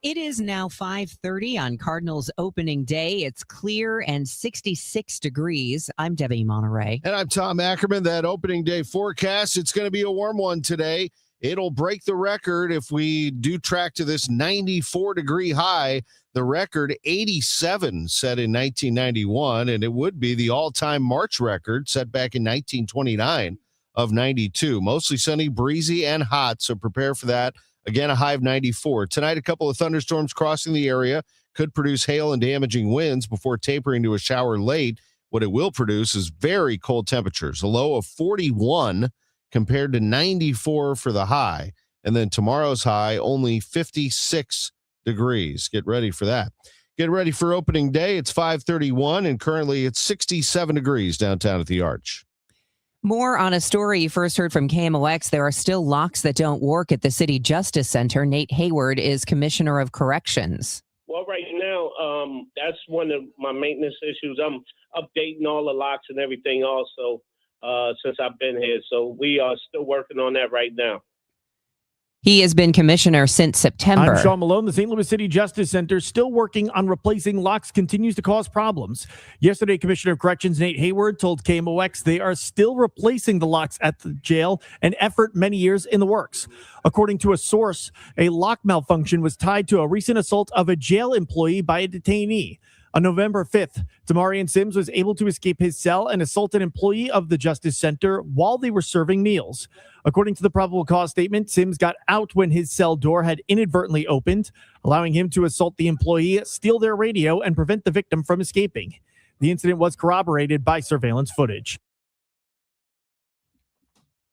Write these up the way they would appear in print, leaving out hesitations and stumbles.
It is now 5:30 on Cardinals opening day. It's clear and 66 degrees. I'm Debbie Monterrey. And I'm Tom Ackerman. That opening day forecast, it's going to be a warm one today. It'll break the record if we do track to this 94-degree high. The record 87 set in 1991, and it would be the all-time March record set back in 1929 of 92. Mostly sunny, breezy, and hot, so prepare for that. Again, a high of 94. Tonight, a couple of thunderstorms crossing the area could produce hail and damaging winds before tapering to a shower late. What it will produce is very cold temperatures, a low of 41 compared to 94 for the high. And then tomorrow's high, only 56 degrees. Get ready for that. Get ready for opening day. It's 5:31, and currently it's 67 degrees downtown at the Arch. More on a story you first heard from KMOX. There are still locks that don't work at the City Justice Center. Nate Hayward is Commissioner of Corrections. Well, right now, that's one of my maintenance issues. I'm updating all the locks and everything also since I've been here. So we are still working on that right now. He has been commissioner since September. I'm Sean Malone. The St. Louis City Justice Center, still working on replacing locks, continues to cause problems. Yesterday, Commissioner of Corrections Nate Hayward told KMOX they are still replacing the locks at the jail, an effort many years in the works. According to a source, a lock malfunction was tied to a recent assault of a jail employee by a detainee. On November 5th, Damarian Sims was able to escape his cell and assault an employee of the Justice Center while they were serving meals. According to the probable cause statement, Sims got out when his cell door had inadvertently opened, allowing him to assault the employee, steal their radio, and prevent the victim from escaping. The incident was corroborated by surveillance footage.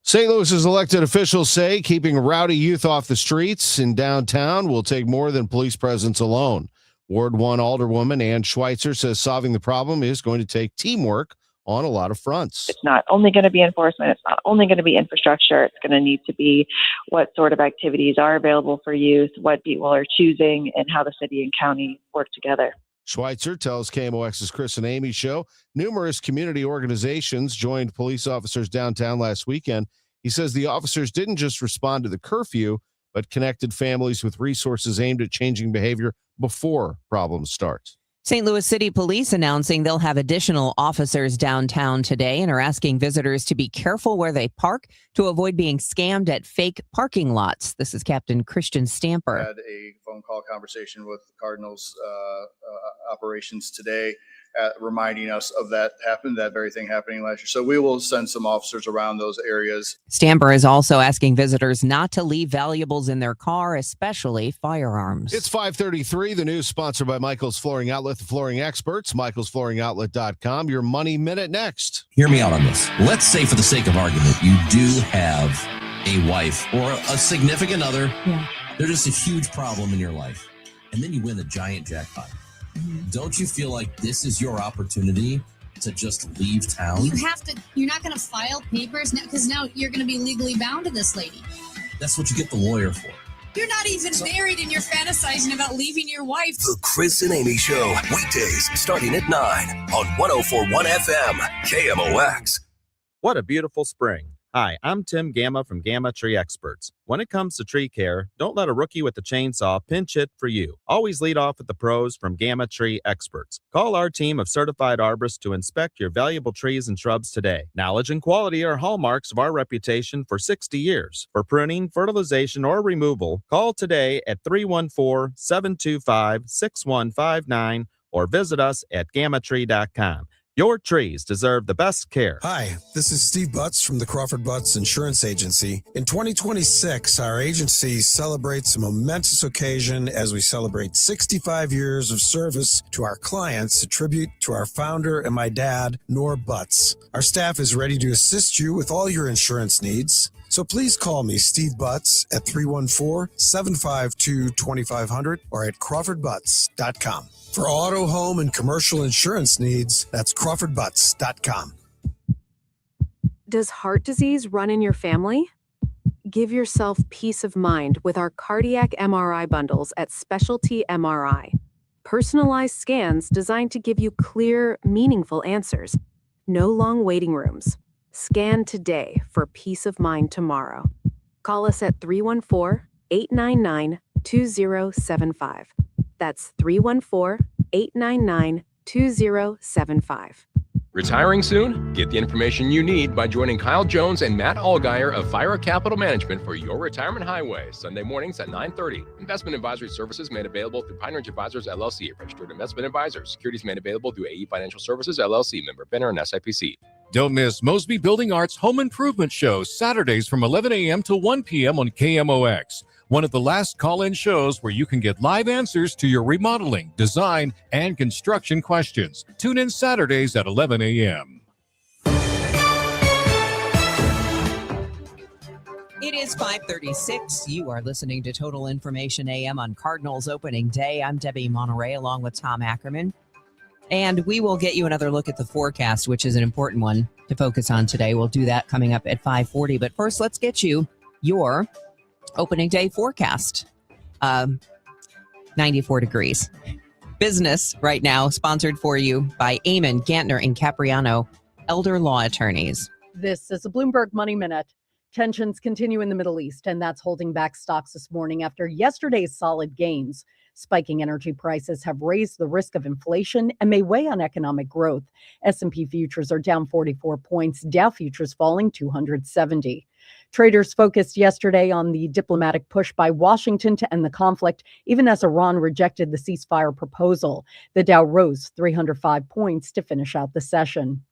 St. Louis's elected officials say keeping rowdy youth off the streets in downtown will take more than police presence alone. Ward 1 Alderwoman Ann Schweitzer says solving the problem is going to take teamwork on a lot of fronts. It's not only going to be enforcement. It's not only going to be infrastructure. It's going to need to be what sort of activities are available for youth, what people are choosing, and how the city and county work together. Schweitzer tells KMOX's Chris and Amy show numerous community organizations joined police officers downtown last weekend. He says the officers didn't just respond to the curfew, but connected families with resources aimed at changing behavior before problems start. St. Louis City Police announcing they'll have additional officers downtown today and are asking visitors to be careful where they park to avoid being scammed at fake parking lots. This is Captain Christian Stamper. I had a phone call conversation with Cardinals operations today, reminding us of that very thing happening last year. So we will send some officers around those areas. Stamper is also asking visitors not to leave valuables in their car, especially firearms. It's 5:33. The news sponsored by Michael's Flooring Outlet, the flooring experts, michaelsflooringoutlet.com. Your Money Minute next. Hear me out on this. Let's say for the sake of argument, you do have a wife or a significant other. Yeah. There's just a huge problem in your life. And then you win the giant jackpot. Don't you feel like this is your opportunity to just leave town? You're not going to file papers now because now you're going to be legally bound to this lady. That's what you get the lawyer for. You're not even married and you're fantasizing about leaving your wife. The Chris and Amy Show, weekdays starting at 9 on 104.1 FM, KMOX. What a beautiful spring. Hi, I'm Tim Gamma from Gamma Tree Experts. When it comes to tree care, don't let a rookie with a chainsaw pinch hit for you. Always lead off with the pros from Gamma Tree Experts. Call our team of certified arborists to inspect your valuable trees and shrubs today. Knowledge and quality are hallmarks of our reputation for 60 years. For pruning, fertilization, or removal, call today at 314-725-6159 or visit us at gammatree.com. Your trees deserve the best care. Hi, this is Steve Butts from the Crawford Butts Insurance Agency. In 2026, our agency celebrates a momentous occasion as we celebrate 65 years of service to our clients, a tribute to our founder and my dad, Norm Butts. Our staff is ready to assist you with all your insurance needs. So please call me, Steve Butts, at 314-752-2500 or at crawfordbutts.com. For auto, home, and commercial insurance needs, that's crawfordbutts.com. Does heart disease run in your family? Give yourself peace of mind with our cardiac MRI bundles at Specialty MRI. Personalized scans designed to give you clear, meaningful answers. No long waiting rooms. Scan today for peace of mind tomorrow. Call us at 314-899-3600 899-2075. That's 314-899-2075. Retiring soon? Get the information you need by joining Kyle Jones and Matt Allgeier of Fire Capital Management for your retirement highway, Sunday mornings at 9:30. Investment advisory services made available through Pine Ridge Advisors, LLC, a registered investment advisor. Securities made available through AE Financial Services, LLC, member FINRA and SIPC. Don't miss Mosby Building Arts Home Improvement Show, Saturdays from 11 a.m. to 1 p.m. on KMOX. One of the last call-in shows where you can get live answers to your remodeling, design, and construction questions. Tune in Saturdays at 11 a.m. It is 5:36. You are listening to Total Information AM on Cardinals opening day. I'm Debbie Monterrey along with Tom Ackerman. And we will get you another look at the forecast, which is an important one to focus on today. We'll do that coming up at 5:40. But first, let's get you your opening day forecast. 94 degrees. Business right now, sponsored for you by Eamon, Gantner, and Capriano, elder law attorneys. This is a Bloomberg Money Minute. Tensions continue in the Middle East, and that's holding back stocks this morning after yesterday's solid gains. Spiking energy prices have raised the risk of inflation and may weigh on economic growth. S&P futures are down 44 points, Dow futures falling 270. Traders focused yesterday on the diplomatic push by Washington to end the conflict, even as Iran rejected the ceasefire proposal. The Dow rose 305 points to finish out the session.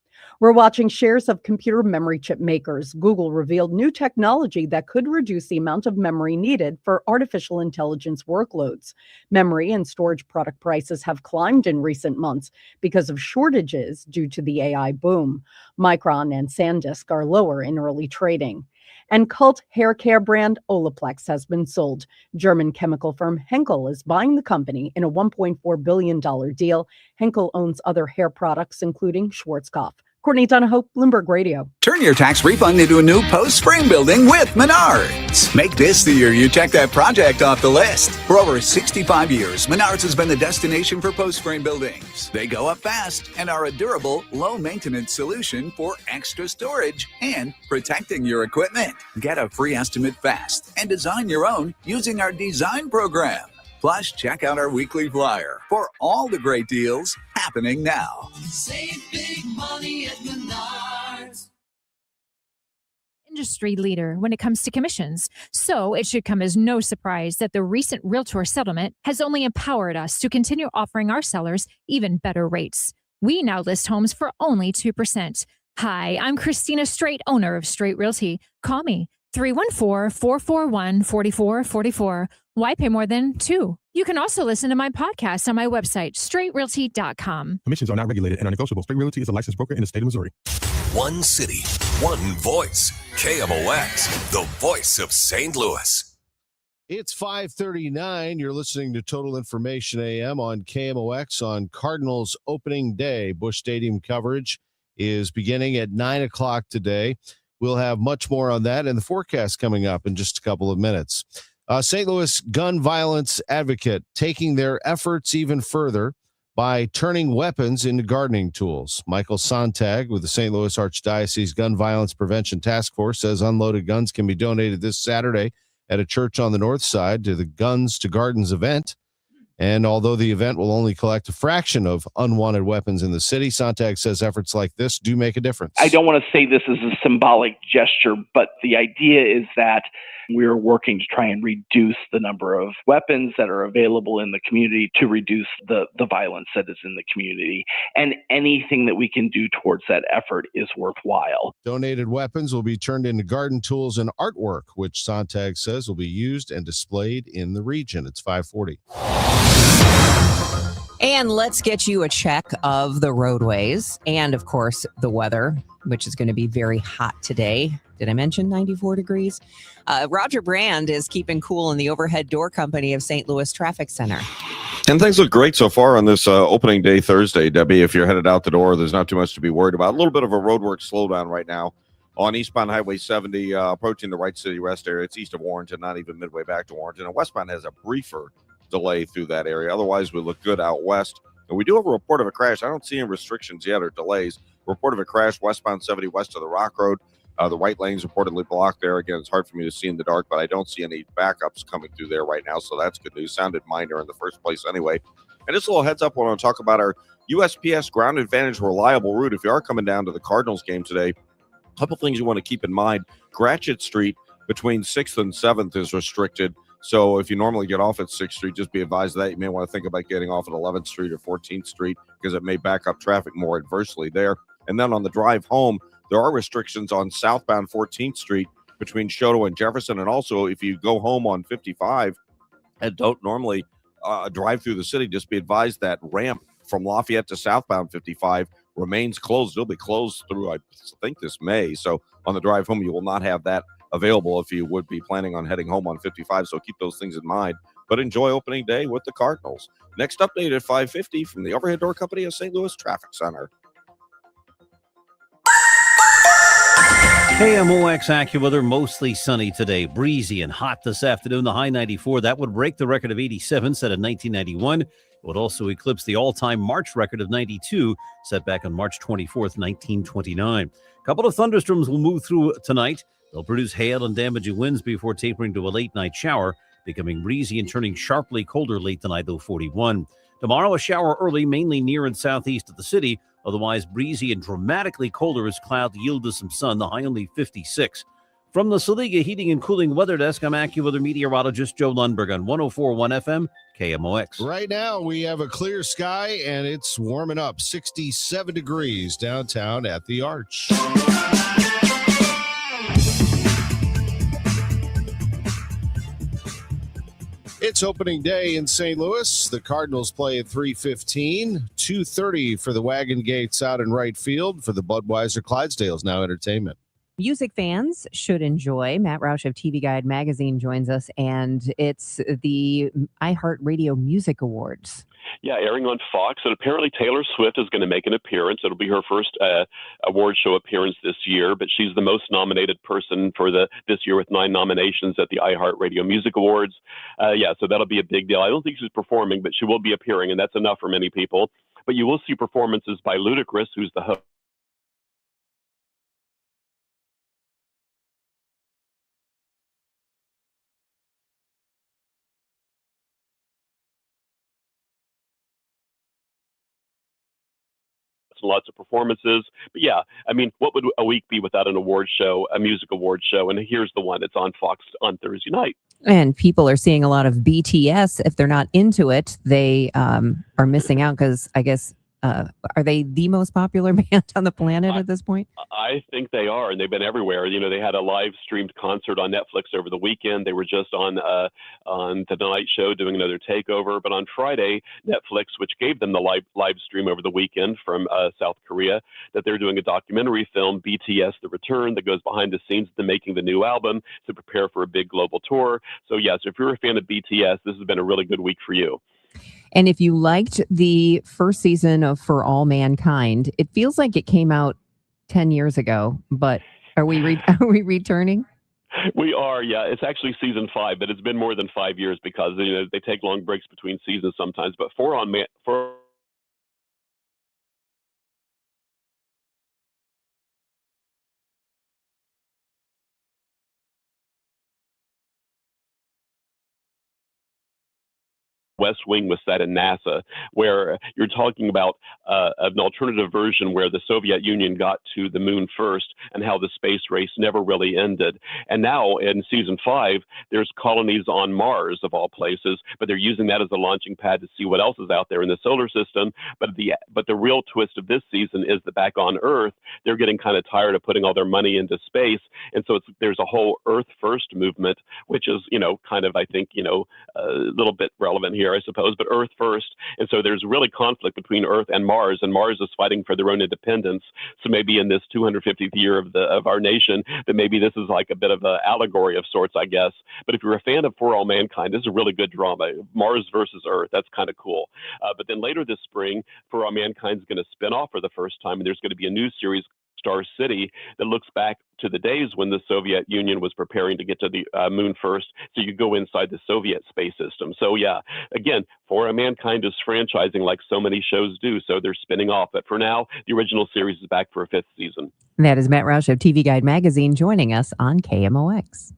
We're watching shares of computer memory chip makers. Google revealed new technology that could reduce the amount of memory needed for artificial intelligence workloads. Memory and storage product prices have climbed in recent months because of shortages due to the AI boom. Micron and SanDisk are lower in early trading. And cult hair care brand Olaplex has been sold. German chemical firm Henkel is buying the company in a $1.4 billion deal. Henkel owns other hair products, including Schwarzkopf. Courtney Donahoe, Bloomberg Radio. Turn your tax refund into a new post-spring building with Menards. Make this the year you check that project off the list. For over 65 years, Menards has been the destination for post-spring buildings. They go up fast and are a durable, low-maintenance solution for extra storage and protecting your equipment. Get a free estimate fast and design your own using our design program. Plus, check out our weekly flyer for all the great deals happening now. Save big money at Menards. Industry leader when it comes to commissions. So it should come as no surprise that the recent Realtor settlement has only empowered us to continue offering our sellers even better rates. We now list homes for only 2%. Hi, I'm Christina Straight, owner of Straight Realty. Call me 314-441-4444. Why pay more than 2? You can also listen to my podcast on my website, straightrealty.com. Commissions are not regulated and are negotiable. Straight Realty is a licensed broker in the state of Missouri. One city, one voice. KMOX, the voice of St. Louis. It's 5:39. You're listening to Total Information AM on KMOX on Cardinals opening day. Busch Stadium coverage is beginning at 9 o'clock today. We'll have much more on that and the forecast coming up in just a couple of minutes. St. Louis gun violence advocate taking their efforts even further by turning weapons into gardening tools. Michael Sontag with the St. Louis Archdiocese Gun Violence Prevention Task Force says unloaded guns can be donated this Saturday at a church on the north side to the Guns to Gardens event. And although the event will only collect a fraction of unwanted weapons in the city, Sontag says efforts like this do make a difference. I don't want to say this is a symbolic gesture, but the idea is that we're working to try and reduce the number of weapons that are available in the community to reduce the violence that is in the community. And anything that we can do towards that effort is worthwhile. Donated weapons will be turned into garden tools and artwork, which Sontag says will be used and displayed in the region. It's 5:40. And let's get you a check of the roadways and, of course, the weather, which is going to be very hot today. Did I mention 94 degrees? Roger Brand is keeping cool in the overhead door company of St. Louis Traffic Center. And things look great so far on this opening day Thursday, Debbie. If you're headed out the door, there's not too much to be worried about. A little bit of a roadwork slowdown right now on eastbound Highway 70, approaching the Wright City Rest area. It's east of Warrenton, not even midway back to Warrenton. And westbound has a briefer delay through that area. Otherwise, we look good out west. And we do have a report of a crash. I don't see any restrictions yet or delays. Report of a crash westbound 70 west of the Rock Road. The right lane's reportedly blocked there. Again, it's hard for me to see in the dark, but I don't see any backups coming through there right now, so that's good news. Sounded minor in the first place anyway. And just a little heads up, I want to talk about our USPS Ground Advantage reliable route. If you are coming down to the Cardinals game today, a couple things you want to keep in mind. Gratiot Street between 6th and 7th is restricted. So if you normally get off at 6th Street, just be advised of that. You may want to think about getting off at 11th Street or 14th Street because it may back up traffic more adversely there. And then on the drive home, there are restrictions on southbound 14th Street between Choteau and Jefferson. And also, if you go home on 55 and don't normally drive through the city, just be advised that ramp from Lafayette to southbound 55 remains closed. It'll be closed through, I think, this May. So on the drive home, you will not have that available if you would be planning on heading home on 55. So keep those things in mind. But enjoy opening day with the Cardinals. Next update at 5:50 from the Overhead Door Company of St. Louis Traffic Center. KMOX AccuWeather, mostly sunny today, breezy and hot this afternoon. The high 94, that would break the record of 87 set in 1991. It would also eclipse the all-time March record of 92 set back on March 24th, 1929. A couple of thunderstorms will move through tonight. They'll produce hail and damaging winds before tapering to a late-night shower, becoming breezy and turning sharply colder late tonight, though 41. Tomorrow, a shower early, mainly near and southeast of the city. Otherwise, breezy and dramatically colder as clouds yield to some sun, the high only 56. From the Saliga Heating and Cooling Weather Desk, I'm AccuWeather meteorologist Joe Lundberg on 104.1 FM, KMOX. Right now, we have a clear sky, and it's warming up. 67 degrees downtown at the Arch. It's opening day in St. Louis. The Cardinals play at 3:15, 2:30 for the Wagon Gates out in right field for the Budweiser Clydesdales Now Entertainment. Music fans should enjoy. Matt Roush of TV Guide Magazine joins us, and it's the iHeartRadio Music Awards. Yeah, airing on Fox, and apparently Taylor Swift is going to make an appearance. It'll be her first award show appearance this year, but she's the most nominated person for this year with 9 nominations at the iHeartRadio Music Awards. So that'll be a big deal. I don't think she's performing, but she will be appearing, and that's enough for many people. But you will see performances by Ludacris, who's the host. Lots of performances. But yeah, I mean, what would a week be without an award show, a music award show? And here's the one. It's on Fox on Thursday night. And people are seeing a lot of BTS. If they're not into it, they are missing out because I guess, are they the most popular band on the planet at this point? I think they are, and they've been everywhere. You know, they had a live streamed concert on Netflix over the weekend. They were just on the Tonight Show doing another takeover. But on Friday, Netflix, which gave them the live stream over the weekend from South Korea, that they're doing a documentary film, BTS: The Return, that goes behind the scenes of them making the new album to prepare for a big global tour. So yes, if you're a fan of BTS, this has been a really good week for you. And if you liked the first season of For All Mankind, it feels like it came out 10 years ago, but are we returning? We are, yeah. It's actually season 5, but it's been more than 5 years because they take long breaks between seasons sometimes. But For West Wing was set in NASA, where you're talking about an alternative version where the Soviet Union got to the moon first and how the space race never really ended. And now in season 5, there's colonies on Mars, of all places, but they're using that as a launching pad to see what else is out there in the solar system. But the real twist of this season is that back on Earth, they're getting kind of tired of putting all their money into space. And so there's a whole Earth first movement, which is, kind of, I think, a little bit relevant here, I suppose, but Earth first. And so there's really conflict between Earth and Mars is fighting for their own independence. So maybe in this 250th year of our nation, that maybe this is like a bit of an allegory of sorts, I guess. But if you're a fan of For All Mankind, this is a really good drama. Mars versus Earth, that's kind of cool. But then later this spring, For All Mankind is going to spin off for the first time, and there's going to be a new series star city that looks back to the days when the Soviet Union was preparing to get to the moon first, so you go inside the Soviet space system. So yeah, again, For a Mankind is franchising like so many shows do, so they're spinning off. But for now, the original series is back for a 5th season. That is Matt Roush of TV Guide Magazine joining us on KMOX.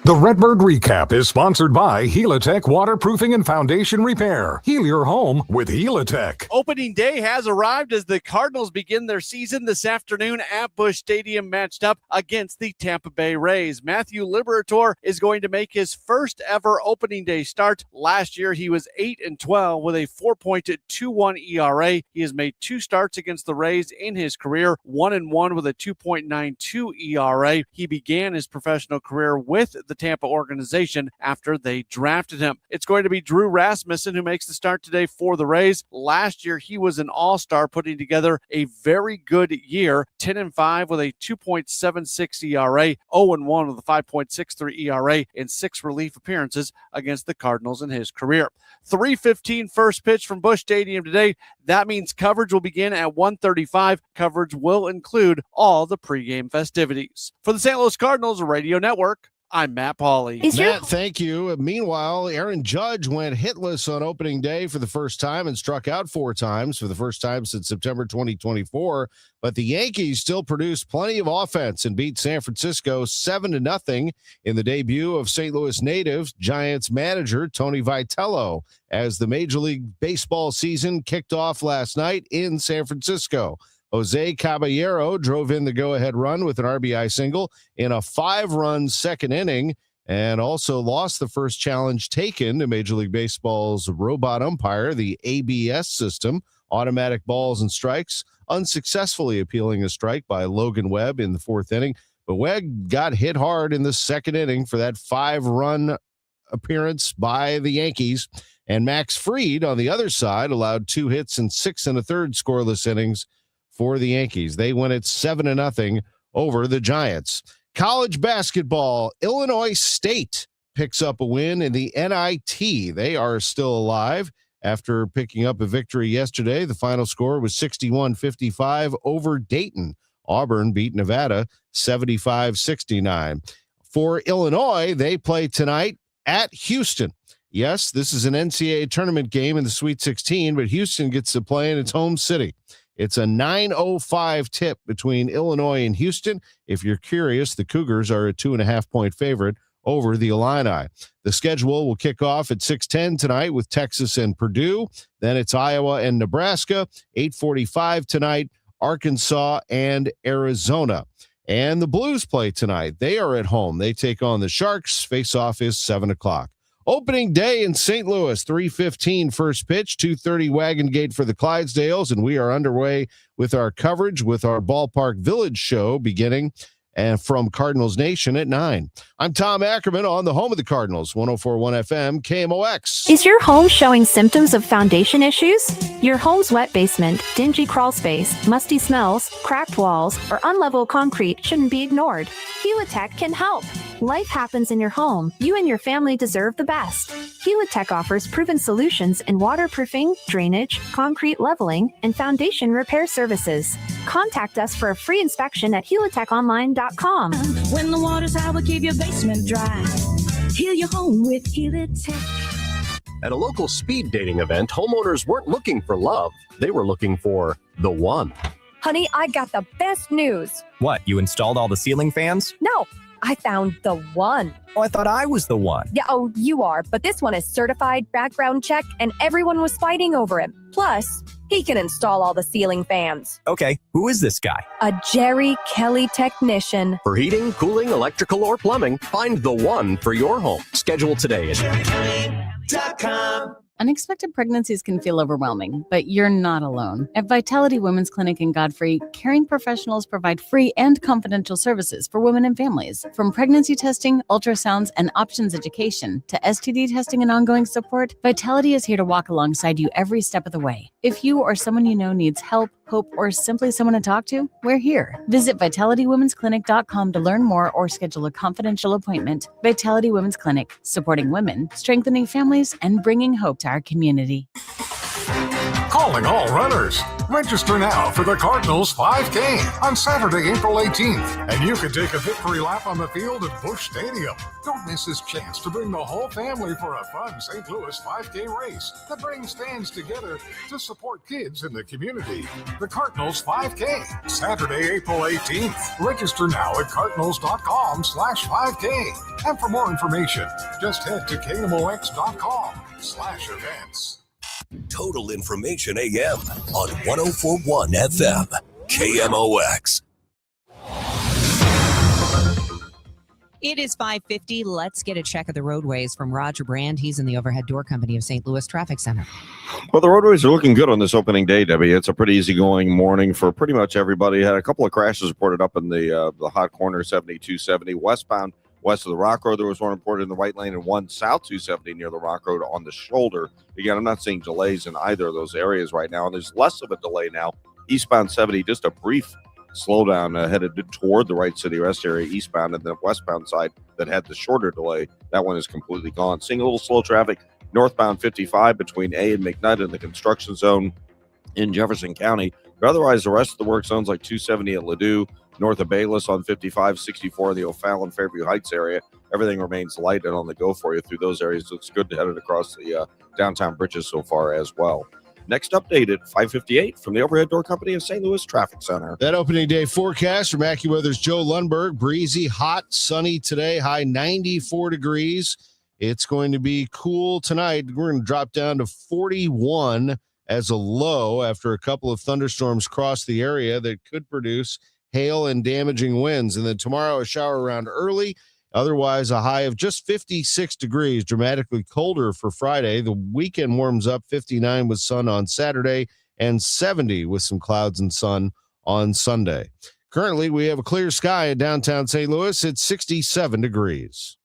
The Redbird Recap is sponsored by Helitech Waterproofing and Foundation Repair. Heal your home with Helitech. Opening day has arrived as the Cardinals begin their season this afternoon at Busch Stadium, matched up against the Tampa Bay Rays. Matthew Liberatore is going to make his first ever opening day start. Last year, he was 8-12 with a 4.21 ERA. He has made 2 starts against the Rays in his career, 1-1 with a 2.92 ERA. He began his professional career with the Tampa organization after they drafted him. It's going to be Drew Rasmussen who makes the start today for the Rays. Last year, he was an all-star, putting together a very good year, 10-5 with a 2.76 ERA, 0-1 with a 5.63 ERA in 6 relief appearances against the Cardinals in his career. 3:15 first pitch from Busch Stadium today. That means coverage will begin at 1:35. Coverage will include all the pregame festivities. For the St. Louis Cardinals Radio Network, I'm Matt Pauley. Matt, thank you. Meanwhile, Aaron Judge went hitless on opening day for the first time and struck out 4 times for the first time since September 2024. But the Yankees still produced plenty of offense and beat San Francisco 7-0 in the debut of St. Louis native Giants manager Tony Vitello as the Major League Baseball season kicked off last night in San Francisco. Jose Caballero drove in the go-ahead run with an RBI single in a 5-run second inning and also lost the first challenge taken to Major League Baseball's robot umpire, the ABS system, automatic balls and strikes, unsuccessfully appealing a strike by Logan Webb in the 4th inning. But Webb got hit hard in the second inning for that 5-run appearance by the Yankees. And Max Fried on the other side allowed 2 hits and 6 1/3 scoreless innings for the Yankees. They win it 7-0 over the Giants. College basketball, Illinois State picks up a win in the NIT. They are still alive after picking up a victory yesterday. The final score was 61-55 over Dayton. Auburn beat Nevada 75-69. For Illinois, they play tonight at Houston. Yes, this is an NCAA tournament game in the Sweet 16, but Houston gets to play in its home city. It's a 9:05 tip between Illinois and Houston. If you're curious, the Cougars are a 2.5-point favorite over the Illini. The schedule will kick off at 6:10 tonight with Texas and Purdue. Then it's Iowa and Nebraska. 8:45 tonight, Arkansas and Arizona. And the Blues play tonight. They are at home. They take on the Sharks. Face-off is 7 o'clock. Opening day in St. Louis, 3:15 first pitch, 2:30 Wagon Gate for the Clydesdales, and we are underway with our coverage with our Ballpark Village show beginning and from Cardinals Nation at 9. I'm Tom Ackerman on the home of the Cardinals, 104.1 FM, KMOX. Is your home showing symptoms of foundation issues? Your home's wet basement, dingy crawl space, musty smells, cracked walls, or unlevel concrete shouldn't be ignored. Helitech can help. Life happens in your home. You and your family deserve the best. Helitech offers proven solutions in waterproofing, drainage, concrete leveling, and foundation repair services. Contact us for a free inspection at helitechonline.com. When the water's high, we'll keep your basement dry. Heal your home with Helitech. At a local speed dating event, homeowners weren't looking for love. They were looking for the one. Honey, I got the best news. What, you installed all the ceiling fans? No, I found the one. Oh, I thought I was the one. Yeah, oh, you are, but this one is certified, background check, and everyone was fighting over him. Plus, he can install all the ceiling fans. Okay, who is this guy? A Jerry Kelly technician. For heating, cooling, electrical, or plumbing, find the one for your home. Schedule today at JerryKelly.com. Unexpected pregnancies can feel overwhelming, but you're not alone. At Vitality Women's Clinic in Godfrey, caring professionals provide free and confidential services for women and families. From pregnancy testing, ultrasounds, and options education to STD testing and ongoing support, Vitality is here to walk alongside you every step of the way. If you or someone you know needs help, hope, or simply someone to talk to, we're here. Visit VitalityWomen'sClinic.com to learn more or schedule a confidential appointment. Vitality Women's Clinic, supporting women, strengthening families, and bringing hope to our community. Calling all runners. Register now for the Cardinals 5K on Saturday, April 18th, and you can take a victory lap on the field at Busch Stadium. Don't miss this chance to bring the whole family for a fun St. Louis 5K race that brings fans together to support kids in the community. The Cardinals 5K, Saturday, April 18th. Register now at cardinals.com/5K. And for more information, just head to kmox.com/events. Total Information AM on 104.1 FM, KMOX. It is 5:50. Let's get a check of the roadways from Roger Brand. He's in the Overhead Door Company of St. Louis Traffic Center. Well, the roadways are looking good on this opening day, Debbie. It's a pretty easygoing morning for pretty much everybody. Had a couple of crashes reported up in the hot corner, 7270 westbound. West of the Rock Road, there was one reported in the right lane and one south 270 near the Rock Road on the shoulder. Again, I'm not seeing delays in either of those areas right now, and there's less of a delay now. Eastbound 70, just a brief slowdown headed toward the Wright City Rest area eastbound, and the westbound side that had the shorter delay, that one is completely gone. Seeing a little slow traffic northbound 55 between A and McKnight in the construction zone in Jefferson County. But otherwise, the rest of the work zones like 270 at Ladue, north of Bayless on 55, 64 in the O'Fallon, Fairview Heights area. Everything remains light and on the go for you through those areas. Looks good headed across the downtown bridges so far as well. Next update at 5:58 from the Overhead Door Company of St. Louis Traffic Center. That opening day forecast from AccuWeather's Joe Lundberg. Breezy, hot, sunny today, high 94 degrees. It's going to be cool tonight. We're going to drop down to 41 as a low after a couple of thunderstorms cross the area that could produce hail and damaging winds. And then tomorrow, a shower around early. Otherwise, a high of just 56 degrees, dramatically colder for Friday. The weekend warms up 59 with sun on Saturday and 70 with some clouds and sun on Sunday. Currently, we have a clear sky in downtown St. Louis. It's 67 degrees.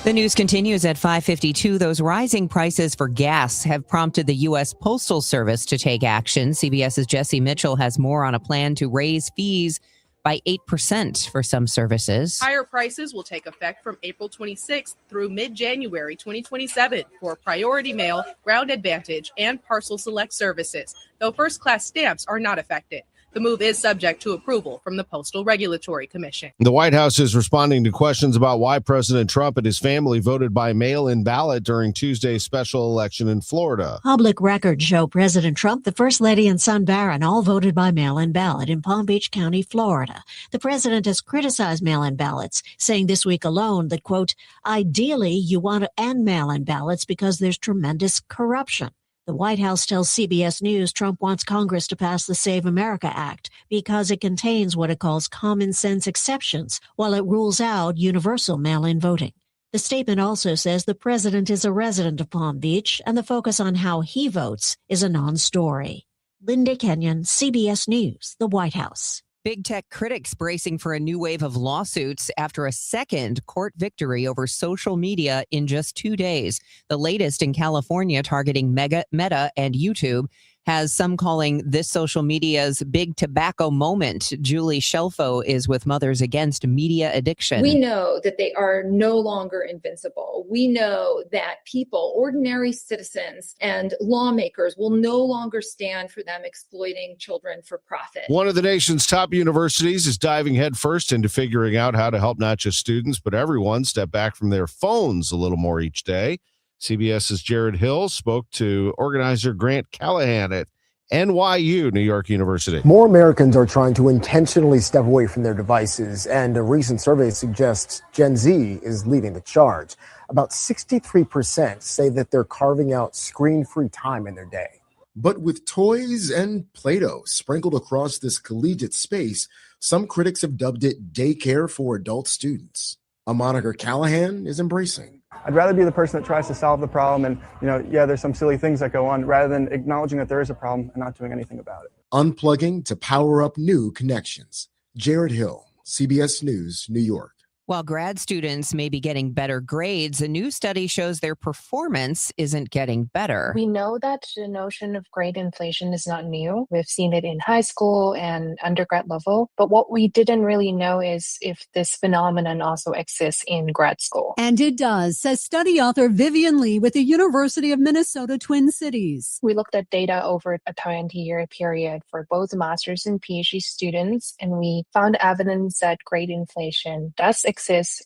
The news continues at 5:52. Those rising prices for gas have prompted the U.S. Postal Service to take action. CBS's Jesse Mitchell has more on a plan to raise fees by 8% for some services. Higher prices will take effect from April 26th through mid-January 2027 for Priority Mail, Ground Advantage, and Parcel Select services, though first-class stamps are not affected. The move is subject to approval from the Postal Regulatory Commission. The White House is responding to questions about why President Trump and his family voted by mail-in ballot during Tuesday's special election in Florida. Public records show President Trump, the First Lady, and son Barron all voted by mail-in ballot in Palm Beach County, Florida. The president has criticized mail-in ballots, saying this week alone that, quote, ideally you want to end mail-in ballots because there's tremendous corruption. The White House tells CBS News Trump wants Congress to pass the Save America Act because it contains what it calls common sense exceptions, while it rules out universal mail-in voting. The statement also says the president is a resident of Palm Beach, and the focus on how he votes is a non-story. Linda Kenyon, CBS News, the White House. Big tech critics bracing for a new wave of lawsuits after a second court victory over social media in just 2 days. The latest in California, targeting Meta and YouTube, has some calling this social media's big tobacco moment. Julie Shelfo is with Mothers Against Media Addiction. We know that they are no longer invincible. We know that people, ordinary citizens and lawmakers will no longer stand for them exploiting children for profit. One of the nation's top universities is diving headfirst into figuring out how to help not just students, but everyone step back from their phones a little more each day. CBS's Jared Hill spoke to organizer Grant Callahan at NYU, New York University. More Americans are trying to intentionally step away from their devices, and a recent survey suggests Gen Z is leading the charge. About 63% say that they're carving out screen-free time in their day. But with toys and Play-Doh sprinkled across this collegiate space, some critics have dubbed it daycare for adult students. A moniker Callahan is embracing. I'd rather be the person that tries to solve the problem and, there's some silly things that go on rather than acknowledging that there is a problem and not doing anything about it. Unplugging to power up new connections. Jared Hill, CBS News, New York. While grad students may be getting better grades, a new study shows their performance isn't getting better. We know that the notion of grade inflation is not new. We've seen it in high school and undergrad level. But what we didn't really know is if this phenomenon also exists in grad school. And it does, says study author Vivian Lee with the University of Minnesota Twin Cities. We looked at data over a 20-year period for both master's and PhD students, and we found evidence that grade inflation does exist.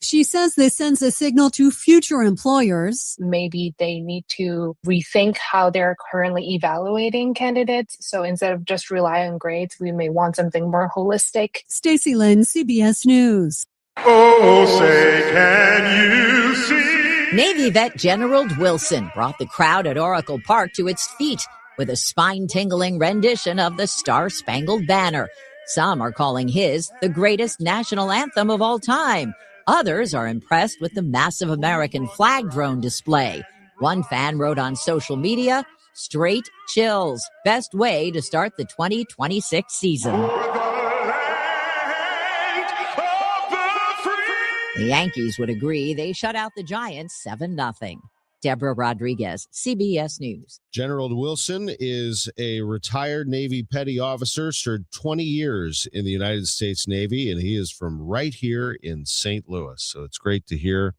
She says this sends a signal to future employers. Maybe they need to rethink how they're currently evaluating candidates. So instead of just rely on grades, we may want something more holistic. Stacey Lynn, CBS News. Oh, say can you see? Navy vet General Wilson brought the crowd at Oracle Park to its feet with a spine-tingling rendition of the Star-Spangled Banner. Some are calling his the greatest national anthem of all time. Others are impressed with the massive American flag drone display. One fan wrote on social media, "Straight chills. Best way to start the 2026 season." The Yankees would agree. They shut out the Giants 7-0. Deborah Rodriguez, CBS News. General Wilson is a retired Navy petty officer, served 20 years in the United States Navy, and he is from right here in St. Louis. So it's great to hear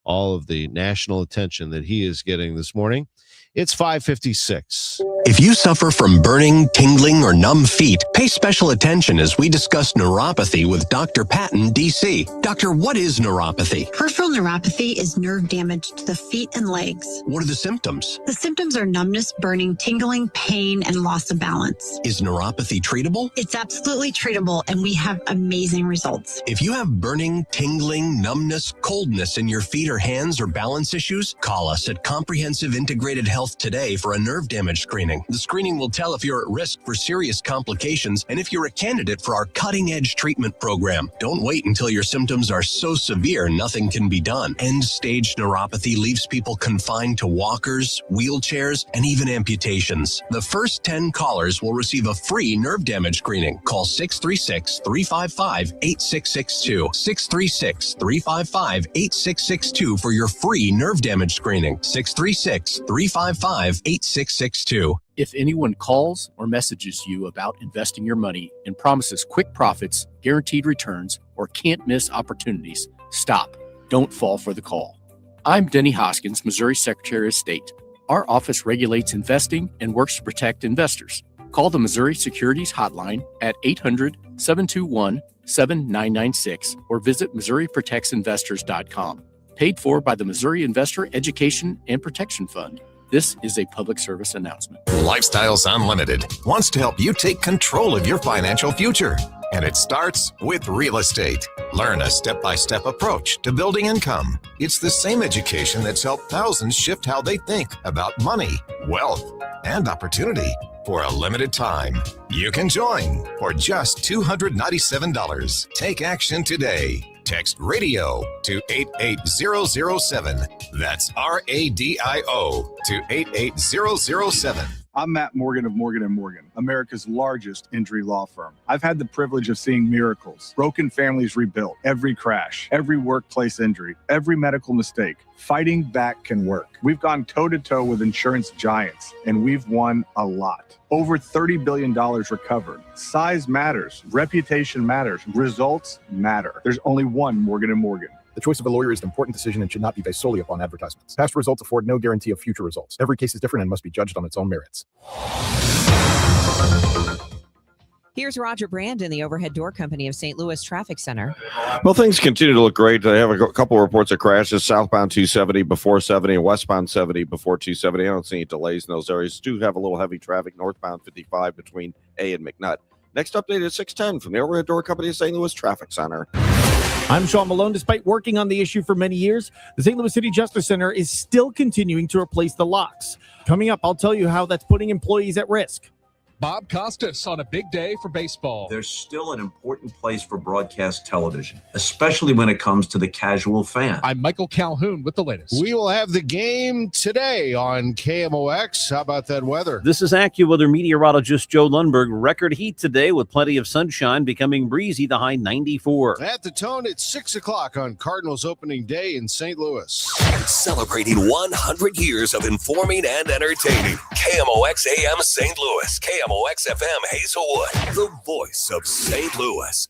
all of the national attention that he is getting this morning. It's 5:56. If you suffer from burning, tingling, or numb feet, pay special attention as we discuss neuropathy with Dr. Patton, D.C. Doctor, what is neuropathy? Peripheral neuropathy is nerve damage to the feet and legs. What are the symptoms? The symptoms are numbness, burning, tingling, pain, and loss of balance. Is neuropathy treatable? It's absolutely treatable, and we have amazing results. If you have burning, tingling, numbness, coldness in your feet or hands or balance issues, call us at Comprehensive Integrated Health today for a nerve damage screening. The screening will tell if you're at risk for serious complications and if you're a candidate for our cutting-edge treatment program. Don't wait until your symptoms are so severe nothing can be done. End-stage neuropathy leaves people confined to walkers, wheelchairs, and even amputations. The first 10 callers will receive a free nerve damage screening. Call 636-355-8662. 636-355-8662 for your free nerve damage screening. 636-355-8662. If anyone calls or messages you about investing your money and promises quick profits, guaranteed returns, or can't miss opportunities, stop. Don't fall for the call. I'm Denny Hoskins, Missouri Secretary of State. Our office regulates investing and works to protect investors. Call the Missouri Securities Hotline at 800-721-7996 or visit MissouriProtectsInvestors.com. Paid for by the Missouri Investor Education and Protection Fund. This is a public service announcement. Lifestyles Unlimited wants to help you take control of your financial future. And it starts with real estate. Learn a step-by-step approach to building income. It's the same education that's helped thousands shift how they think about money, wealth, and opportunity. For a limited time, you can join for just $297. Take action today. Text RADIO to 88007. That's RADIO to 88007. I'm Matt Morgan of Morgan & Morgan, America's largest injury law firm. I've had the privilege of seeing miracles, broken families rebuilt, every crash, every workplace injury, every medical mistake. Fighting back can work. We've gone toe-to-toe with insurance giants, and we've won a lot. Over $30 billion recovered. Size matters. Reputation matters. Results matter. There's only one Morgan & Morgan. The choice of a lawyer is an important decision and should not be based solely upon advertisements. Past results afford no guarantee of future results. Every case is different and must be judged on its own merits. Here's Roger Brand in the Overhead Door Company of St. Louis Traffic Center. Well, things continue to look great. I have a couple of reports of crashes, southbound 270 before 70 and westbound 70 before 270. I don't see any delays in those areas. Do have a little heavy traffic northbound 55 between A and McNutt. Next update is 610 from the Overhead Door Company of St. Louis Traffic Center. I'm Sean Malone. Despite working on the issue for many years, the St. Louis City Justice Center is still continuing to replace the locks. Coming up, I'll tell you how that's putting employees at risk. Bob Costas on a big day for baseball. There's still an important place for broadcast television, especially when it comes to the casual fan. I'm Michael Calhoun with the latest. We will have the game today on KMOX. How about that weather? This is AccuWeather meteorologist Joe Lundberg. Record heat today with plenty of sunshine, becoming breezy, the high 94. At the Tone, it's 6 o'clock on Cardinals opening day in St. Louis. Celebrating 100 years of informing and entertaining. KMOX AM St. Louis. KMOX FM Hazelwood. The voice of St. Louis.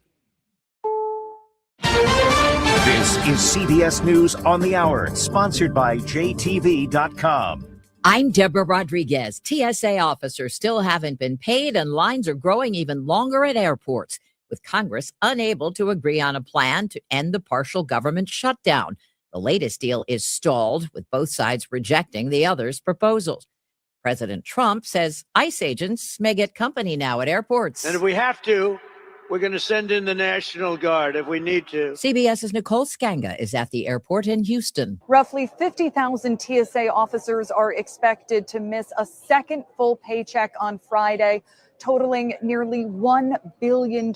This is CBS News on the Hour, sponsored by JTV.com. I'm Deborah Rodriguez. TSA officers still haven't been paid, and lines are growing even longer at airports, with Congress unable to agree on a plan to end the partial government shutdown. The latest deal is stalled, with both sides rejecting the other's proposals. President Trump says ICE agents may get company now at airports. And if we have to, we're going to send in the National Guard if we need to. CBS's Nicole Skanga is at the airport in Houston. Roughly 50,000 TSA officers are expected to miss a second full paycheck on Friday, totaling nearly $1 billion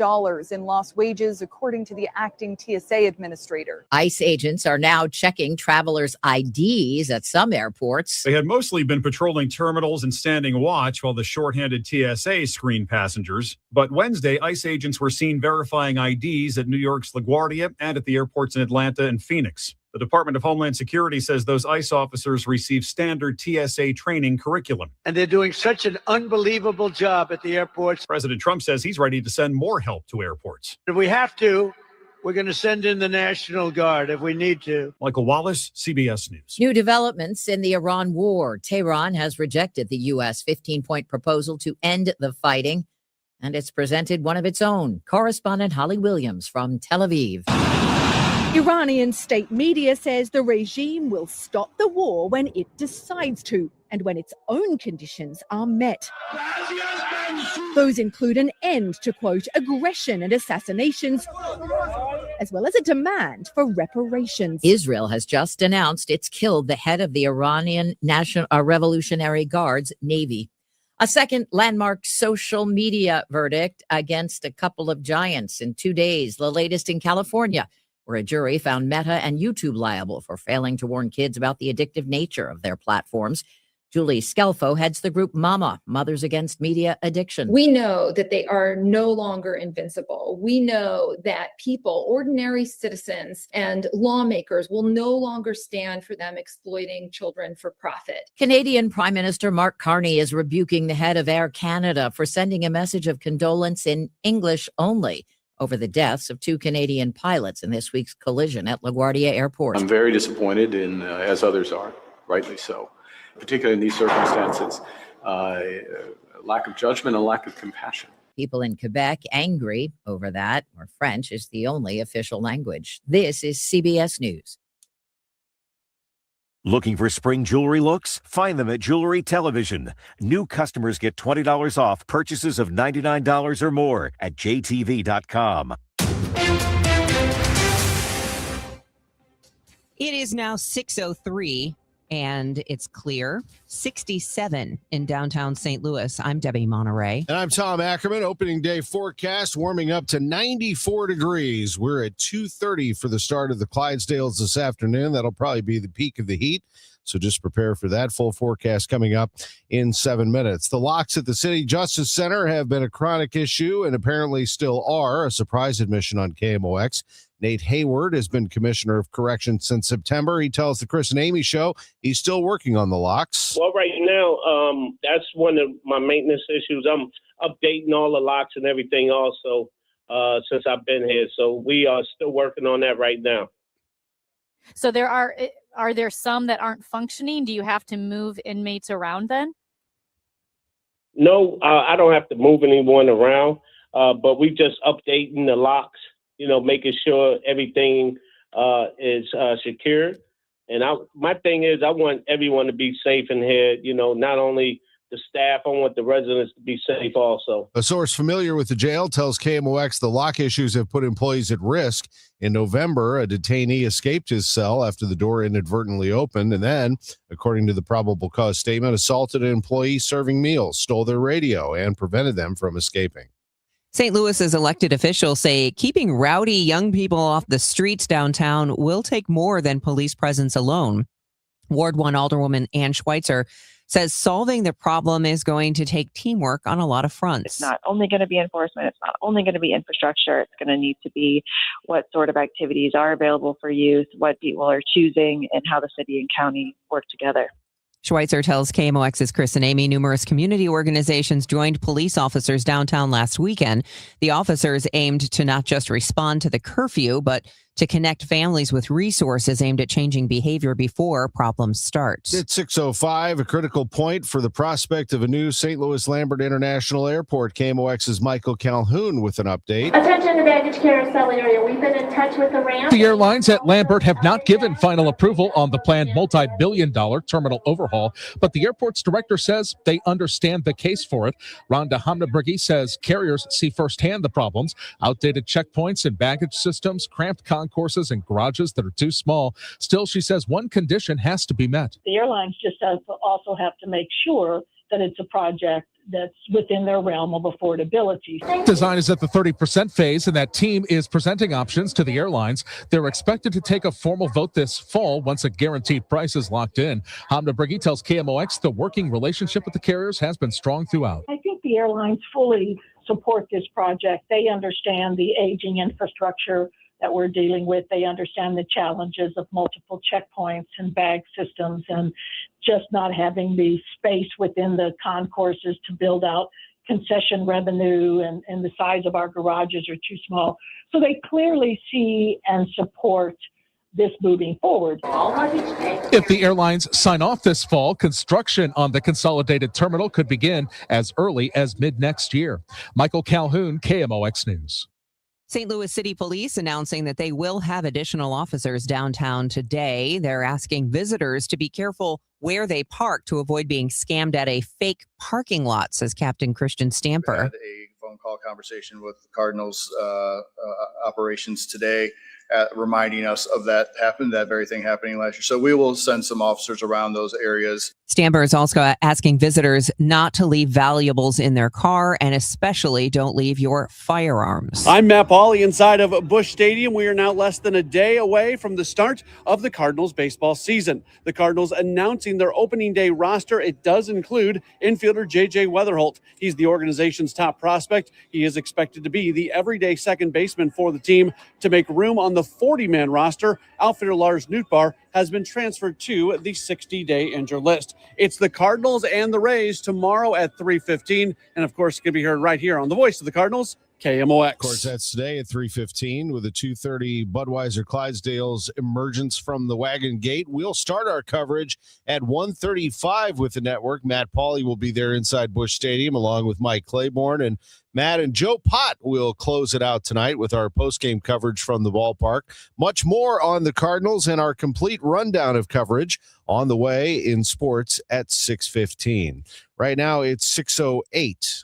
in lost wages, according to the acting TSA administrator. ICE agents are now checking travelers' IDs at some airports. They had mostly been patrolling terminals and standing watch while the shorthanded TSA screened passengers. But Wednesday, ICE agents were seen verifying IDs at New York's LaGuardia and at the airports in Atlanta and Phoenix. The Department of Homeland Security says those ICE officers receive standard TSA training curriculum. And they're doing such an unbelievable job at the airports. President Trump says he's ready to send more help to airports. If we have to, we're going to send in the National Guard if we need to. Michael Wallace, CBS News. New developments in the Iran war. Tehran has rejected the U.S. 15-point proposal to end the fighting, and it's presented one of its own. Correspondent Holly Williams from Tel Aviv. Iranian state media says the regime will stop the war when it decides to and when its own conditions are met. Those include an end to, quote, aggression and assassinations, as well as a demand for reparations. Israel has just announced it's killed the head of the Iranian National Revolutionary Guard's Navy. A second landmark social media verdict against a couple of giants in 2 days, the latest in California, where a jury found Meta and YouTube liable for failing to warn kids about the addictive nature of their platforms. Julie Scelfo heads the group MAMA, Mothers Against Media Addiction. We know that they are no longer invincible. We know that people, ordinary citizens and lawmakers will no longer stand for them exploiting children for profit. Canadian Prime Minister Mark Carney is rebuking the head of Air Canada for sending a message of condolence in English only over the deaths of 2 Canadian pilots in this week's collision at LaGuardia Airport. I'm very disappointed, and as others are, rightly so, particularly in these circumstances, lack of judgment and lack of compassion. People in Quebec angry over that, where French is the only official language. This is CBS News. Looking for spring jewelry looks? Find them at Jewelry Television. New customers get $20 off purchases of $99 or more at JTV.com. It is now 6:03 and it's clear. 67 in downtown St. Louis. I'm Debbie Monterrey. And I'm Tom Ackerman. Opening day forecast warming up to 94 degrees. We're at 2:30 for the start of the Clydesdales this afternoon. That'll probably be the peak of the heat. So just prepare for that. Full forecast coming up in 7 minutes. The locks at the City Justice Center have been a chronic issue and apparently still are. A surprise admission on KMOX. Nate Hayward has been Commissioner of Corrections since September. He tells the Chris and Amy Show he's still working on the locks. Well, right now, that's one of my maintenance issues. I'm updating all the locks and everything also since I've been here. So we are still working on that right now. So are there some that aren't functioning? Do you have to move inmates around then? No, I don't have to move anyone around, but we just updating the locks, making sure everything is secured. And my thing is I want everyone to be safe in here, not only the staff. I want the residents to be safe also. A source familiar with the jail tells KMOX the lock issues have put employees at risk. In November, a detainee escaped his cell after the door inadvertently opened and then, according to the probable cause statement, assaulted an employee serving meals, stole their radio, and prevented them from escaping. St. Louis's elected officials say keeping rowdy young people off the streets downtown will take more than police presence alone. Ward 1 Alderwoman Ann Schweitzer says solving the problem is going to take teamwork on a lot of fronts. It's not only going to be enforcement. It's not only going to be infrastructure. It's going to need to be what sort of activities are available for youth, what people are choosing, and how the city and county work together. Schweitzer tells KMOX's Chris and Amy numerous community organizations joined police officers downtown last weekend. The officers aimed to not just respond to the curfew, but to connect families with resources aimed at changing behavior before problems start. It's 6:05, a critical point for the prospect of a new St. Louis Lambert International Airport. KMOX's Michael Calhoun with an update. Attention to baggage carousel area. We've been in touch with the ramp. The airlines at Lambert have not given final approval on the planned multi-billion-dollar terminal overhaul, but the airport's director says they understand the case for it. Rhonda Hamnabrigi says carriers see firsthand the problems: outdated checkpoints and baggage systems, cramped concourses, and garages that are too small. Still, she says one condition has to be met. The airlines just also have to make sure that it's a project that's within their realm of affordability. Design is at the 30% phase, and that team is presenting options to the airlines. They're expected to take a formal vote this fall once a guaranteed price is locked in. Hamnabrigi tells KMOX the working relationship with the carriers has been strong throughout. I think the airlines fully support this project. They understand the aging infrastructure that we're dealing with. They understand the challenges of multiple checkpoints and bag systems and just not having the space within the concourses to build out concession revenue, and the size of our garages are too small. So they clearly see and support this moving forward. If the airlines sign off this fall, construction on the consolidated terminal could begin as early as mid-next year. Michael Calhoun, KMOX News. St. Louis City Police announcing that they will have additional officers downtown today. They're asking visitors to be careful where they park to avoid being scammed at a fake parking lot, says Captain Christian Stamper. I had a phone call conversation with the Cardinals operations today, reminding us of that very thing happening last year. So we will send some officers around those areas. Stamper is also asking visitors not to leave valuables in their car, and especially don't leave your firearms. I'm Matt Pauley inside of Busch Stadium. We are now less than a day away from the start of the Cardinals baseball season. The Cardinals announcing their opening day roster. It does include infielder J.J. Weatherholt. He's the organization's top prospect. He is expected to be the everyday second baseman for the team. To make room on the 40-man roster, outfielder Lars Nootbaar has been transferred to the 60-day injured list. It's the Cardinals and the Rays tomorrow at 3:15, and of course, it can be heard right here on the voice of the Cardinals, KMOX. Of course, that's today at 3:15 with the 2:30 Budweiser Clydesdale's emergence from the wagon gate. We'll start our coverage at 1:35 with the network. Matt Pauley will be there inside Busch Stadium along with Mike Claiborne, and Matt and Joe Pott will close it out tonight with our postgame coverage from the ballpark. Much more on the Cardinals and our complete rundown of coverage on the way in sports at 6:15. Right now, it's 6:08.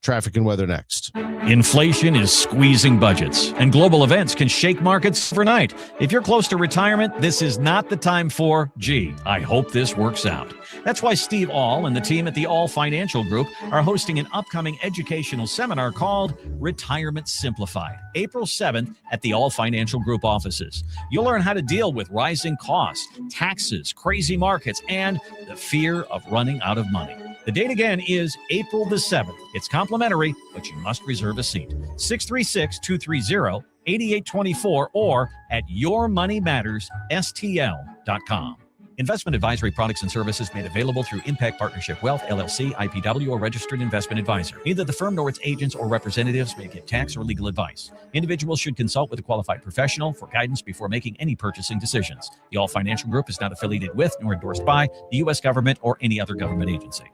Traffic and weather next. Inflation is squeezing budgets, and global events can shake markets overnight. If you're close to retirement, this is not the time for, gee, I hope this works out. That's why Steve All and the team at the All Financial Group are hosting an upcoming educational seminar called Retirement Simplified, April 7th at the All Financial Group offices. You'll learn how to deal with rising costs, taxes, crazy markets, and the fear of running out of money. The date again is April the 7th. It's complimentary, but you must reserve a seat. 636-230-8824 or at yourmoneymattersstl.com. Investment advisory products and services made available through Impact Partnership Wealth, LLC, IPW, or registered investment advisor. Neither the firm nor its agents or representatives may give tax or legal advice. Individuals should consult with a qualified professional for guidance before making any purchasing decisions. The All Financial Group is not affiliated with nor endorsed by the U.S. government or any other government agency.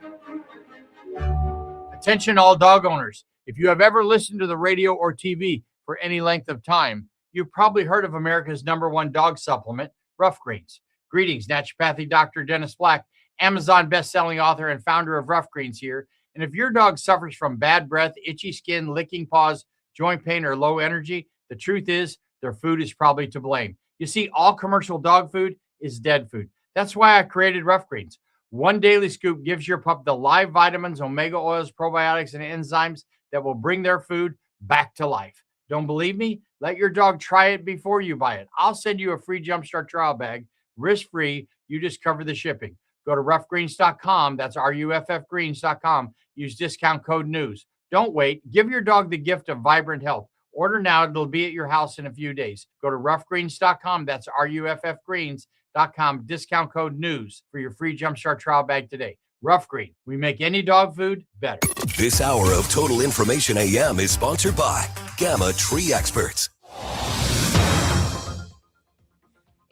Attention all dog owners. If you have ever listened to the radio or TV for any length of time, you've probably heard of America's #1 dog supplement, Rough Greens. Greetings, naturopathic Dr. Dennis Black, Amazon best-selling author and founder of Rough Greens here. And if your dog suffers from bad breath, itchy skin, licking paws, joint pain, or low energy, the truth is their food is probably to blame. You see, all commercial dog food is dead food. That's why I created Rough Greens. One daily scoop gives your pup the live vitamins, omega oils, probiotics, and enzymes that will bring their food back to life. Don't believe me? Let your dog try it before you buy it. I'll send you a free Jumpstart trial bag, risk-free. You just cover the shipping. Go to roughgreens.com. That's RUFFgreens.com. Use discount code NEWS. Don't wait. Give your dog the gift of vibrant health. Order now. It'll be at your house in a few days. Go to roughgreens.com. That's RUFFgreens.com. Discount code NEWS for your free Jumpstart trial bag today. Rough Green. We make any dog food better. This hour of Total Information AM is sponsored by Gamma Tree Experts.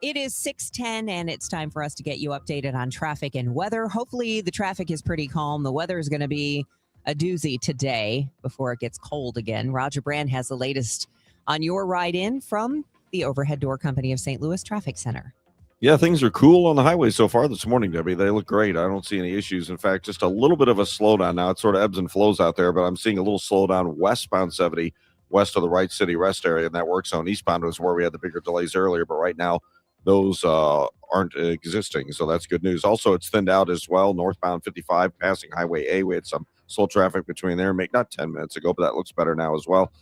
It is 6:10 and it's time for us to get you updated on traffic and weather. Hopefully the traffic is pretty calm. The weather is going to be a doozy today before it gets cold again. Roger Brand has the latest on your ride in from the Overhead Door Company of St. Louis Traffic Center. Yeah, things are cool on the highway so far this morning, Debbie. They look great. I don't see any issues. In fact, just a little bit of a slowdown now. It sort of ebbs and flows out there, but I'm seeing a little slowdown westbound 70 west of the Wright City Rest area, and that work zone. Eastbound was where we had the bigger delays earlier, but right now those aren't existing, so that's good news. Also, it's thinned out as well. Northbound 55 passing Highway A. We had some slow traffic between there, not 10 minutes ago, but that looks better now as well.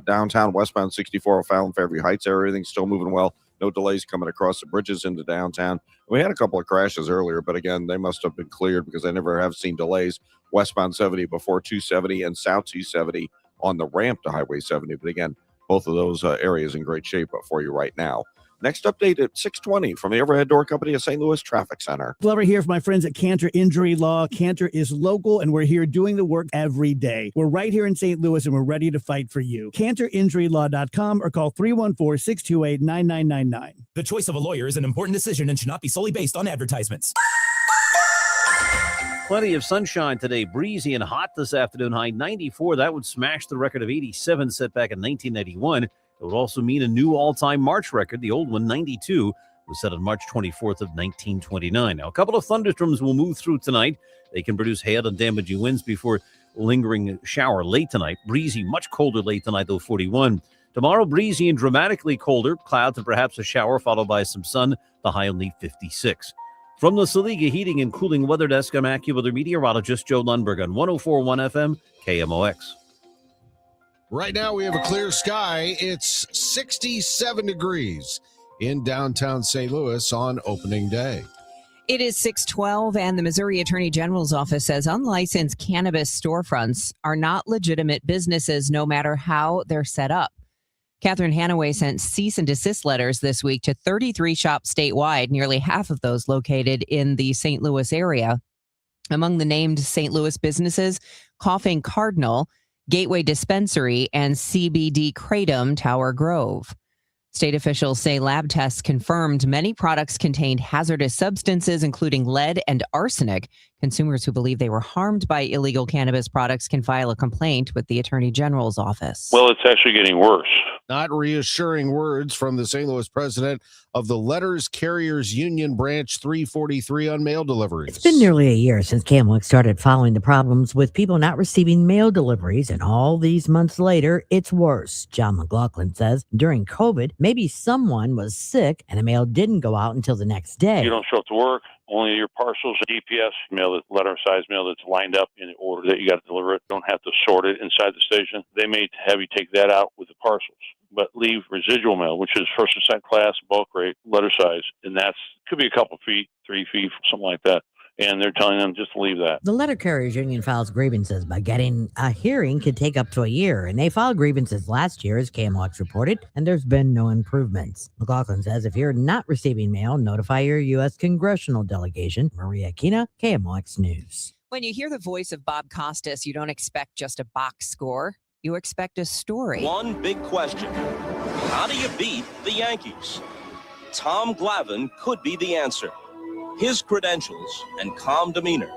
Downtown westbound 64 O'Fallon Fairview Heights area, everything's still moving well. No delays coming across the bridges into downtown. We had a couple of crashes earlier, but again, they must have been cleared because I never have seen delays westbound 70 before 270 and south 270 on the ramp to Highway 70. But again, both of those areas in great shape for you right now. Next update at 6:20 from the Overhead Door Company of St. Louis Traffic Center. Glover here for my friends at Cantor Injury Law. Cantor is local, and we're here doing the work every day. We're right here in St. Louis, and we're ready to fight for you. CantorInjuryLaw.com or call 314-628-9999. The choice of a lawyer is an important decision and should not be solely based on advertisements. Plenty of sunshine today, breezy and hot this afternoon, high 94. That would smash the record of 87 set back in 1991. It would also mean a new all-time March record. The old one, 92, was set on March 24th of 1929. Now, a couple of thunderstorms will move through tonight. They can produce hail and damaging winds before lingering shower late tonight. Breezy, much colder late tonight, though, 41. Tomorrow, breezy and dramatically colder. Clouds and perhaps a shower, followed by some sun. The high only 56. From the Saliga Heating and Cooling Weather Desk, I'm AccuWeather meteorologist Joe Lundberg on 104.1 FM KMOX. Right now, we have a clear sky. It's 67 degrees in downtown St. Louis on opening day. It is 6:12, and the Missouri Attorney General's office says unlicensed cannabis storefronts are not legitimate businesses, no matter how they're set up. Catherine Hanaway sent cease and desist letters this week to 33 shops statewide, nearly half of those located in the St. Louis area. Among the named St. Louis businesses, Coughing Cardinal, Gateway Dispensary, and CBD Kratom Tower Grove. State officials say lab tests confirmed many products contained hazardous substances, including lead and arsenic. Consumers who believe they were harmed by illegal cannabis products can file a complaint with the Attorney General's office. Well, it's actually getting worse. Not reassuring words from the St. Louis president of the Letters Carriers Union Branch 343 on mail deliveries. It's been nearly a year since KMOX started following the problems with people not receiving mail deliveries, and all these months later, it's worse. John McLaughlin says during COVID, maybe someone was sick and the mail didn't go out until the next day. You don't show up to work. Only your parcels, DPS mail, letter size mail that's lined up in the order that you got to deliver it. Don't have to sort it inside the station. They may have you take that out with the parcels, but leave residual mail, which is first and second class, bulk rate, letter size, and that's could be a couple feet, 3 feet, something like that. And they're telling them just to leave that. The Letter Carriers Union files grievances, but getting a hearing could take up to a year. And they filed grievances last year, as KMOX reported, and there's been no improvements. McLaughlin says if you're not receiving mail, notify your U.S. congressional delegation. Maria Kina, KMOX News. When you hear the voice of Bob Costas, you don't expect just a box score. You expect a story. One big question. How do you beat the Yankees? Tom Glavine could be the answer. His credentials and calm demeanor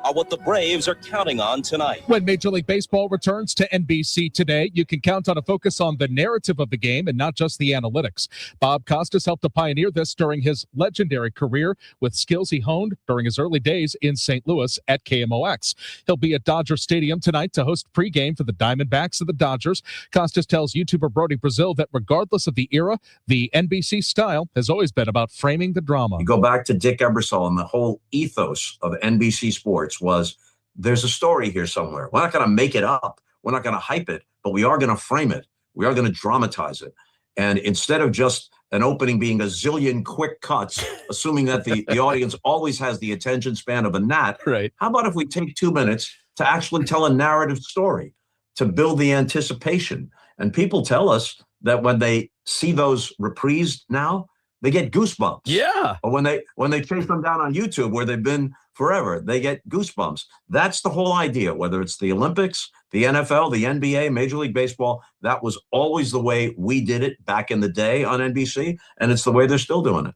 are what the Braves are counting on tonight. When Major League Baseball returns to NBC today, you can count on a focus on the narrative of the game and not just the analytics. Bob Costas helped to pioneer this during his legendary career with skills he honed during his early days in St. Louis at KMOX. He'll be at Dodger Stadium tonight to host pregame for the Diamondbacks of the Dodgers. Costas tells YouTuber Brody Brazil that regardless of the era, the NBC style has always been about framing the drama. You go back to Dick Ebersol, and the whole ethos of NBC Sports was there's a story here somewhere. We're not going to make it up. We're not going to hype it, but we are going to frame it. We are going to dramatize it. And instead of just an opening being a zillion quick cuts, assuming that the audience always has the attention span of a gnat, right? How about if we take 2 minutes to actually tell a narrative story, to build the anticipation? And people tell us that when they see those reprised now, they get goosebumps. Yeah. Or when they chase them down on YouTube where they've been forever, they get goosebumps. That's the whole idea, whether it's the Olympics, the NFL, the NBA, Major League Baseball. That was always the way we did it back in the day on NBC, and it's the way they're still doing it.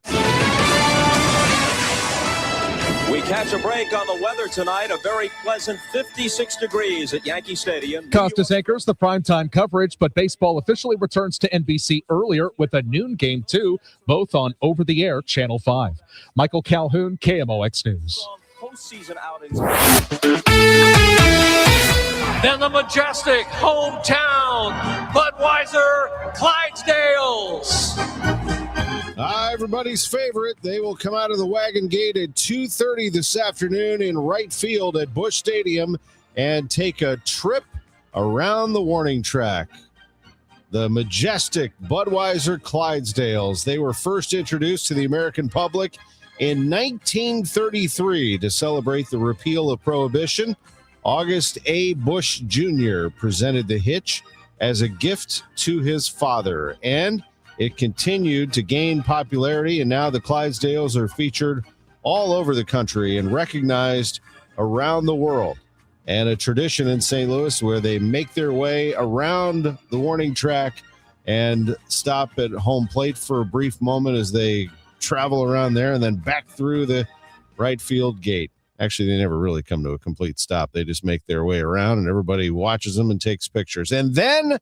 We catch a break on the weather tonight. A very pleasant 56 degrees at Yankee Stadium. Costas anchors the primetime coverage, but baseball officially returns to NBC earlier with a noon game, too, both on over-the-air Channel 5. Michael Calhoun, KMOX News. Postseason outings. Then the majestic hometown Budweiser Clydesdales. Everybody's favorite. They will come out of the wagon gate at 2:30 this afternoon in right field at Busch Stadium and take a trip around the warning track. The majestic Budweiser Clydesdales. They were first introduced to the American public in 1933 to celebrate the repeal of Prohibition. August A. Busch Jr. presented the hitch as a gift to his father, and it continued to gain popularity, and now the Clydesdales are featured all over the country and recognized around the world. And a tradition in St. Louis where they make their way around the warning track and stop at home plate for a brief moment as they travel around there and then back through the right field gate. Actually, they never really come to a complete stop. They just make their way around and everybody watches them and takes pictures. And then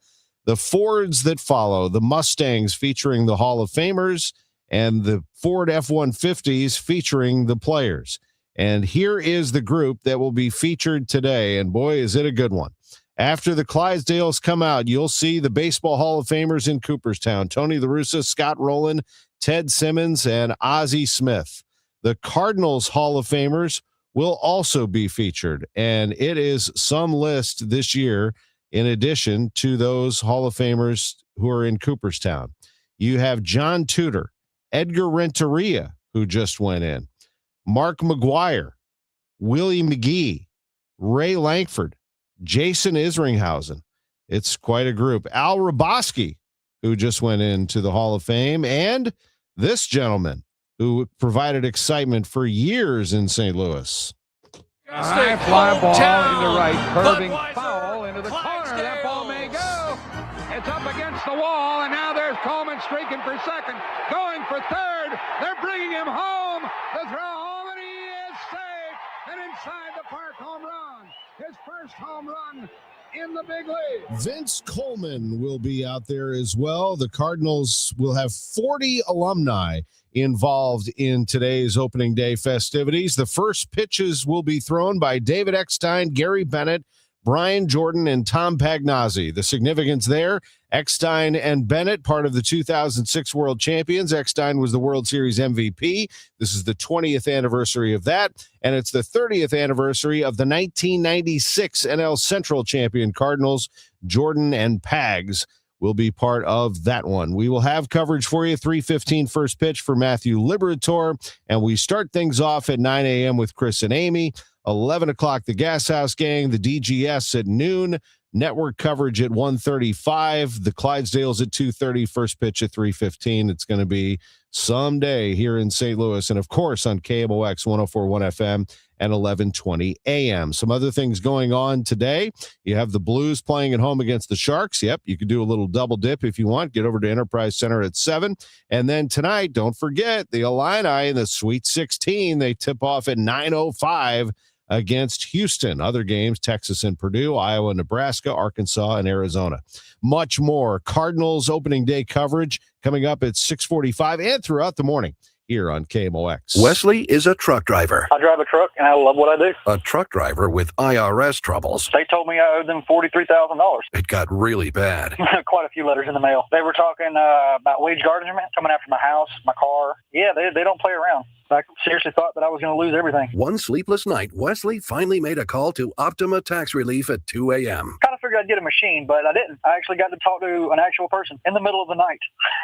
the Fords that follow, the Mustangs featuring the Hall of Famers and the Ford F-150s featuring the players. And here is the group that will be featured today. And boy, is it a good one. After the Clydesdales come out, you'll see the Baseball Hall of Famers in Cooperstown. Tony La Russa, Scott Rowland, Ted Simmons, and Ozzie Smith. The Cardinals Hall of Famers will also be featured. And it is some list this year in addition to those Hall of Famers who are in Cooperstown. You have John Tudor, Edgar Renteria, who just went in, Mark McGuire, Willie McGee, Ray Lankford, Jason Isringhausen. It's quite a group. Al Raboski, who just went into the Hall of Fame, and this gentleman who provided excitement for years in St. Louis. High fly ball into right, curving foul into the corner. That ball may go. It's up against the wall, and now there's Coleman streaking for second, going for third. They're bringing him home. The throw home, and he is safe. And inside the park, home run. His first home run in the big league. Vince Coleman will be out there as well. The Cardinals will have 40 alumni involved in today's opening day festivities. The first pitches will be thrown by David Eckstein, Gary Bennett, Brian Jordan, and Tom Pagnozzi. The significance there, Eckstein and Bennett, part of the 2006 World Champions. Eckstein was the World Series MVP. This is the 20th anniversary of that, and it's the 30th anniversary of the 1996 NL Central champion Cardinals. Jordan and Pags will be part of that one. We will have coverage for you, 3:15 first pitch for Matthew Liberator, and we start things off at 9 a.m. with Chris and Amy. 11 o'clock, the Gas House Gang, the DGS at noon, network coverage at 1:35, the Clydesdales at 2:30, first pitch at 3:15. It's going to be someday here in St. Louis, and of course on KMOX 104.1 FM and 11:20 a.m. Some other things going on today. You have the Blues playing at home against the Sharks. Yep, you could do a little double dip if you want. Get over to Enterprise Center at 7. And then tonight, don't forget, the Illini in the Sweet 16. They tip off at 9:05 against Houston. Other games, Texas and Purdue, Iowa, Nebraska, Arkansas, and Arizona. Much more Cardinals opening day coverage coming up at 6:45 and throughout the morning here on KMOX. Wesley is a truck driver. I drive a truck, and I love what I do. A truck driver with IRS troubles. They told me I owed them $43,000. It got really bad. Quite a few letters in the mail. They were talking about wage garnishment, coming after my house, my car. Yeah, they don't play around. I seriously thought that I was going to lose everything. One sleepless night, Wesley finally made a call to Optima Tax Relief at 2 a.m. Kind of figured I'd get a machine, but I didn't. I actually got to talk to an actual person in the middle of the night.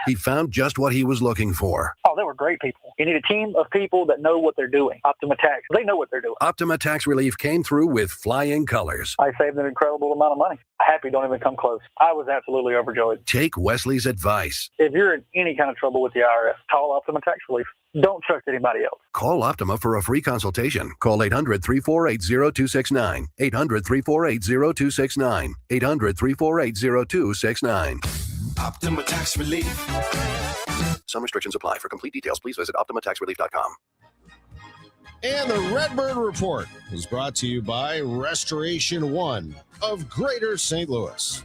He found just what he was looking for. Oh, they were great people. You need a team of people that know what they're doing. Optima Tax, they know what they're doing. Optima Tax Relief came through with flying colors. I saved an incredible amount of money. Happy don't even come close. I was absolutely overjoyed. Take Wesley's advice. If you're in any kind of trouble with the IRS, call Optima Tax Relief. Don't trust anybody else. Call Optima for a free consultation. Call 800-348-0269. 800-348-0269. 800-348-0269. Optima Tax Relief. Some restrictions apply. For complete details, please visit OptimaTaxRelief.com. And the Redbird Report is brought to you by Restoration One of Greater St. Louis.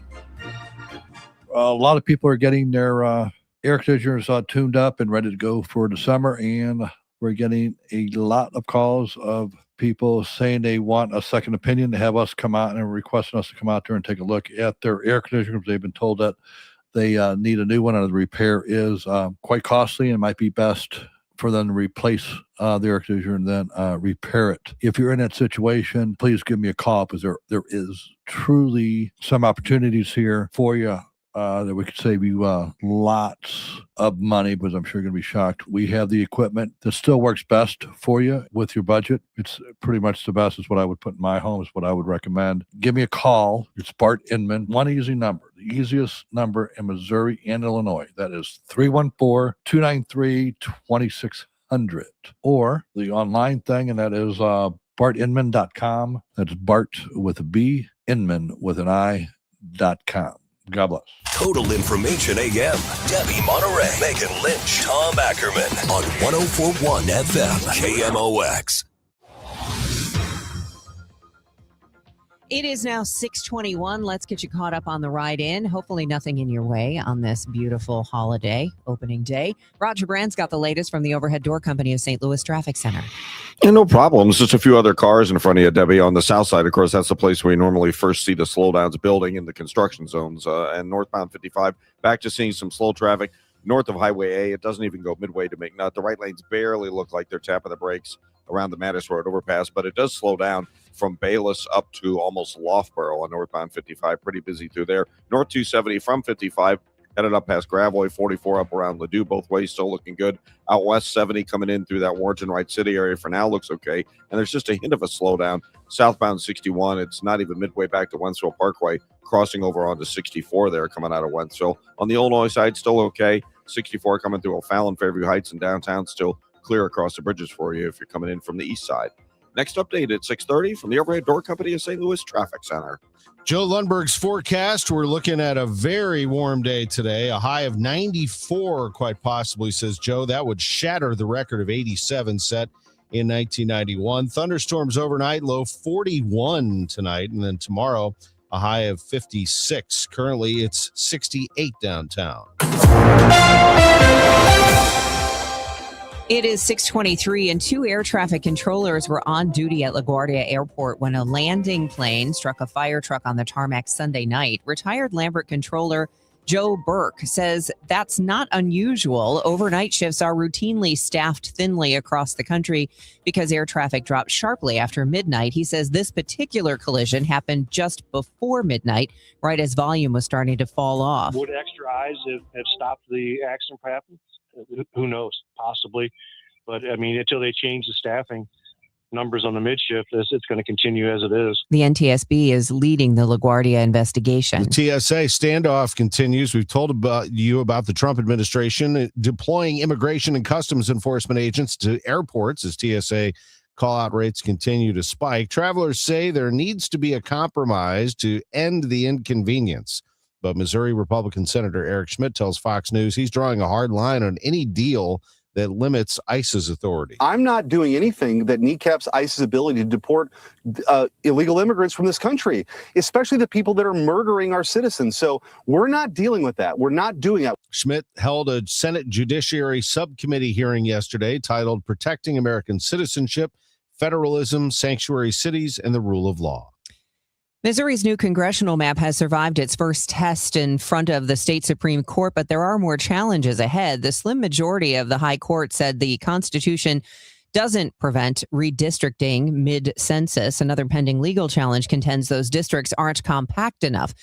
A lot of people are getting their air conditioners tuned up and ready to go for the summer, and we're getting a lot of calls of people saying they want a second opinion, to have us come out and requesting us to come out there and take a look at their air conditioners. They've been told that they need a new one, and the repair is quite costly, and it might be best for them to replace the air conditioner and then repair it. If you're in that situation, please give me a call, because there is truly some opportunities here for you that we could save you lots of money, because I'm sure you're going to be shocked. We have the equipment that still works best for you with your budget. It's pretty much the best, is what I would put in my home, is what I would recommend. Give me a call. It's Bart Inman. One easy number, the easiest number in Missouri and Illinois. That is 314-293-2600. Or the online thing, and that is bartinman.com. That's Bart with a B, Inman with an I.com. God bless. Total Information AM. Debbie Monterrey, Megan Lynch, Tom Ackerman on 104.1 FM KMOX. It is now 6:21. Let's get you caught up on the ride in. Hopefully nothing in your way on this beautiful holiday opening day. Roger Brand's got the latest from the Overhead Door Company of St. Louis Traffic Center. Yeah, no problems. Just a few other cars in front of you, Debbie. On the south side, of course, that's the place where you normally first see the slowdowns building in the construction zones. And northbound 55, back to seeing some slow traffic. North of Highway A, it doesn't even go midway to McNutt. The right lanes barely look like they're tapping the brakes around the Mattis Road overpass, but it does slow down from Bayless up to almost Loughborough on northbound 55. Pretty busy through there. North 270 from 55, headed up past Gravois, 44 up around Ladue, both ways still looking good. Out west 70 coming in through that Warrenton Wright City area for now looks okay. And there's just a hint of a slowdown. Southbound 61, it's not even midway back to Wentzville Parkway, crossing over onto 64 there coming out of Wentzville. On the Illinois side, still okay. 64 coming through O'Fallon, Fairview Heights, and downtown, still clear across the bridges for you if you're coming in from the east side. Next update at 6:30 from the Overhead Door Company of St. Louis Traffic Center. Joe Lundberg's forecast. We're looking at a very warm day today, a high of 94, quite possibly, says Joe. That would shatter the record of 87 set in 1991. Thunderstorms overnight, low 41 tonight, and then tomorrow, a high of 56. Currently, it's 68 downtown. It is 6:23, and two air traffic controllers were on duty at LaGuardia Airport when a landing plane struck a fire truck on the tarmac Sunday night. Retired Lambert controller Joe Burke says that's not unusual. Overnight shifts are routinely staffed thinly across the country because air traffic drops sharply after midnight. He says this particular collision happened just before midnight, right as volume was starting to fall off. Would extra eyes have stopped the accident from happening? Who knows? Possibly. But, I mean, until they change the staffing numbers on the mid-shift, it's going to continue as it is. The NTSB is leading the LaGuardia investigation. The TSA standoff continues. We've told you about the Trump administration deploying immigration and customs enforcement agents to airports as TSA call-out rates continue to spike. Travelers say there needs to be a compromise to end the inconvenience. But Missouri Republican Senator Eric Schmidt tells Fox News he's drawing a hard line on any deal that limits ICE's authority. I'm not doing anything that kneecaps ICE's ability to deport illegal immigrants from this country, especially the people that are murdering our citizens. So we're not dealing with that. We're not doing that. Schmidt held a Senate Judiciary Subcommittee hearing yesterday titled Protecting American Citizenship, Federalism, Sanctuary Cities, and the Rule of Law. Missouri's new congressional map has survived its first test in front of the state Supreme Court, but there are more challenges ahead. The slim majority of the high court said the Constitution doesn't prevent redistricting mid-census. Another pending legal challenge contends those districts aren't compact enough.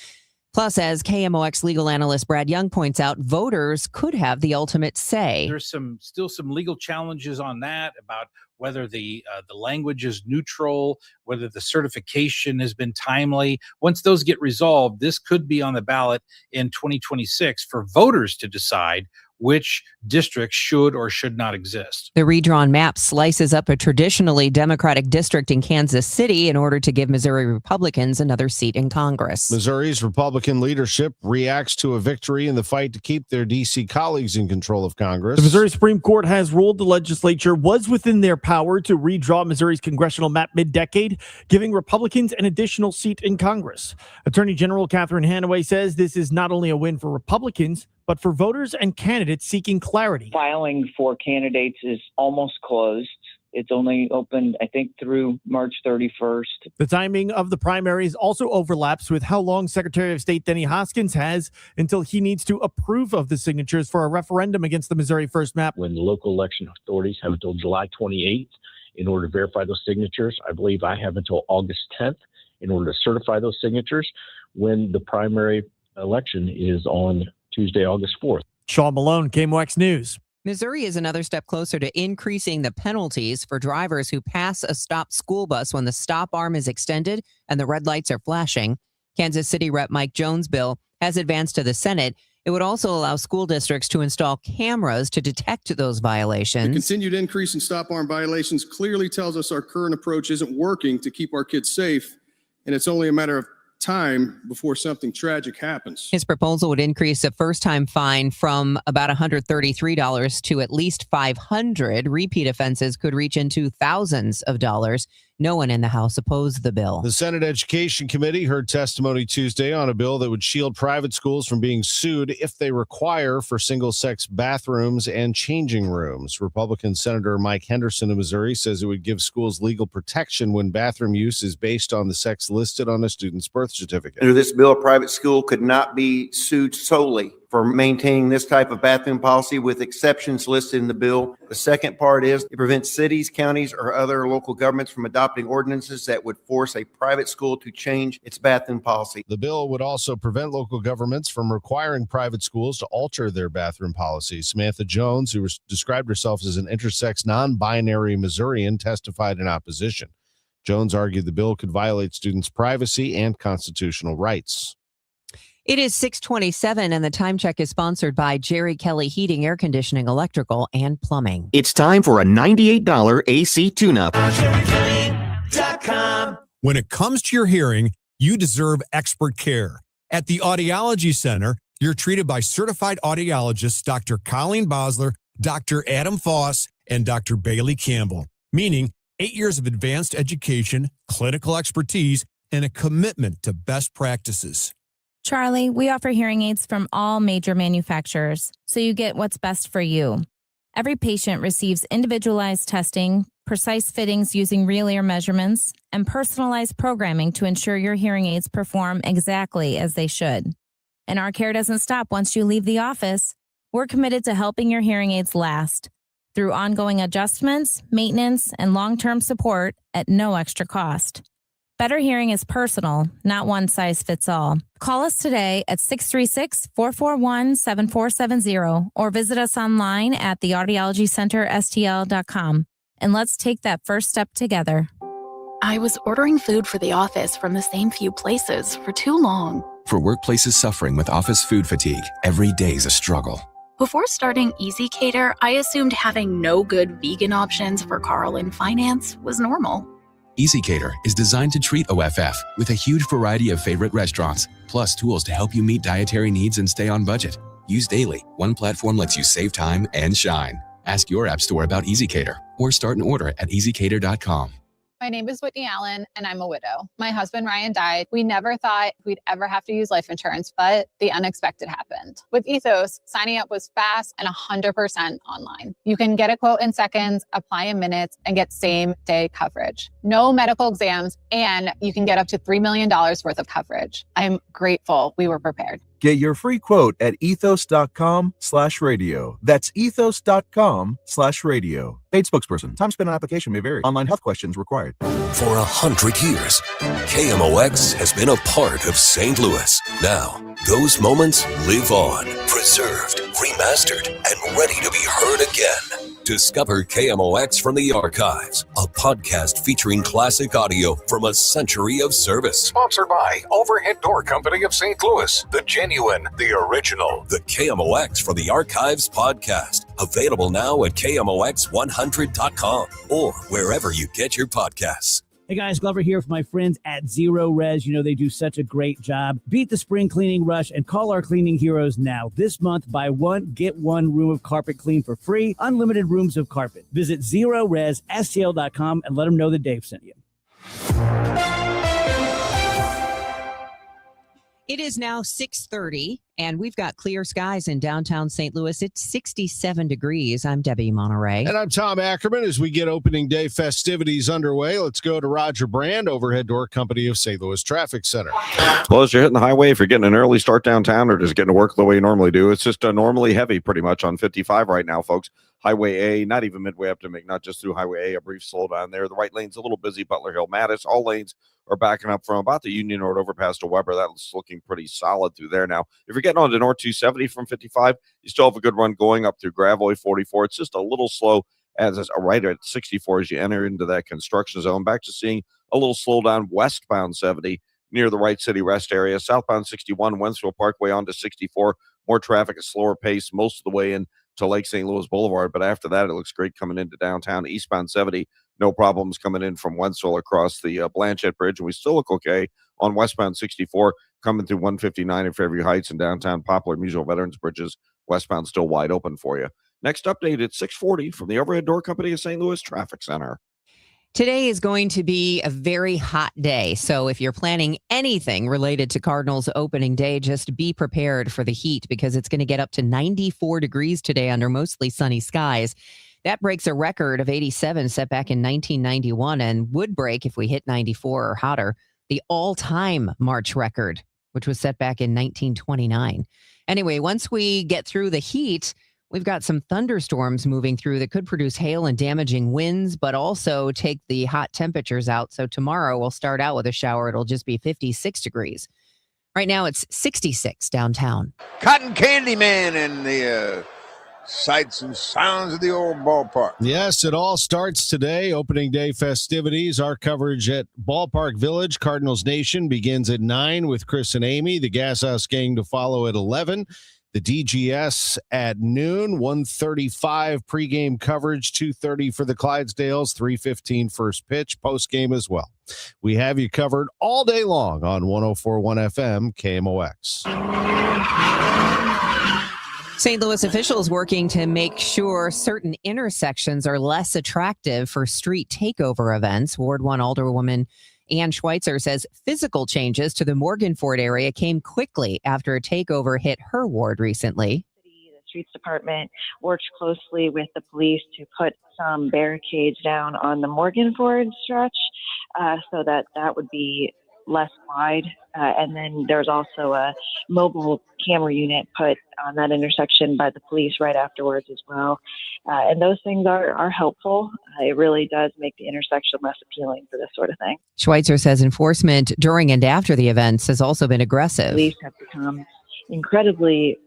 Plus, as KMOX legal analyst Brad Young points out, voters could have the ultimate say. There's still some legal challenges on that about whether the language is neutral, whether the certification has been timely. Once those get resolved, this could be on the ballot in 2026 for voters to decide which districts should or should not exist. The redrawn map slices up a traditionally Democratic district in Kansas City in order to give Missouri Republicans another seat in Congress. Missouri's Republican leadership reacts to a victory in the fight to keep their D.C. colleagues in control of Congress. The Missouri Supreme Court has ruled the legislature was within their power to redraw Missouri's congressional map mid-decade, giving Republicans an additional seat in Congress. Attorney General Catherine Hanaway says this is not only a win for Republicans, but for voters and candidates seeking clarity. Filing for candidates is almost closed. It's only opened, I think, through March 31st. The timing of the primaries also overlaps with how long Secretary of State Denny Hoskins has until he needs to approve of the signatures for a referendum against the Missouri First Map. When the local election authorities have until July 28th in order to verify those signatures, I believe I have until August 10th in order to certify those signatures when the primary election is on Tuesday, August 4th. Sean Malone, KMOX News. Missouri is another step closer to increasing the penalties for drivers who pass a stopped school bus when the stop arm is extended and the red lights are flashing. Kansas City Rep Mike Jones' bill has advanced to the Senate. It would also allow school districts to install cameras to detect those violations. The continued increase in stop arm violations clearly tells us our current approach isn't working to keep our kids safe, and it's only a matter of time before something tragic happens. His proposal would increase a first-time fine from about $133 to at least $500. Repeat offenses could reach into thousands of dollars. No one in the House opposed the bill. The Senate Education Committee heard testimony Tuesday on a bill that would shield private schools from being sued if they require for single-sex bathrooms and changing rooms. Republican Senator Mike Henderson of Missouri says it would give schools legal protection when bathroom use is based on the sex listed on a student's birth certificate. Under this bill, a private school could not be sued solely for maintaining this type of bathroom policy with exceptions listed in the bill. The second part is it prevents cities, counties, or other local governments from adopting ordinances that would force a private school to change its bathroom policy. The bill would also prevent local governments from requiring private schools to alter their bathroom policies. Samantha Jones, who described herself as an intersex, non-binary Missourian, testified in opposition. Jones argued the bill could violate students' privacy and constitutional rights. It is 6:27, and the time check is sponsored by Jerry Kelly Heating, Air Conditioning, Electrical, and Plumbing. It's time for a $98 AC tune-up. When it comes to your hearing, you deserve expert care. At the Audiology Center, you're treated by certified audiologists Dr. Colleen Bosler, Dr. Adam Foss, and Dr. Bailey Campbell, meaning 8 years of advanced education, clinical expertise, and a commitment to best practices. Charlie, we offer hearing aids from all major manufacturers, so you get what's best for you. Every patient receives individualized testing, precise fittings using real ear measurements, and personalized programming to ensure your hearing aids perform exactly as they should. And our care doesn't stop once you leave the office. We're committed to helping your hearing aids last through ongoing adjustments, maintenance, and long-term support at no extra cost. Better hearing is personal, not one size fits all. Call us today at 636-441-7470 or visit us online at theaudiologycenterstl.com. And let's take that first step together. I was ordering food for the office from the same few places for too long. For workplaces suffering with office food fatigue, every day's a struggle. Before starting Easy Cater, I assumed having no good vegan options for Carl in finance was normal. Easy Cater is designed to treat OFF with a huge variety of favorite restaurants, plus tools to help you meet dietary needs and stay on budget. Used daily, one platform lets you save time and shine. Ask your app store about EasyCater or start an order at easycater.com. My name is Whitney Allen, and I'm a widow. My husband, Ryan, died. We never thought we'd ever have to use life insurance, but the unexpected happened. With Ethos, signing up was fast and 100% online. You can get a quote in seconds, apply in minutes, and get same-day coverage. No medical exams, and you can get up to $3 million worth of coverage. I'm grateful we were prepared. Get your free quote at ethos.com/radio. That's ethos.com/radio. Paid spokesperson. Time spent on application may vary. Online health questions required. For 100 years, KMOX has been a part of St. Louis. Now, those moments live on, preserved, remastered, and ready to be heard again. Discover KMOX from the Archives, a podcast featuring classic audio from a century of service. Sponsored by Overhead Door Company of St. Louis, the genuine, the original. The KMOX from the Archives podcast, available now at KMOX100.com or wherever you get your podcasts. Hey guys, Glover here with my friends at Zero Res. You know, they do such a great job. Beat the spring cleaning rush and call our cleaning heroes now. This month, buy one, get one room of carpet clean for free. Unlimited rooms of carpet. Visit ZeroResSTL.com and let them know that Dave sent you. It is now 6:30, and we've got clear skies in downtown St. Louis. It's 67 degrees. I'm Debbie Monterrey. And I'm Tom Ackerman. As we get opening day festivities underway, let's go to Roger Brand, Overhead Door Company of St. Louis Traffic Center. Well, as you're hitting the highway, if you're getting an early start downtown or just getting to work the way you normally do, it's just normally heavy pretty much on 55 right now, folks. Highway A, not even midway up to not just through Highway A, a brief slowdown there. The right lane's a little busy, Butler Hill, Mattis. All lanes are backing up from about the Union Road overpass to Weber. That's looking pretty solid through there now. If you're getting on to North 270 from 55, you still have a good run going up through Gravois 44. It's just a little slow as it's right at 64 as you enter into that construction zone. Back to seeing a little slowdown westbound 70 near the Wright City Rest area. Southbound 61, Wentzville Parkway on to 64. More traffic, a slower pace most of the way in to Lake St. Louis Boulevard, but after that, it looks great coming into downtown. Eastbound 70, no problems coming in from Wentzville across the Blanchette Bridge, and we still look okay on westbound 64, coming through 159 in Fairview Heights and downtown Poplar Musial Veterans Bridges. Westbound still wide open for you. Next update at 6:40 from the Overhead Door Company of St. Louis Traffic Center. Today is going to be a very hot day, so if you're planning anything related to Cardinals opening day, just be prepared for the heat because it's going to get up to 94 degrees today under mostly sunny skies. That breaks a record of 87 set back in 1991 and would break, if we hit 94 or hotter, the all-time March record, which was set back in 1929. Anyway, once we get through the heat, we've got some thunderstorms moving through that could produce hail and damaging winds, but also take the hot temperatures out. So tomorrow we'll start out with a shower. It'll just be 56 degrees. Right now it's 66 downtown. Cotton Candy Man and the sights and sounds of the old ballpark. Yes, it all starts today. Opening day festivities. Our coverage at Ballpark Village, Cardinals Nation, begins at 9 with Chris and Amy. The Gas House Gang to follow at 11. The DGS at noon, 1:35 pregame coverage, 2:30 for the Clydesdales, 3:15 first pitch, postgame as well. We have you covered all day long on 104.1 FM KMOX. St. Louis officials working to make sure certain intersections are less attractive for street takeover events. Ward 1 Alderwoman Ann Schweitzer says physical changes to the Morganford area came quickly after a takeover hit her ward recently. The streets department worked closely with the police to put some barricades down on the Morganford stretch so that would be less wide. And then there's also a mobile camera unit put on that intersection by the police right afterwards as well. And those things are helpful. It really does make the intersection less appealing for this sort of thing. Schweitzer says enforcement during and after the events has also been aggressive. Police have become incredibly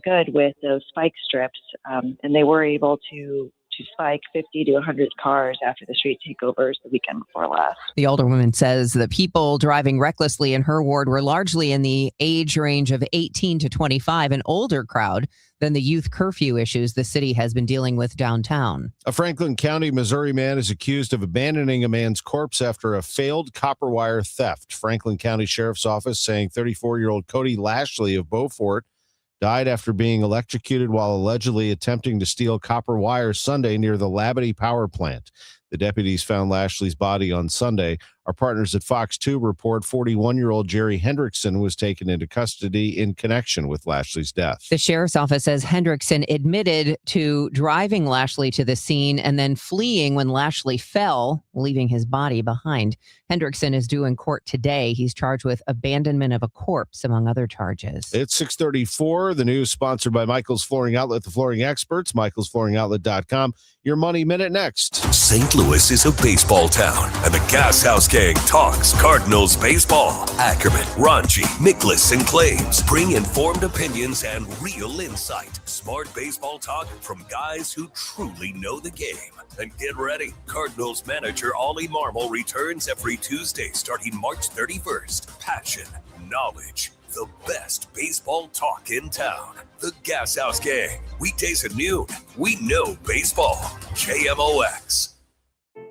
good with those spike strips, and they were able to spike 50 to 100 cars after the street takeovers the weekend before last. The alderwoman says the people driving recklessly in her ward were largely in the age range of 18 to 25, an older crowd than the youth curfew issues the city has been dealing with downtown. A Franklin County, Missouri man is accused of abandoning a man's corpse after a failed copper wire theft. Franklin County Sheriff's Office saying 34-year-old Cody Lashley of Beaufort died after being electrocuted while allegedly attempting to steal copper wire Sunday near the Labadie power plant. The deputies found Lashley's body on Sunday. Our partners at Fox 2 report 41-year-old Jerry Hendrickson was taken into custody in connection with Lashley's death. The sheriff's office says Hendrickson admitted to driving Lashley to the scene and then fleeing when Lashley fell, leaving his body behind. Hendrickson is due in court today. He's charged with abandonment of a corpse, among other charges. It's 6:34. The news sponsored by Michael's Flooring Outlet, the flooring experts, michaelsflooringoutlet.com. Your Money Minute next. St. Louis is a baseball town, and the Gas House Gang talks Cardinals baseball. Ackerman, Ranji, Mikolas, and Claims bring informed opinions and real insight. Smart baseball talk from guys who truly know the game. And get ready, Cardinals manager Ollie Marmol returns every Tuesday starting March 31st. Passion, knowledge, the best baseball talk in town. The Gas House Gang, weekdays at noon. We know baseball. KMOX.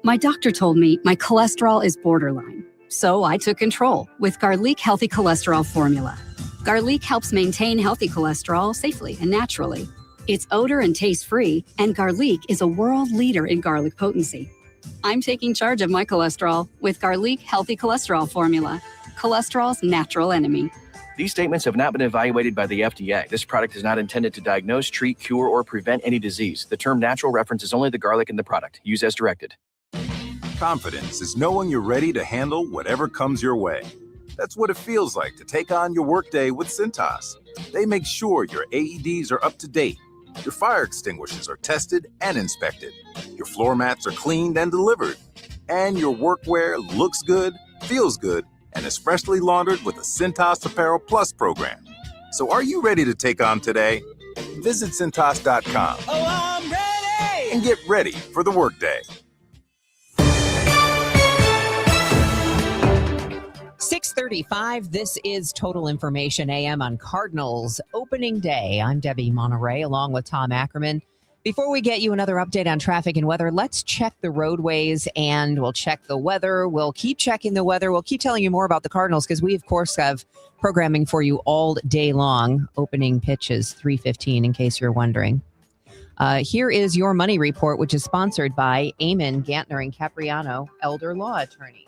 My doctor told me my cholesterol is borderline, so I took control with Garlic Healthy Cholesterol Formula. Garlic helps maintain healthy cholesterol safely and naturally. It's odor and taste-free, and Garlic is a world leader in garlic potency. I'm taking charge of my cholesterol with Garlic Healthy Cholesterol Formula, cholesterol's natural enemy. These statements have not been evaluated by the FDA. This product is not intended to diagnose, treat, cure, or prevent any disease. The term natural references only the garlic in the product. Use as directed. Confidence is knowing you're ready to handle whatever comes your way. That's what it feels like to take on your workday with Cintas. They make sure your AEDs are up to date, your fire extinguishers are tested and inspected, your floor mats are cleaned and delivered, and your workwear looks good, feels good, and is freshly laundered with the Cintas Apparel Plus program. So are you ready to take on today? Visit Cintas.com. Oh, I'm ready! And get ready for the workday. 6:35. This is Total Information AM on Cardinals opening day. I'm Debbie Monterrey along with Tom Ackerman. Before we get you another update on traffic and weather, let's check the roadways and we'll check the weather. We'll keep checking the weather. We'll keep telling you more about the Cardinals because we, of course, have programming for you all day long. Opening pitches 3:15 in case you're wondering. Here is your money report, which is sponsored by Eamon, Gantner, and Capriano, elder law attorneys.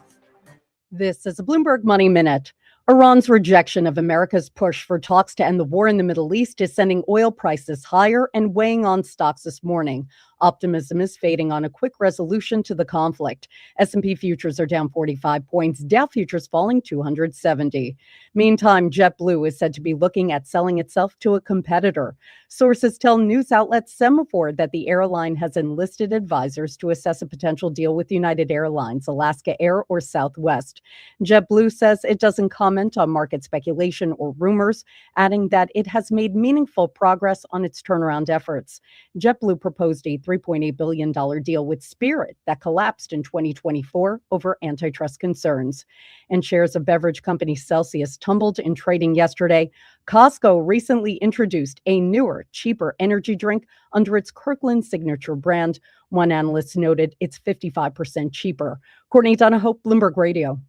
This is a Bloomberg Money Minute. Iran's rejection of America's push for talks to end the war in the Middle East is sending oil prices higher and weighing on stocks this morning. Optimism is fading on a quick resolution to the conflict. S&P futures are down 45 points, Dow futures falling 270. Meantime, JetBlue is said to be looking at selling itself to a competitor. Sources tell news outlet Semaphore that the airline has enlisted advisors to assess a potential deal with United Airlines, Alaska Air, or Southwest. JetBlue says it doesn't comment on market speculation or rumors, adding that it has made meaningful progress on its turnaround efforts. JetBlue proposed a $3.8 billion deal with Spirit that collapsed in 2024 over antitrust concerns. And shares of beverage company Celsius tumbled in trading yesterday. Costco recently introduced a newer, cheaper energy drink under its Kirkland Signature brand. One analyst noted it's 55% cheaper. Courtney Donahoe, Bloomberg Radio.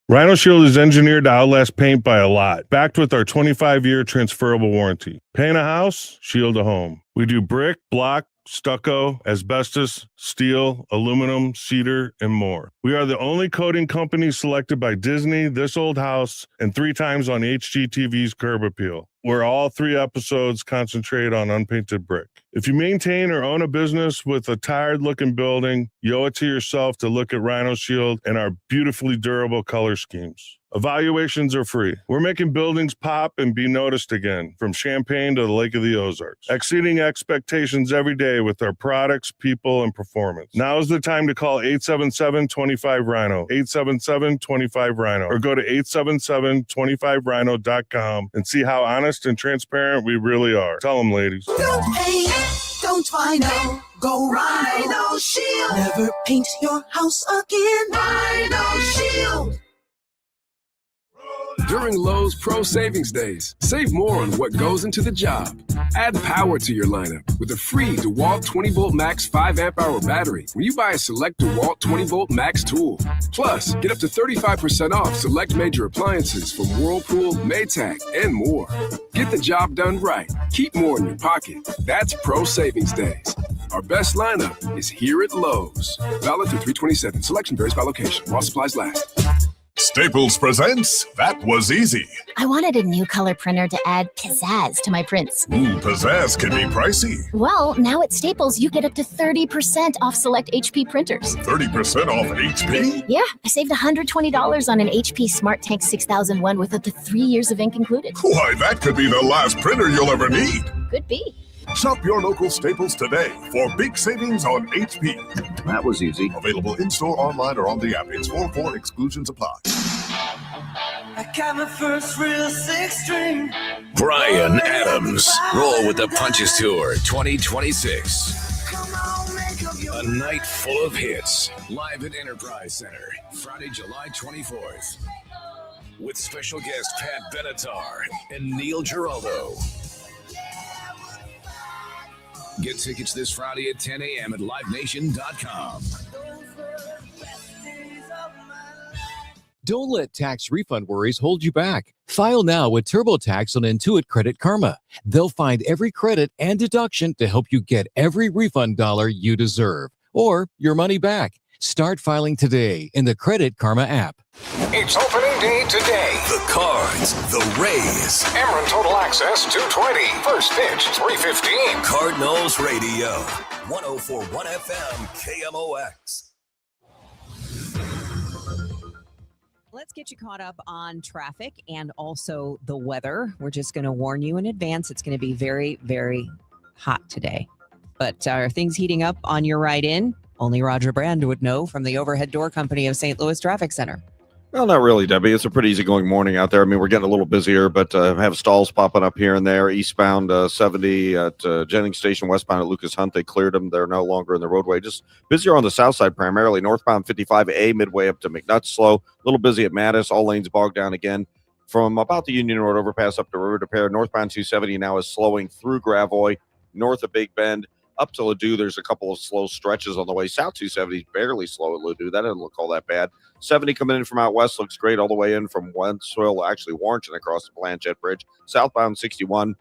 Rhino Shield is engineered to outlast paint by a lot, backed with our 25-year transferable warranty. Paint a house, shield a home. We do brick, block, stucco, asbestos, steel, aluminum, cedar, and more. We are the only coating company selected by Disney, This Old House, and 3 times on HGTV's Curb Appeal, where all 3 episodes concentrate on unpainted brick. If you maintain or own a business with a tired-looking building, you owe it to yourself to look at Rhino Shield and our beautifully durable color schemes. Evaluations are free. We're making buildings pop and be noticed again, from Champaign to the Lake of the Ozarks, exceeding expectations every day with our products, people, and performance. Now is the time to call 877-25-RHINO, 877-25-RHINO, or go to 877-25rhino.com and see how honest and transparent we really are. Tell them, ladies. Don't paint, don't Rhino, go Rhino Shield. Never paint your house again. Rhino Shield. During Lowe's Pro Savings Days, save more on what goes into the job. Add power to your lineup with a free DeWalt 20-volt max 5 amp hour battery when you buy a select DeWalt 20-volt max tool. Plus, get up to 35% off select major appliances from Whirlpool, Maytag, and more. Get the job done right. Keep more in your pocket. That's Pro Savings Days. Our best lineup is here at Lowe's. Valid through 3/27. Selection varies by location while supplies last. Staples presents That Was Easy. I wanted a new color printer to add pizzazz to my prints. Ooh, pizzazz can be pricey. Well, now at Staples, you get up to 30% off select HP printers. 30% off HP? Yeah, I saved $120 on an HP Smart Tank 6001 with up to 3 years of ink included. Why, that could be the last printer you'll ever need. Could be. Shop your local Staples today for big savings on HP. That was easy. Available in-store, online, or on the app. It's 4/4 exclusions apply. I got my first real six string. Brian Adams. Roll with the Punches Tour 2026. A night full of hits. Live at Enterprise Center, Friday, July 24th. With special guest Pat Benatar and Neil Giraldo. Get tickets this Friday at 10 a.m. at livenation.com. Don't let tax refund worries hold you back. File now with TurboTax on Intuit Credit Karma. They'll find every credit and deduction to help you get every refund dollar you deserve or your money back. Start filing today in the Credit Karma app. It's opening day today. The Cards, the Rays. Ameren Total Access 220. First pitch 3:15. Cardinals Radio. 104.1 FM KMOX. Let's get you caught up on traffic and also the weather. We're just going to warn you in advance. It's going to be very, very hot today. But are things heating up on your ride in? Only Roger Brand would know from the Overhead Door Company of St. Louis Traffic Center. Well, not really, Debbie. It's a pretty easygoing morning out there. I mean, we're getting a little busier, but have stalls popping up here and there. Eastbound 70 at Jennings Station, westbound at Lucas Hunt. They cleared them. They're no longer in the roadway. Just busier on the south side primarily. Northbound 55A, midway up to McNutt, slow. A little busy at Mattis. All lanes bogged down again. From about the Union Road overpass up to River to Pear, northbound 270 now is slowing through Gravois, north of Big Bend. Up to Ladue, there's a couple of slow stretches on the way. South 270 is barely slow at Ladue. That doesn't look all that bad. 70 coming in from out west looks great all the way in from Wentzville, actually Warrenton across the Blanchette Bridge. Southbound 61,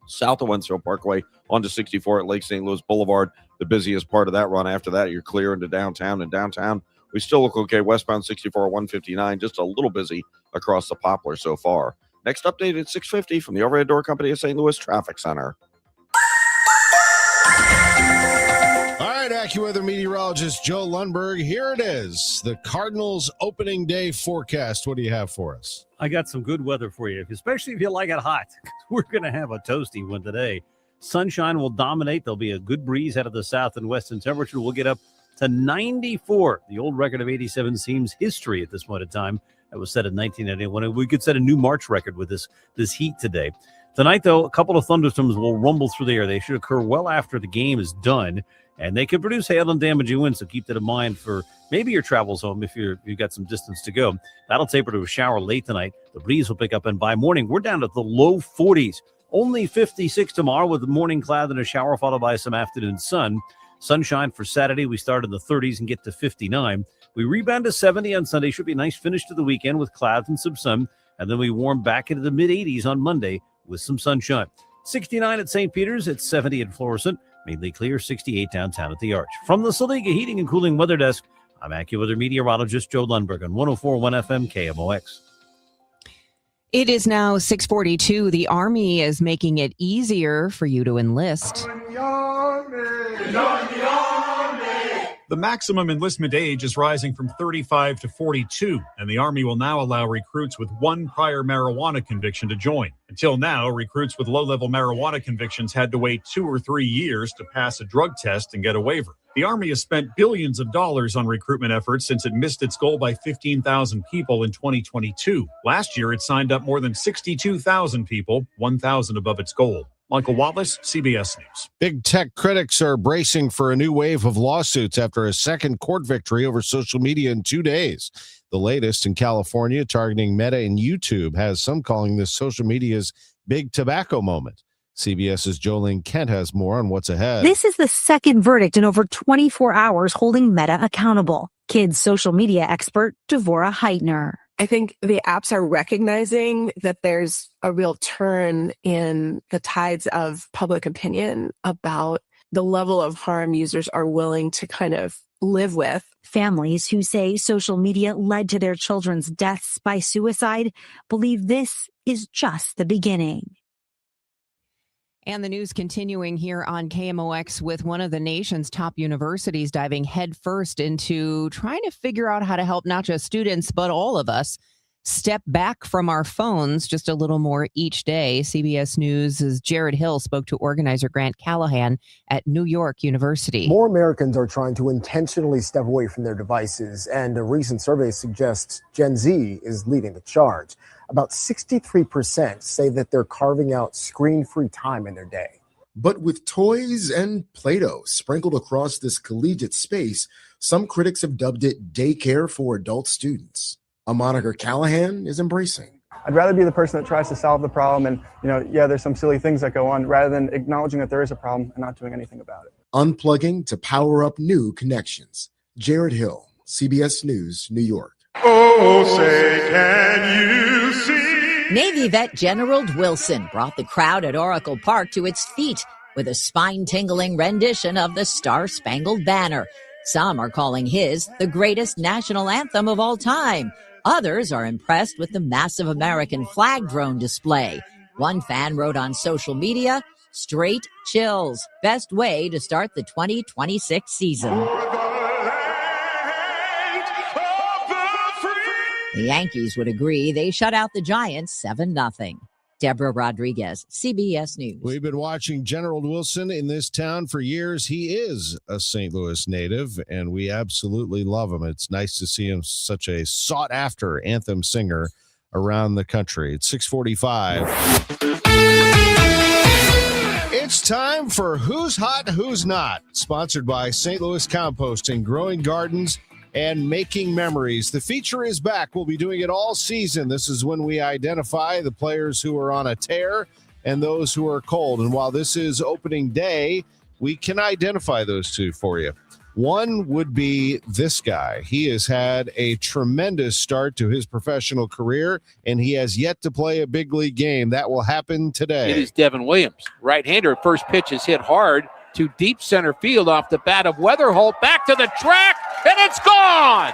south of Wentzville Parkway, onto 64 at Lake St. Louis Boulevard, the busiest part of that run. After that, you're clear into downtown. And downtown, we still look okay. Westbound 64, 159, just a little busy across the Poplar so far. Next update at 6:50 from the Overhead Door Company of St. Louis Traffic Center. All right, AccuWeather meteorologist Joe Lundberg. Here it is, the Cardinals opening day forecast. What do you have for us? I got some good weather for you, especially if you like it hot. We're going to have a toasty one today. Sunshine will dominate. There'll be a good breeze out of the south and west, and temperature will get up to 94. The old record of 87 seems history at this point in time. That was set in 1991. We could set a new March record with this heat today. Tonight, though, a couple of thunderstorms will rumble through the air. They should occur well after the game is done, and they could produce hail and damaging winds, so keep that in mind for maybe your travels home if you've got some distance to go. That'll taper to a shower late tonight. The breeze will pick up, and by morning, we're down to the low 40s. Only 56 tomorrow with the morning cloud and a shower followed by some afternoon sun. Sunshine for Saturday. We start in the 30s and get to 59. We rebound to 70 on Sunday. Should be a nice finish to the weekend with clouds and some sun, and then we warm back into the mid-80s on Monday with some sunshine. 69 at St. Peter's, it's 70 at Florissant, mainly clear, 68 downtown at the Arch. From the Saliga Heating and Cooling Weather Desk, I'm AccuWeather meteorologist Joe Lundberg on 104.1 FM KMOX. It is now 6:42. The Army is making it easier for you to enlist. The maximum enlistment age is rising from 35 to 42, and the Army will now allow recruits with one prior marijuana conviction to join. Until now, recruits with low-level marijuana convictions had to wait 2 or 3 years to pass a drug test and get a waiver. The Army has spent billions of dollars on recruitment efforts since it missed its goal by 15,000 people in 2022. Last year, it signed up more than 62,000 people, 1,000 above its goal. Michael Wallace, CBS News. Big tech critics are bracing for a new wave of lawsuits after a second court victory over social media in 2 days. The latest in California, targeting Meta and YouTube, has some calling this social media's big tobacco moment. CBS's Jolene Kent has more on what's ahead. This is the second verdict in over 24 hours holding Meta accountable. Kids social media expert Devora Heitner. I think the apps are recognizing that there's a real turn in the tides of public opinion about the level of harm users are willing to kind of live with. Families who say social media led to their children's deaths by suicide believe this is just the beginning. And the news continuing here on KMOX with one of the nation's top universities diving headfirst into trying to figure out how to help not just students, but all of us step back from our phones just a little more each day. CBS News' Jared Hill spoke to organizer Grant Callahan at New York University. More Americans are trying to intentionally step away from their devices, and a recent survey suggests Gen Z is leading the charge. About 63% say that they're carving out screen-free time in their day. But with toys and Play-Doh sprinkled across this collegiate space, some critics have dubbed it daycare for adult students. A moniker Callahan is embracing. I'd rather be the person that tries to solve the problem and, there's some silly things that go on rather than acknowledging that there is a problem and not doing anything about it. Unplugging to power up new connections. Jared Hill, CBS News, New York. Oh, say can you see? Navy vet General Wilson brought the crowd at Oracle Park to its feet with a spine-tingling rendition of the Star-Spangled Banner. Some are calling his the greatest national anthem of all time. Others are impressed with the massive American flag drone display. One fan wrote on social media, "Straight chills. Best way to start the 2026 season." The Yankees would agree. They shut out the Giants 7-0. Deborah Rodriguez, CBS News. We've been watching General Wilson in this town for years. He is a St. Louis native, and we absolutely love him. It's nice to see him such a sought-after anthem singer around the country. It's 6:45. It's time for Who's Hot, Who's Not, sponsored by St. Louis Composting, Growing Gardens, and Making Memories. The feature is back. We'll be doing it all season. This is when we identify the players who are on a tear and those who are cold. And while this is opening day, we can identify those two for you. One would be this guy. He has had a tremendous start to his professional career, and he has yet to play a big league game. That will happen today. It is Devin Williams. Right-hander, first pitch is hit hard to deep center field off the bat of Weatherholt. Back to the track, and it's gone!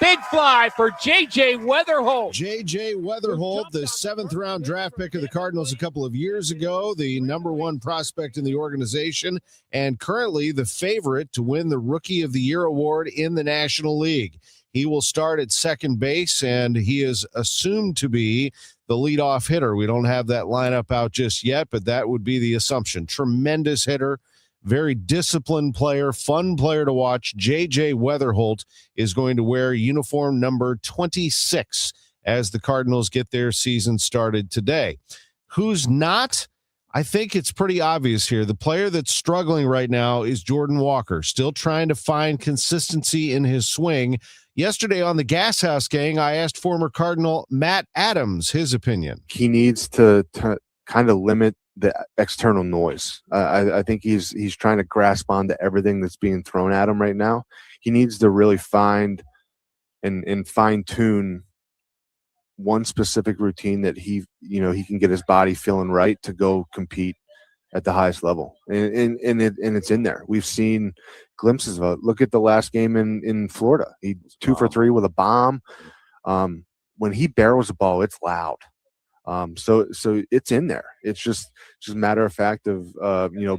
Big fly for J.J. Weatherholt. J.J. Weatherholt, the 7th-round draft pick of the Cardinals a couple of years ago, the number one prospect in the organization, and currently the favorite to win the Rookie of the Year award in the National League. He will start at second base, and he is assumed to be the leadoff hitter. We don't have that lineup out just yet, but that would be the assumption. Tremendous hitter. Very disciplined player, fun player to watch. J.J. Weatherholt is going to wear uniform number 26 as the Cardinals get their season started today. Who's not? I think it's pretty obvious here. The player that's struggling right now is Jordan Walker, still trying to find consistency in his swing. Yesterday on the Gas House Gang, I asked former Cardinal Matt Adams his opinion. He needs to kind of limit the external noise. I think he's trying to grasp onto everything that's being thrown at him right now. He needs to really find and fine tune one specific routine that he can get his body feeling right to go compete at the highest level. And it's in there. We've seen glimpses of it. Look at the last game in Florida. He 2 for 3 with a bomb. When he barrels the ball, it's loud. So it's in there. It's just a matter of fact of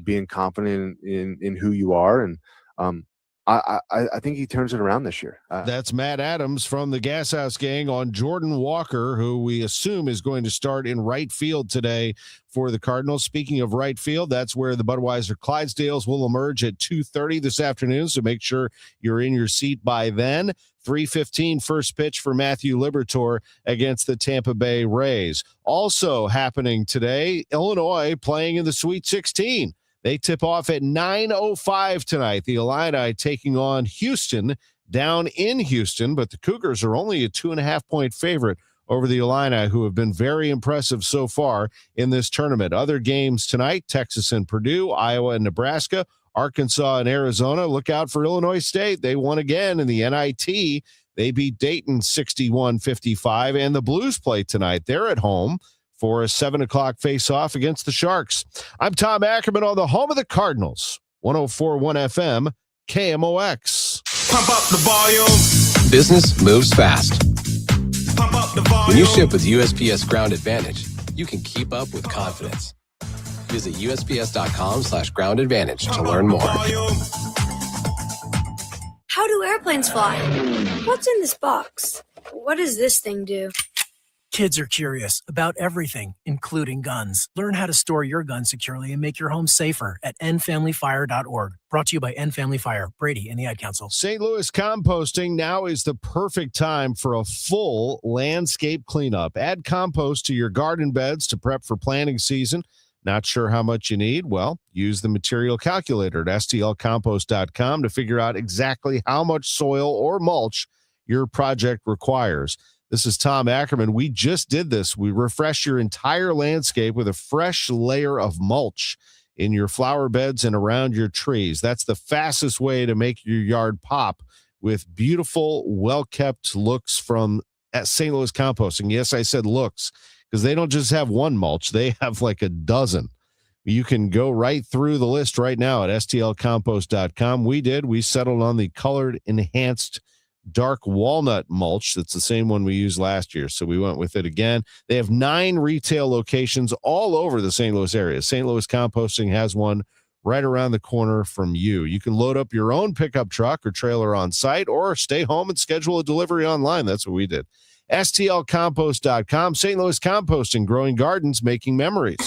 being confident in who you are, and I think he turns it around this year. That's Matt Adams from the Gas House Gang on Jordan Walker, who we assume is going to start in right field today for the Cardinals. Speaking of right field, that's where the Budweiser Clydesdales will emerge at 2:30 this afternoon, so make sure you're in your seat by then. 3:15 first pitch for Matthew Liberatore against the Tampa Bay Rays. Also happening today, Illinois playing in the Sweet 16. They tip off at 9:05 tonight. The Illini taking on Houston down in Houston, but the Cougars are only a 2.5-point favorite over the Illini, who have been very impressive so far in this tournament. Other games tonight, Texas and Purdue, Iowa and Nebraska, Arkansas and Arizona. Look out for Illinois State. They won again in the NIT. They beat Dayton 61-55, and the Blues play tonight. They're at home for a 7 o'clock face-off against the Sharks. I'm Tom Ackerman on the home of the Cardinals, 104.1 FM, KMOX. Pump up the volume. Business moves fast. Pump up the volume. When you ship with USPS Ground Advantage, you can keep up with confidence. Visit USPS.com/Ground Advantage to learn more. How do airplanes fly? What's in this box? What does this thing do? Kids are curious about everything, including guns. Learn how to store your gun securely and make your home safer at endfamilyfire.org. Brought to you by End Family Fire, Brady, and the Ad Council. St. Louis composting, now is the perfect time for a full landscape cleanup. Add compost to your garden beds to prep for planting season. Not sure how much you need? Well, use the material calculator at stlcompost.com to figure out exactly how much soil or mulch your project requires. This is Tom Ackerman. We just did this. We refresh your entire landscape with a fresh layer of mulch in your flower beds and around your trees. That's the fastest way to make your yard pop with beautiful, well-kept looks from St. Louis Composting. Yes, I said looks, because they don't just have one mulch. They have like a dozen. You can go right through the list right now at stlcompost.com. We settled on the colored enhanced dark walnut mulch. That's the same one we used last year, so we went with it again. They have 9 retail locations all over the St. Louis area. St. Louis Composting has one right around the corner from you. You can load up your own pickup truck or trailer on site, or stay home and schedule a delivery online. That's what we did. STLcompost.com. St. Louis Composting, growing gardens, making memories.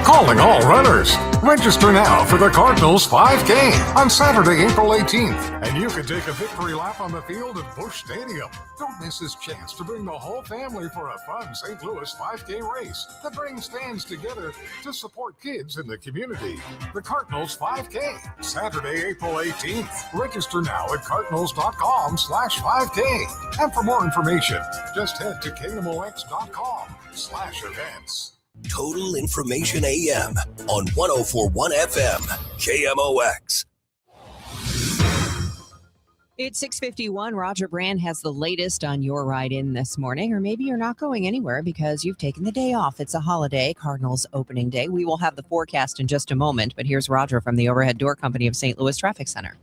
Calling all runners. Register now for the Cardinals 5K on Saturday, April 18th. And you can take a victory lap on the field at Busch Stadium. Don't miss this chance to bring the whole family for a fun St. Louis 5K race that brings fans together to support kids in the community. The Cardinals 5K, Saturday, April 18th. Register now at cardinals.com/5K. And for more information, just head to KMOX.com/events. Total Information AM on 104.1 FM, KMOX. It's 6:51. Roger Brand has the latest on your ride in this morning, or maybe you're not going anywhere because you've taken the day off. It's a holiday, Cardinals opening day. We will have the forecast in just a moment, but here's Roger from the Overhead Door Company of St. Louis Traffic Center.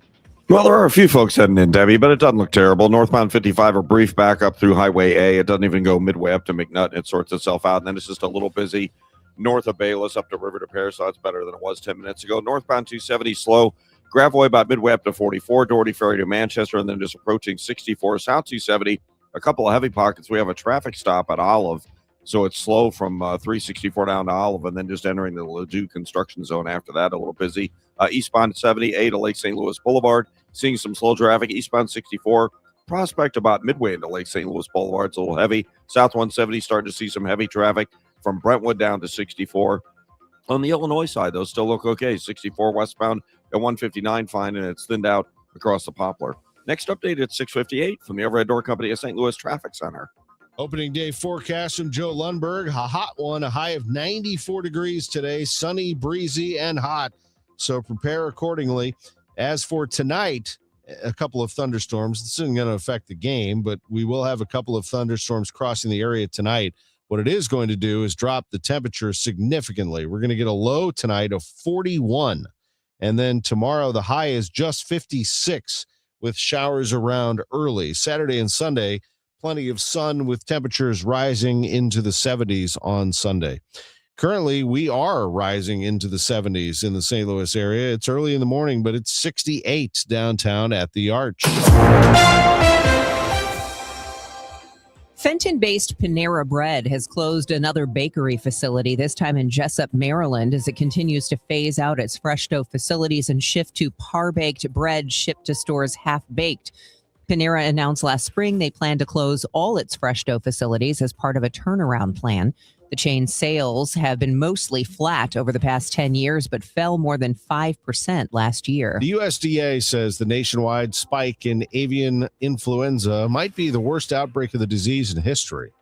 Well, there are a few folks heading in, Debbie, but it doesn't look terrible. Northbound 55, a brief backup through Highway A. It doesn't even go midway up to McNutt. It sorts itself out, and then it's just a little busy north of Bayless up to River to Paris, so it's better than it was 10 minutes ago. Northbound 270, slow. Gravois about midway up to 44, Doherty Ferry to Manchester, and then just approaching 64. South 270, a couple of heavy pockets. We have a traffic stop at Olive, so it's slow from 364 down to Olive, and then just entering the Ladue construction zone after that, a little busy. Eastbound 78 to Lake St. Louis Boulevard, seeing some slow traffic. Eastbound 64, Prospect about midway into Lake St. Louis Boulevard, it's a little heavy. South 170 starting to see some heavy traffic from Brentwood down to 64. On the Illinois side, those still look okay. 64 westbound at 159, fine, and it's thinned out across the Poplar. Next update at 6:58 from the Overhead Door Company at St. Louis Traffic Center. Opening day forecast from Joe Lundberg. A hot one, a high of 94 degrees today. Sunny, breezy, and hot. So prepare accordingly. As for tonight, a couple of thunderstorms. This isn't going to affect the game, but we will have a couple of thunderstorms crossing the area tonight. What it is going to do is drop the temperature significantly. We're going to get a low tonight of 41. And then tomorrow, the high is just 56 with showers around early. Saturday and Sunday, plenty of sun with temperatures rising into the 70s on Sunday. Currently, we are rising into the 70s in the St. Louis area. It's early in the morning, but it's 68 downtown at the Arch. Fenton-based Panera Bread has closed another bakery facility, this time in Jessup, Maryland, as it continues to phase out its fresh dough facilities and shift to par-baked bread shipped to stores half-baked. Panera announced last spring they plan to close all its fresh dough facilities as part of a turnaround plan. The chain's sales have been mostly flat over the past 10 years, but fell more than 5% last year. The USDA says the nationwide spike in avian influenza might be the worst outbreak of the disease in history.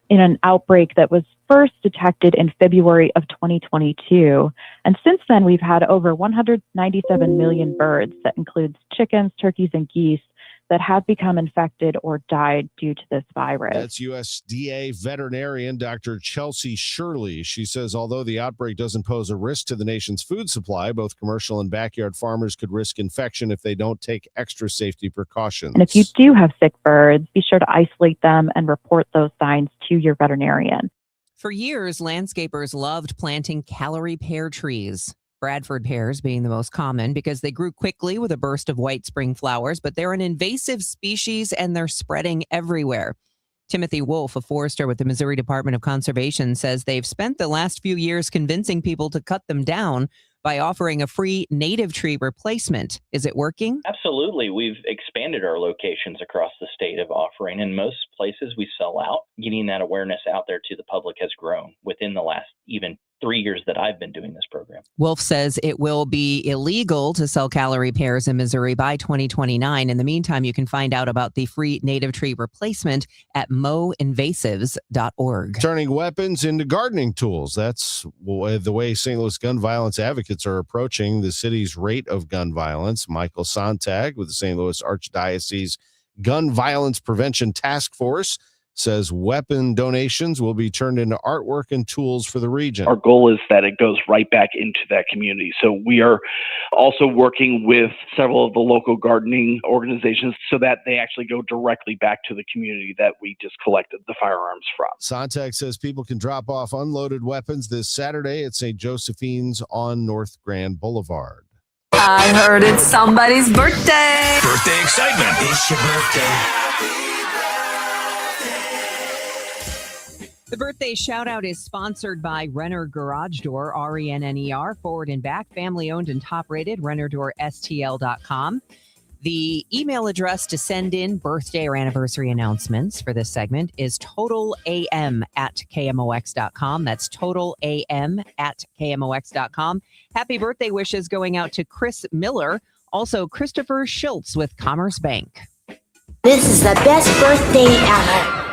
In an outbreak that was first detected in February of 2022. And since then, we've had over 197 million birds. That includes chickens, turkeys, and geese that have become infected or died due to this virus. That's USDA veterinarian Dr. Chelsea Shirley. She says although the outbreak doesn't pose a risk to the nation's food supply, both commercial and backyard farmers could risk infection if they don't take extra safety precautions. And if you do have sick birds, be sure to isolate them and report those signs to your veterinarian. For years, landscapers loved planting calorie pear trees. Bradford pears being the most common because they grew quickly with a burst of white spring flowers, but they're an invasive species and they're spreading everywhere. Timothy Wolf, a forester with the Missouri Department of Conservation, says they've spent the last few years convincing people to cut them down by offering a free native tree replacement. Is it working? Absolutely. We've expanded our locations across the state of offering. In most places we sell out. Getting that awareness out there to the public has grown within the last even 3 years that I've been doing this program. Wolf says it will be illegal to sell calorie pears in Missouri by 2029. In the meantime, you can find out about the free native tree replacement at moinvasives.org. Turning weapons into gardening tools. That's the way St. Louis gun violence advocates are approaching the city's rate of gun violence. Michael Sontag with the St. Louis Archdiocese Gun Violence Prevention Task Force says weapon donations will be turned into artwork and tools for the region. Our goal is that it goes right back into that community. So we are also working with several of the local gardening organizations so that they actually go directly back to the community that we just collected the firearms from. Sontag says people can drop off unloaded weapons this Saturday at St. Josephine's on North Grand Boulevard. I heard it's somebody's birthday. Birthday excitement. It's your birthday. The birthday shout out is sponsored by Renner Garage Door, RENNER, forward and back, family owned and top rated, RennerDoorSTL.com. The email address to send in birthday or anniversary announcements for this segment is totalam@KMOX.com. That's totalam@KMOX.com. Happy birthday wishes going out to Chris Miller, also Christopher Schultz with Commerce Bank. This is the best birthday ever.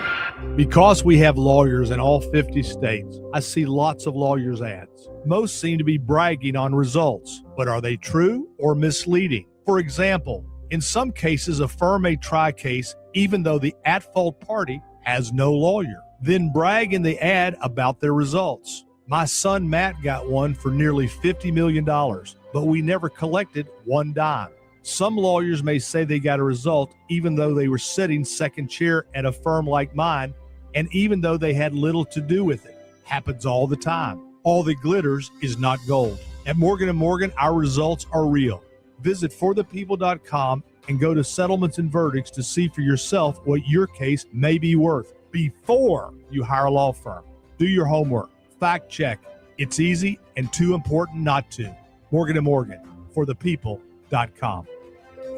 Because we have lawyers in all 50 states, I see lots of lawyers' ads. Most seem to be bragging on results, but are they true or misleading? For example, in some cases, a firm may try a case even though the at-fault party has no lawyer, then brag in the ad about their results. My son Matt got one for nearly $50 million, but we never collected one dime. Some lawyers may say they got a result even though they were sitting second chair at a firm like mine, and even though they had little to do with it. Happens all the time. All that glitters is not gold. At Morgan & Morgan, our results are real. Visit forthepeople.com and go to settlements and verdicts to see for yourself what your case may be worth before you hire a law firm. Do your homework. Fact check. It's easy and too important not to. Morgan & Morgan, forthepeople.com.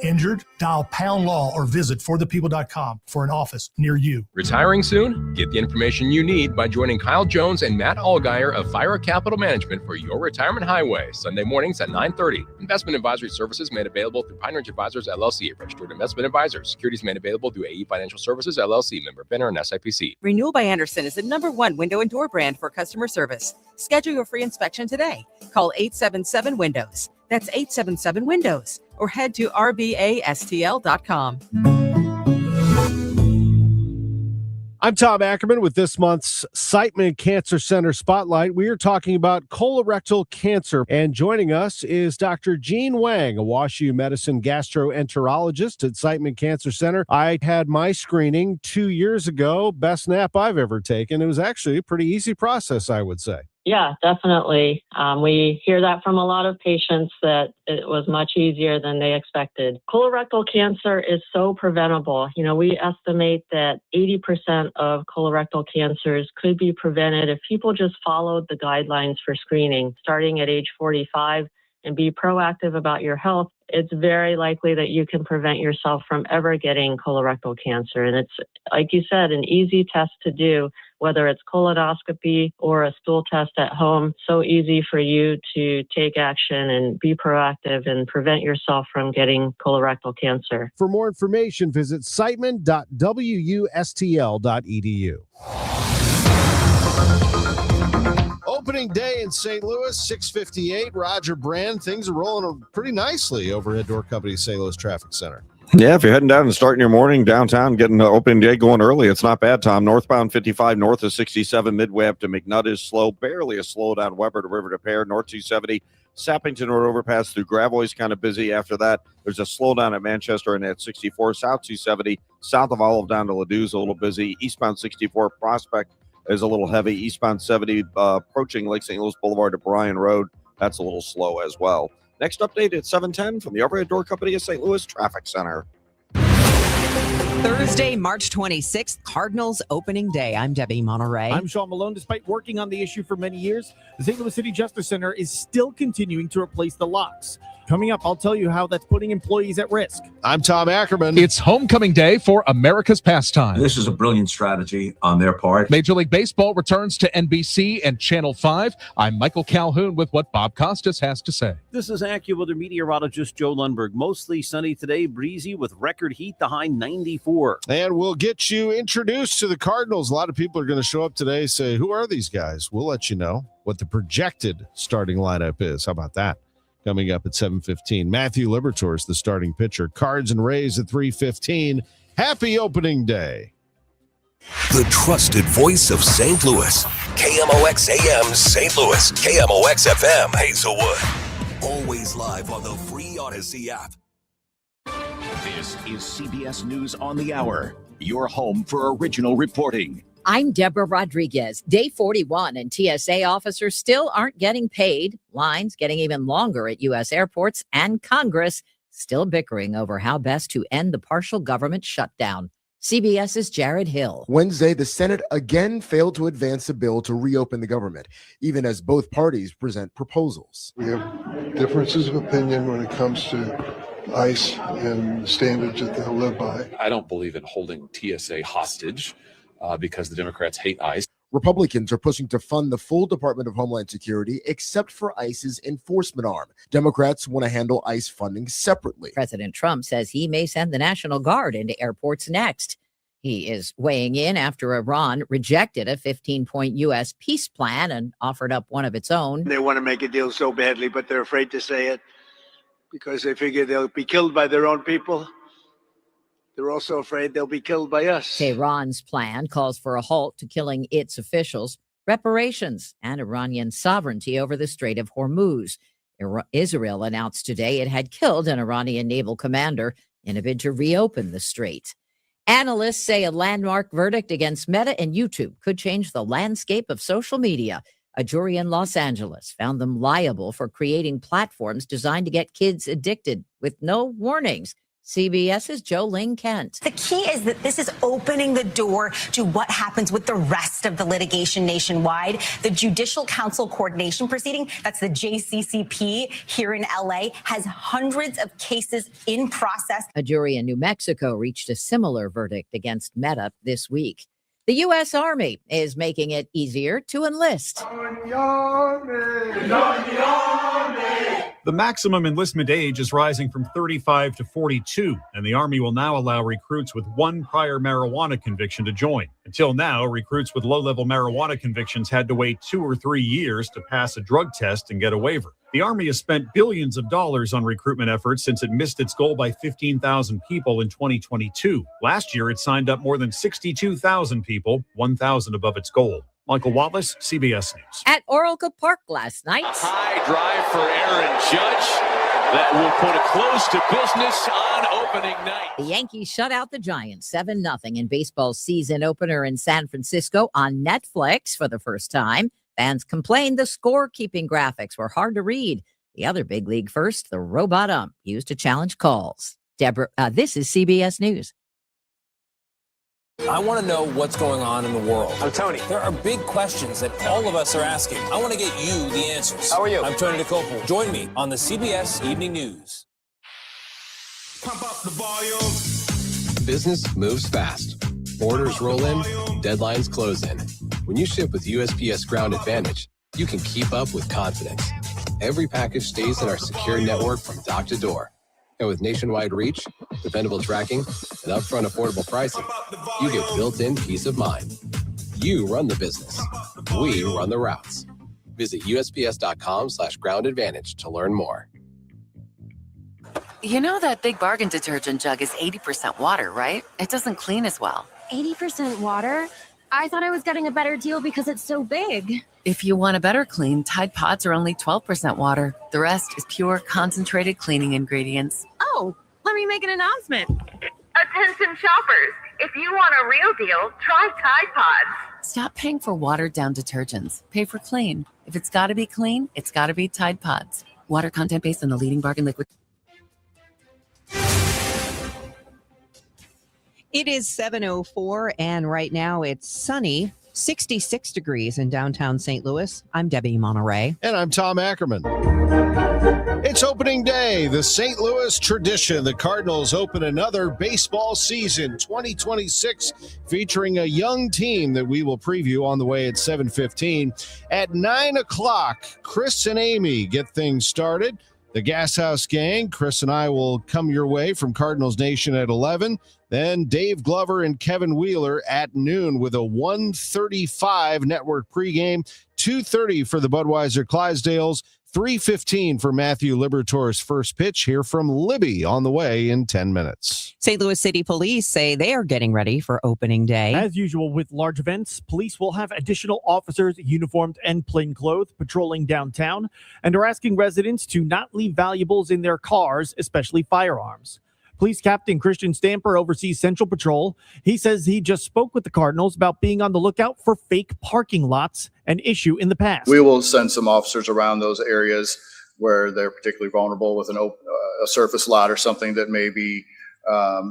Injured? Dial Pound Law or visit forthepeople.com for an office near you. Retiring soon? Get the information you need by joining Kyle Jones and Matt Allgeier of Fire Capital Management for your retirement highway, Sunday mornings at 9:30. Investment advisory services made available through Pine Ridge Advisors, LLC, a registered investment advisor. Securities made available through AE Financial Services, LLC, member FINRA and SIPC. Renewal by Andersen is the #1 window and door brand for customer service. Schedule your free inspection today. Call 877-WINDOWS. That's 877-WINDOWS. Or head to rbastl.com. I'm Tom Ackerman with this month's Siteman Cancer Center Spotlight. We are talking about colorectal cancer, and joining us is Dr. Jean Wang, a WashU Medicine gastroenterologist at Siteman Cancer Center. I had my screening 2 years ago, best nap I've ever taken. It was actually a pretty easy process, I would say. Yeah, definitely. We hear that from a lot of patients that it was much easier than they expected. Colorectal cancer is so preventable. We estimate that 80% of colorectal cancers could be prevented if people just followed the guidelines for screening, starting at age 45 and be proactive about your health. It's very likely that you can prevent yourself from ever getting colorectal cancer. And it's, like you said, an easy test to do, whether it's colonoscopy or a stool test at home. So easy for you to take action and be proactive and prevent yourself from getting colorectal cancer. For more information, visit siteman.wustl.edu. Opening day in St. Louis, 6:58. Roger Brand. Things are rolling pretty nicely over at Door Company St. Louis Traffic Center. Yeah, if you're heading down and starting your morning downtown, getting the opening day going early, it's not bad, Tom. Northbound 55 north of 67, midway up to McNutt is slow. Barely a slowdown. Weber to River to Pear, north 270. Sappington Road overpass through Gravois kind of busy. After that, there's a slowdown at Manchester and at 64. South 270, south of Olive down to Ladou's a little busy. Eastbound 64 Prospect is a little heavy. Eastbound 70 approaching Lake St. Louis Boulevard to Bryan Road. That's a little slow as well. Next update at 7:10 from the Overhead Door Company of St. Louis Traffic Center. Thursday, March 26th, Cardinals opening day. I'm Debbie Monterrey. I'm Sean Malone. Despite working on the issue for many years, the St. Louis City Justice Center is still continuing to replace the locks. Coming up, I'll tell you how that's putting employees at risk. I'm Tom Ackerman. It's homecoming day for America's pastime. This is a brilliant strategy on their part. Major League Baseball returns to NBC and Channel 5. I'm Michael Calhoun with what Bob Costas has to say. This is AccuWeather meteorologist Joe Lundberg. Mostly sunny today, breezy with record heat, the high 94. And we'll get you introduced to the Cardinals. A lot of people are going to show up today, say, who are these guys? We'll let you know what the projected starting lineup is. How about that? Coming up at 7:15. Matthew Liberatore is the starting pitcher. Cards and Rays at 3:15. Happy opening day. The trusted voice of St. Louis. KMOX AM St. Louis. KMOX FM Hazelwood. Always live on the free Odyssey app. This is CBS News on the Hour, your home for original reporting. I'm Deborah Rodriguez. Day 41 and TSA officers still aren't getting paid. Lines getting even longer at U.S. airports, and Congress still bickering over how best to end the partial government shutdown. CBS's Jared Hill. Wednesday, the Senate again failed to advance a bill to reopen the government, even as both parties present proposals. We have differences of opinion when it comes to ICE and the standards that they'll live by. I don't believe in holding TSA hostage. Because the Democrats hate ICE. Republicans are pushing to fund the full Department of Homeland Security, except for ICE's enforcement arm. Democrats want to handle ICE funding separately. President Trump says he may send the National Guard into airports next. He is weighing in after Iran rejected a 15-point U.S. peace plan and offered up one of its own. They want to make a deal so badly, but they're afraid to say it because they figure they'll be killed by their own people. They're also afraid they'll be killed by us. Tehran's plan calls for a halt to killing its officials, reparations, and Iranian sovereignty over the Strait of Hormuz. Israel announced today it had killed an Iranian naval commander in a bid to reopen the strait. Analysts say a landmark verdict against Meta and YouTube could change the landscape of social media. A jury in Los Angeles found them liable for creating platforms designed to get kids addicted with no warnings. CBS's Jolene Kent. The key is that this is opening the door to what happens with the rest of the litigation nationwide. The Judicial Council Coordination Proceeding, that's the JCCP here in LA, has hundreds of cases in process. A jury in New Mexico reached a similar verdict against Meta this week. The U.S. Army is making it easier to enlist. The maximum enlistment age is rising from 35 to 42, and the Army will now allow recruits with one prior marijuana conviction to join. Until now, recruits with low-level marijuana convictions had to wait 2 or 3 years to pass a drug test and get a waiver. The Army has spent billions of dollars on recruitment efforts since it missed its goal by 15,000 people in 2022. Last year, it signed up more than 62,000 people, 1,000 above its goal. Michael Wallace, CBS News. At Oracle Park last night. High drive for Aaron Judge. That will put a close to business on opening night. The Yankees shut out the Giants 7-0 in baseball's season opener in San Francisco on Netflix for the first time. Fans complained the scorekeeping graphics were hard to read. The other big league first, the robot ump, used to challenge calls. Deborah, this is CBS News. I want to know what's going on in the world. I'm Tony. There are big questions that all of us are asking. I want to get you the answers. How are you? I'm Tony DeCopel. Join me on the CBS Evening News. Pump up the volume. Business moves fast. Orders roll in, deadlines close in. When you ship with USPS Ground Advantage, you can keep up with confidence. Every package stays in our secure network from dock to door. And with nationwide reach, dependable tracking, and upfront affordable pricing, you get built-in peace of mind. You run the business. We run the routes. Visit USPS.com/Ground Advantage to learn more. You know that Big Bargain detergent jug is 80% water, right? It doesn't clean as well. 80% water? I thought I was getting a better deal because it's so big. If you want a better clean, Tide Pods are only 12% water. The rest is pure, concentrated cleaning ingredients. Oh, let me make an announcement. Attention shoppers, if you want a real deal, try Tide Pods. Stop paying for watered-down detergents. Pay for clean. If it's got to be clean, it's got to be Tide Pods. Water content based on the leading bargain liquid. It is 7:04, and right now it's sunny, 66 degrees in downtown St. Louis. I'm Debbie Monterrey. And I'm Tom Ackerman. It's opening day, the St. Louis tradition. The Cardinals open another baseball season, 2026, featuring a young team that we will preview on the way at 7:15. At 9 o'clock, Chris and Amy get things started. The Gas House Gang, Chris and I will come your way from Cardinals Nation at 11. Then Dave Glover and Kevin Wheeler at noon with a 1:35 network pregame, 2:30 for the Budweiser Clydesdales, 3:15 for Matthew Liberatore's first pitch. Here from Libby on the way in 10 minutes. St. Louis City Police say they are getting ready for opening day. As usual with large events, police will have additional officers uniformed and plainclothes patrolling downtown and are asking residents to not leave valuables in their cars, especially firearms. Police Captain Christian Stamper oversees Central Patrol. He says he just spoke with the Cardinals about being on the lookout for fake parking lots, an issue in the past. We will send some officers around those areas where they're particularly vulnerable with a surface lot or something that may be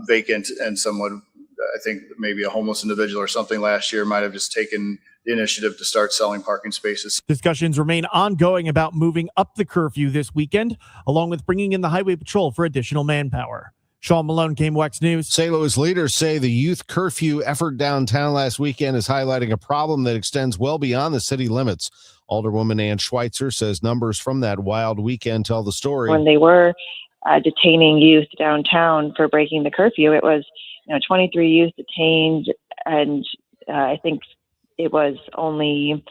vacant, and someone, I think maybe a homeless individual or something last year might have just taken the initiative to start selling parking spaces. Discussions remain ongoing about moving up the curfew this weekend, along with bringing in the Highway Patrol for additional manpower. Sean Malone, KMOX News. St. Louis leaders say the youth curfew effort downtown last weekend is highlighting a problem that extends well beyond the city limits. Alderwoman Ann Schweitzer says numbers from that wild weekend tell the story. When they were detaining youth downtown for breaking the curfew, it was 23 youth detained, and I think it was only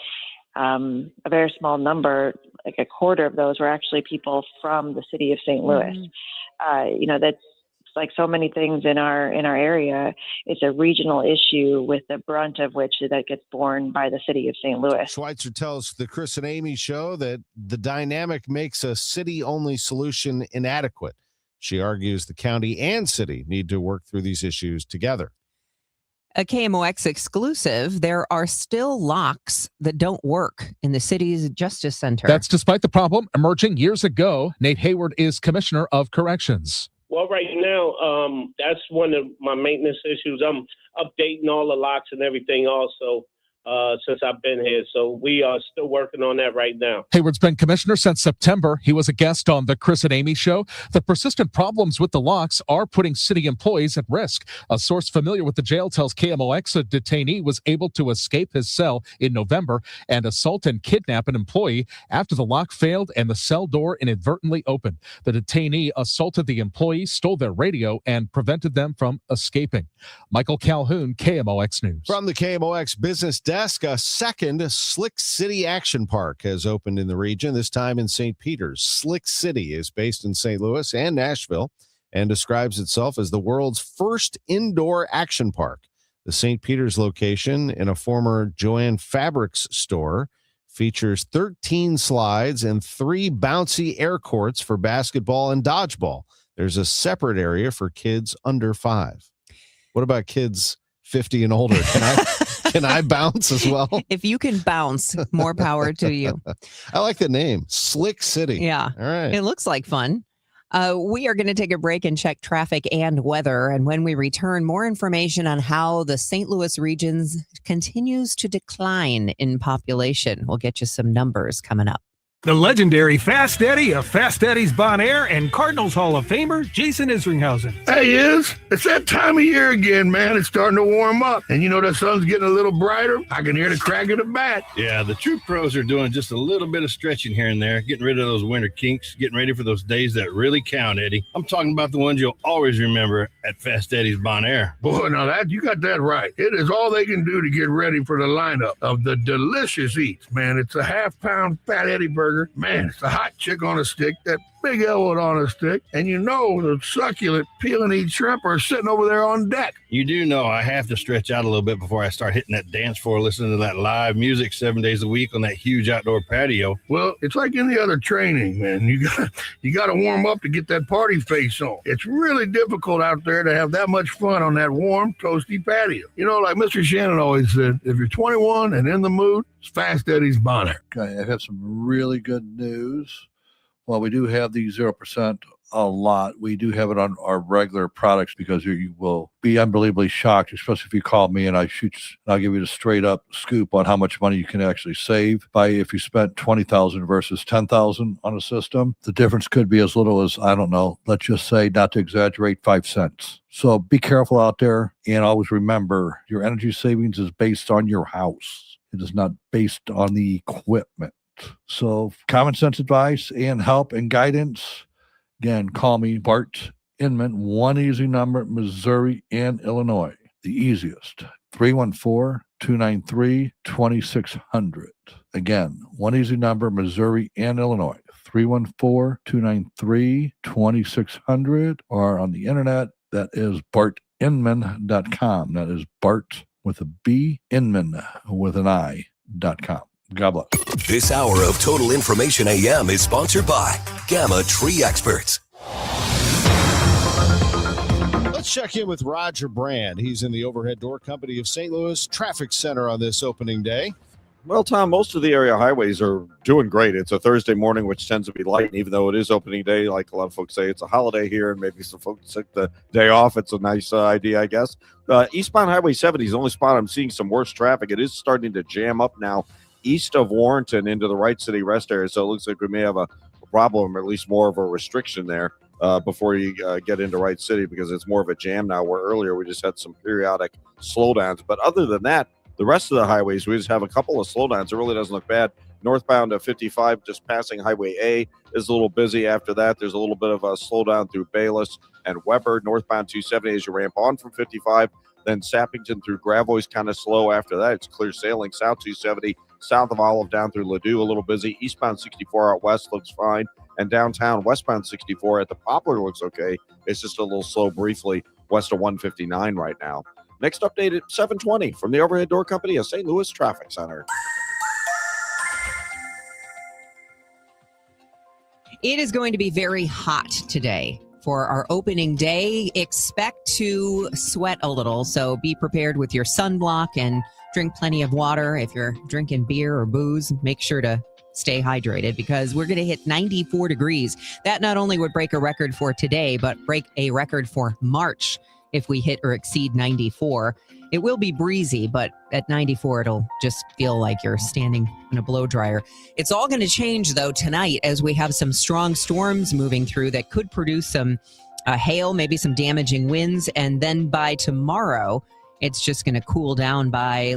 a very small number, like a quarter of those were actually people from the city of St. Louis. That's like so many things in our area. It's a regional issue with the brunt of which that gets borne by the city of St. Louis. Schweitzer tells the Chris and Amy show that the dynamic makes a city-only solution inadequate. She argues the county and city need to work through these issues together. A KMOX exclusive, there are still locks that don't work in the city's Justice Center. That's despite the problem emerging years ago. Nate Hayward is Commissioner of Corrections. Well, right now, that's one of my maintenance issues. I'm updating all the locks and everything also since I've been here. So we are still working on that right now. Hayward's been commissioner since September. He was a guest on the Chris and Amy show. The persistent problems with the locks are putting city employees at risk. A source familiar with the jail tells KMOX a detainee was able to escape his cell in November and assault and kidnap an employee after the lock failed and the cell door inadvertently opened. The detainee assaulted the employee, stole their radio, and prevented them from escaping. Michael Calhoun, KMOX News. From the KMOX business desk, a second Slick City Action Park has opened in the region, this time in St. Peters. Slick City is based in St. Louis and Nashville and describes itself as the world's first indoor action park. The St. Peters location, in a former Joann Fabrics store, features 13 slides and 3 bouncy air courts for basketball and dodgeball. There's a separate area for kids under 5. What about kids 50 and older. Can I bounce as well? If you can bounce, more power to you. I like the name, Slick City. Yeah. All right. It looks like fun. We are going to take a break and check traffic and weather. And when we return, more information on how the St. Louis region continues to decline in population. We'll get you some numbers coming up. The legendary Fast Eddie of Fast Eddie's Bon Air and Cardinals Hall of Famer Jason Isringhausen. Hey, it's that time of year again, man. It's starting to warm up. And you know the sun's getting a little brighter. I can hear the crack of the bat. Yeah, the true pros are doing just a little bit of stretching here and there, getting rid of those winter kinks, getting ready for those days that really count, Eddie. I'm talking about the ones you'll always remember at Fast Eddie's Bon Air. Boy, now you got that right. It is all they can do to get ready for the lineup of the delicious eats, man. It's a half-pound Fat Eddie burger. Man, it's a hot chick on a stick, that big elwood on a stick, and you know the succulent peel and eat shrimp are sitting over there on deck. You do know I have to stretch out a little bit before I start hitting that dance floor, listening to that live music 7 days a week on that huge outdoor patio. Well, it's like any other training, man. You got to warm up to get that party face on. It's really difficult out there to have that much fun on that warm, toasty patio. You know, like Mr. Shannon always said, if you're 21 and in the mood, it's Fast Eddie's Bon Air. Okay, I have some really good news. While we do have the 0% a lot, we do have it on our regular products because you will be unbelievably shocked, especially if you call me and I'll give you the straight up scoop on how much money you can actually save by if you spent $20,000 versus $10,000 on a system. The difference could be as little as, I don't know, let's just say, not to exaggerate, 5 cents. So be careful out there, and always remember your energy savings is based on your house. It is not based on the equipment. So common sense advice and help and guidance. Again, call me Bart Inman, one easy number, Missouri and Illinois. The easiest, 314-293-2600. Again, one easy number, Missouri and Illinois, 314-293-2600. Or on the internet, that is bartinman.com. That is Bart with a B, Inman with an I.com. God bless. This hour of Total Information AM is sponsored by Gamma Tree Experts. Let's check in with Roger Brand. He's in the Overhead Door Company of St. Louis Traffic Center on this opening day. Well, Tom, most of the area highways are doing great. It's a Thursday morning, which tends to be light. And even though it is opening day, like a lot of folks say, it's a holiday here, and maybe some folks took the day off. It's a nice idea, I guess. Eastbound Highway 70 is the only spot I'm seeing some worse traffic. It is starting to jam up now east of Warrenton into the Wright City rest area. So it looks like we may have a problem, or at least more of a restriction there before you get into Wright City, because it's more of a jam now, where earlier we just had some periodic slowdowns. But other than that, the rest of the highways, we just have a couple of slowdowns. It really doesn't look bad. Northbound 55, just passing Highway A, is a little busy. After that, there's a little bit of a slowdown through Bayless and Weber. Northbound 270 as you ramp on from 55. Then Sappington through Gravois kind of slow. After that, it's clear sailing. South 270, south of Olive down through Ladue, a little busy. Eastbound 64 out west looks fine. And downtown, westbound 64 at the Poplar looks okay. It's just a little slow briefly west of 159 right now. Next update at 7:20 from the Overhead Door Company of St. Louis Traffic Center. It is going to be very hot today. For our opening day, expect to sweat a little, so be prepared with your sunblock and drink plenty of water. If you're drinking beer or booze, make sure to stay hydrated, because we're going to hit 94 degrees. That not only would break a record for today, but break a record for March if we hit or exceed 94. It will be breezy, but at 94, it'll just feel like you're standing in a blow dryer. It's all going to change, though, tonight, as we have some strong storms moving through that could produce some hail, maybe some damaging winds. And then by tomorrow, it's just going to cool down by,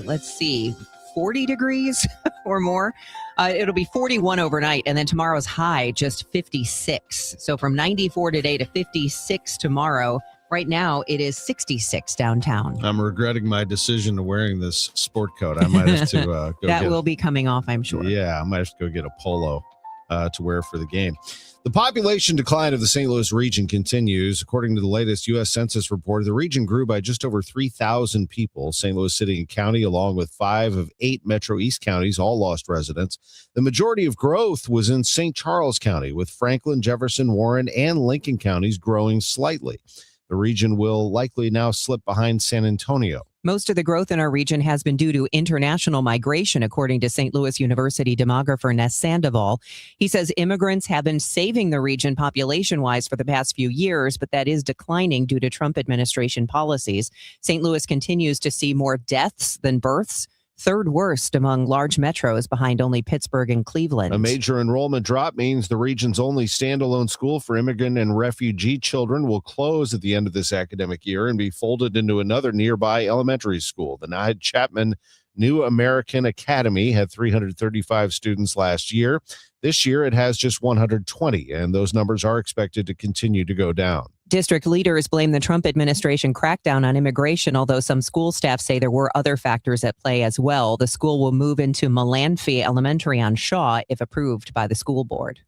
40 degrees or more. It'll be 41 overnight, and then tomorrow's high, just 56. So from 94 today to 56 tomorrow. Right now, it is 66 downtown. I'm regretting my decision of wearing this sport coat. I might have to go that will be coming off, I'm sure. Yeah, I might have to go get a polo to wear for the game. The population decline of the St. Louis region continues. According to the latest U.S. Census report, the region grew by just over 3,000 people. St. Louis City and County, along with 5 of 8 Metro East counties, all lost residents. The majority of growth was in St. Charles County, with Franklin, Jefferson, Warren, and Lincoln counties growing slightly. The region will likely now slip behind San Antonio. Most of the growth in our region has been due to international migration, according to St. Louis University demographer Ness Sandoval. He says immigrants have been saving the region population-wise for the past few years, but that is declining due to Trump administration policies. St. Louis continues to see more deaths than births, third worst among large metros behind only Pittsburgh and Cleveland. A major enrollment drop means the region's only standalone school for immigrant and refugee children will close at the end of this academic year and be folded into another nearby elementary school. The Nahid Chapman New American Academy had 335 students last year. This year, it has just 120, and those numbers are expected to continue to go down. District leaders blame the Trump administration crackdown on immigration, although some school staff say there were other factors at play as well. The school will move into Melanphy Elementary on Shaw if approved by the school board.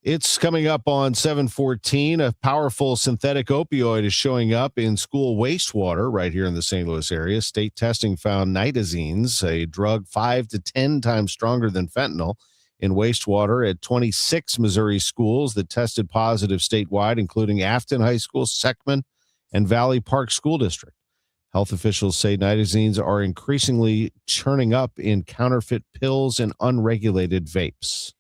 It's coming up on 7/14. A powerful synthetic opioid is showing up in school wastewater right here in the St. Louis area. State testing found nitazines, a drug 5 to 10 times stronger than fentanyl, in wastewater at 26 Missouri schools that tested positive statewide, including Afton High School, Seckman, and Valley Park School District. Health officials say nitazines are increasingly turning up in counterfeit pills and unregulated vapes.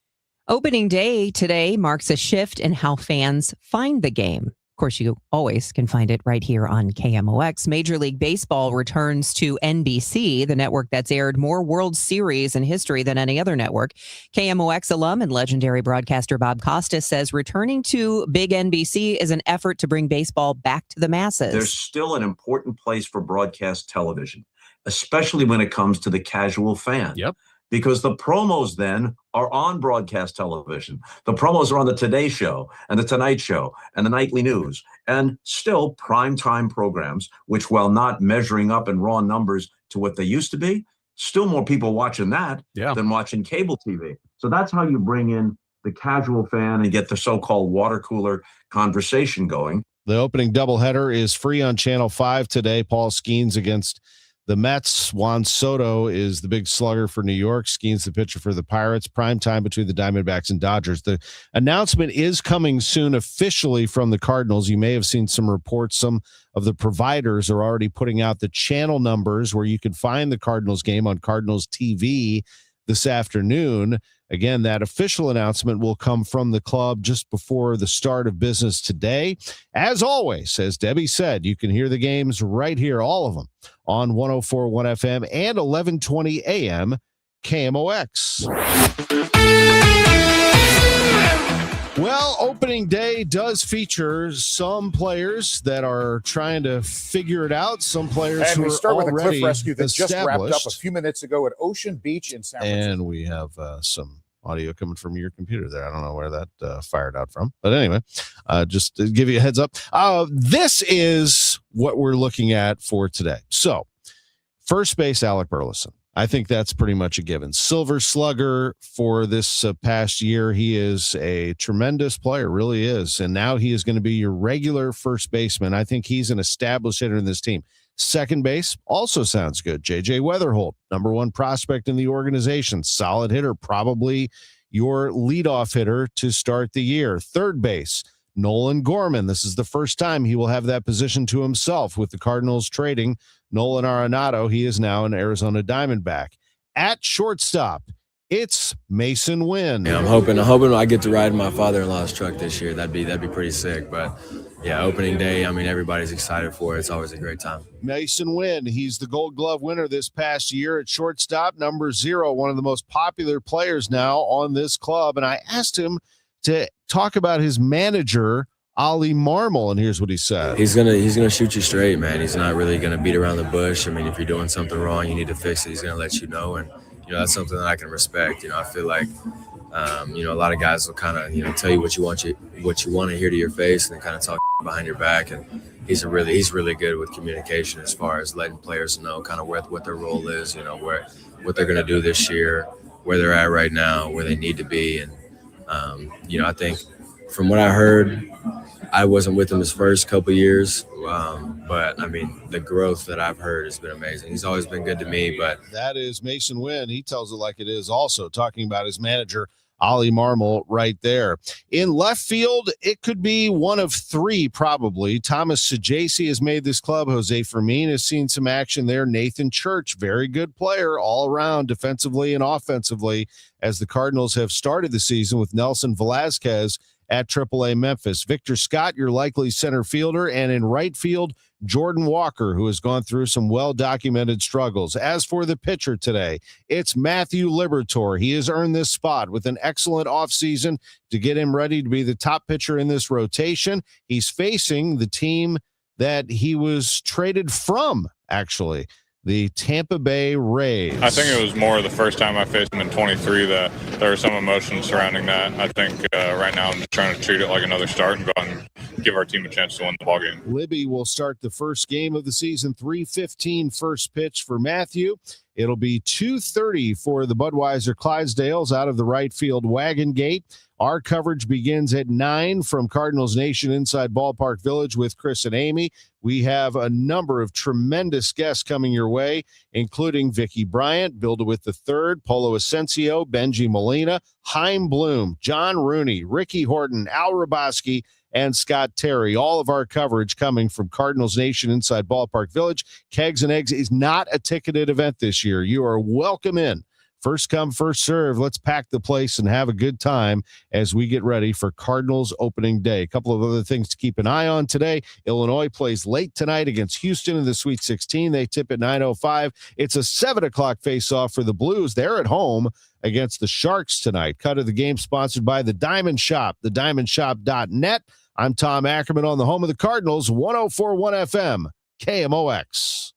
Opening day today marks a shift in how fans find the game. Of course, you always can find it right here on KMOX. Major League Baseball returns to NBC, the network that's aired more World Series in history than any other network. KMOX alum and legendary broadcaster Bob Costas says returning to Big NBC is an effort to bring baseball back to the masses. There's still an important place for broadcast television, especially when it comes to the casual fan. Yep. Because the promos then are on broadcast television. The promos are on the Today Show and the Tonight Show and the Nightly News, and still primetime programs, which, while not measuring up in raw numbers to what they used to be, still more people watching that than watching cable TV. So that's how you bring in the casual fan and get the so-called water cooler conversation going. The opening doubleheader is free on Channel 5 today. Paul Skeens against the Mets. Juan Soto is the big slugger for New York. Skeens the pitcher for the Pirates. Prime time between the Diamondbacks and Dodgers. The announcement is coming soon officially from the Cardinals. You may have seen some reports. Some of the providers are already putting out the channel numbers where you can find the Cardinals game on Cardinals TV this afternoon. Again, that official announcement will come from the club just before the start of business today. As always, as Debbie said, you can hear the games right here, all of them, on 104.1 FM and 1120 AM KMOX. Well, opening day does feature some players that are trying to figure it out. Some players and who we start are with a already cliff rescue that just wrapped up a established. few minutes ago at Ocean Beach in San Francisco. And we have some audio coming from your computer there. I don't know where that fired out from. But anyway, just to give you a heads up. This is what we're looking at for today. So, first base, Alec Burleson. I think that's pretty much a given. Silver Slugger for this past year. He is a tremendous player, really is. And now he is going to be your regular first baseman. I think he's an established hitter in this team. Second base also sounds good. J.J. Weatherholt, number one prospect in the organization. Solid hitter, probably your leadoff hitter to start the year. Third base, Nolan Gorman. This is the first time he will have that position to himself with the Cardinals trading Nolan Arenado. He is now an Arizona Diamondback. At shortstop, it's Mason Wynn. Yeah, I'm hoping I get to ride in my father-in-law's truck this year. That'd be pretty sick. But yeah, opening day, I mean, everybody's excited for it. It's always a great time. Mason Wynn, he's the Gold Glove winner this past year at shortstop, number 0, one of the most popular players now on this club. And I asked him to talk about his manager, Ollie Marmol, and here's what he said. He's gonna shoot you straight, man. He's not really gonna beat around the bush. I mean, if you're doing something wrong, you need to fix it. He's gonna let you know, and that's something that I can respect. I feel like a lot of guys will kind of tell you what you want to hear to your face, and then kind of talk behind your back. And he's really good with communication as far as letting players know kind of what their role is, what they're gonna do this year, where they're at right now, where they need to be, and I think from what I heard, I wasn't with him his first couple years, but I mean, the growth that I've heard has been amazing. He's always been good to me. But that is Mason Wynn. He tells it like it is. Also talking about his manager, Ollie Marmol right there. In left field, it could be one of three probably. Thomas Sajaci has made this club. Jose Fermin has seen some action there. Nathan Church, very good player all around defensively and offensively, as the Cardinals have started the season with Nelson Velazquez at AAA Memphis. Victor Scott, your likely center fielder, and in right field, Jordan Walker, who has gone through some well-documented struggles. As for the pitcher today, it's Matthew Liberatore. He has earned this spot with an excellent offseason to get him ready to be the top pitcher in this rotation. He's facing the team that he was traded from, actually, the Tampa Bay Rays. I think it was more the first time I faced him in 23 that there was some emotion surrounding that. I think right now I'm just trying to treat it like another start and go out and give our team a chance to win the ballgame. Libby will start the first game of the season, 3:15 first pitch for Matthew. It'll be 2:30 for the Budweiser Clydesdales out of the right field wagon gate. Our coverage begins at 9 from Cardinals Nation inside Ballpark Village with Chris and Amy. We have a number of tremendous guests coming your way, including Vicky Bryant, Bill DeWitt III, Polo Asensio, Benji Molina, Chaim Bloom, John Rooney, Ricky Horton, Al Raboski, and Scott Terry. All of our coverage coming from Cardinals Nation inside Ballpark Village. Kegs and Eggs is not a ticketed event this year. You are welcome in. First come, first serve. Let's pack the place and have a good time as we get ready for Cardinals opening day. A couple of other things to keep an eye on today. Illinois plays late tonight against Houston in the Sweet 16. They tip at 9:05. It's a 7 o'clock face-off for the Blues. They're at home against the Sharks tonight. Cut of the game sponsored by The Diamond Shop, thediamondshop.net. I'm Tom Ackerman on the home of the Cardinals, 104.1 FM, KMOX.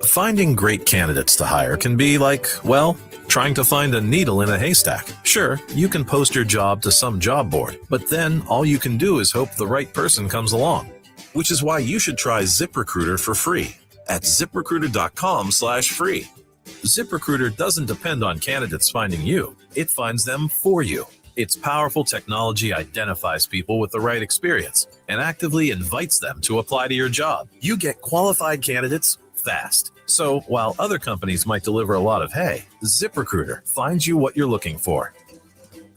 Finding great candidates to hire can be like, well, trying to find a needle in a haystack. Sure, you can post your job to some job board, but then all you can do is hope the right person comes along. Which is why you should try ZipRecruiter for free at ZipRecruiter.com/free. ZipRecruiter doesn't depend on candidates finding you. It finds them for you. Its powerful technology identifies people with the right experience and actively invites them to apply to your job. You get qualified candidates fast. So while other companies might deliver a lot of hay, ZipRecruiter finds you what you're looking for.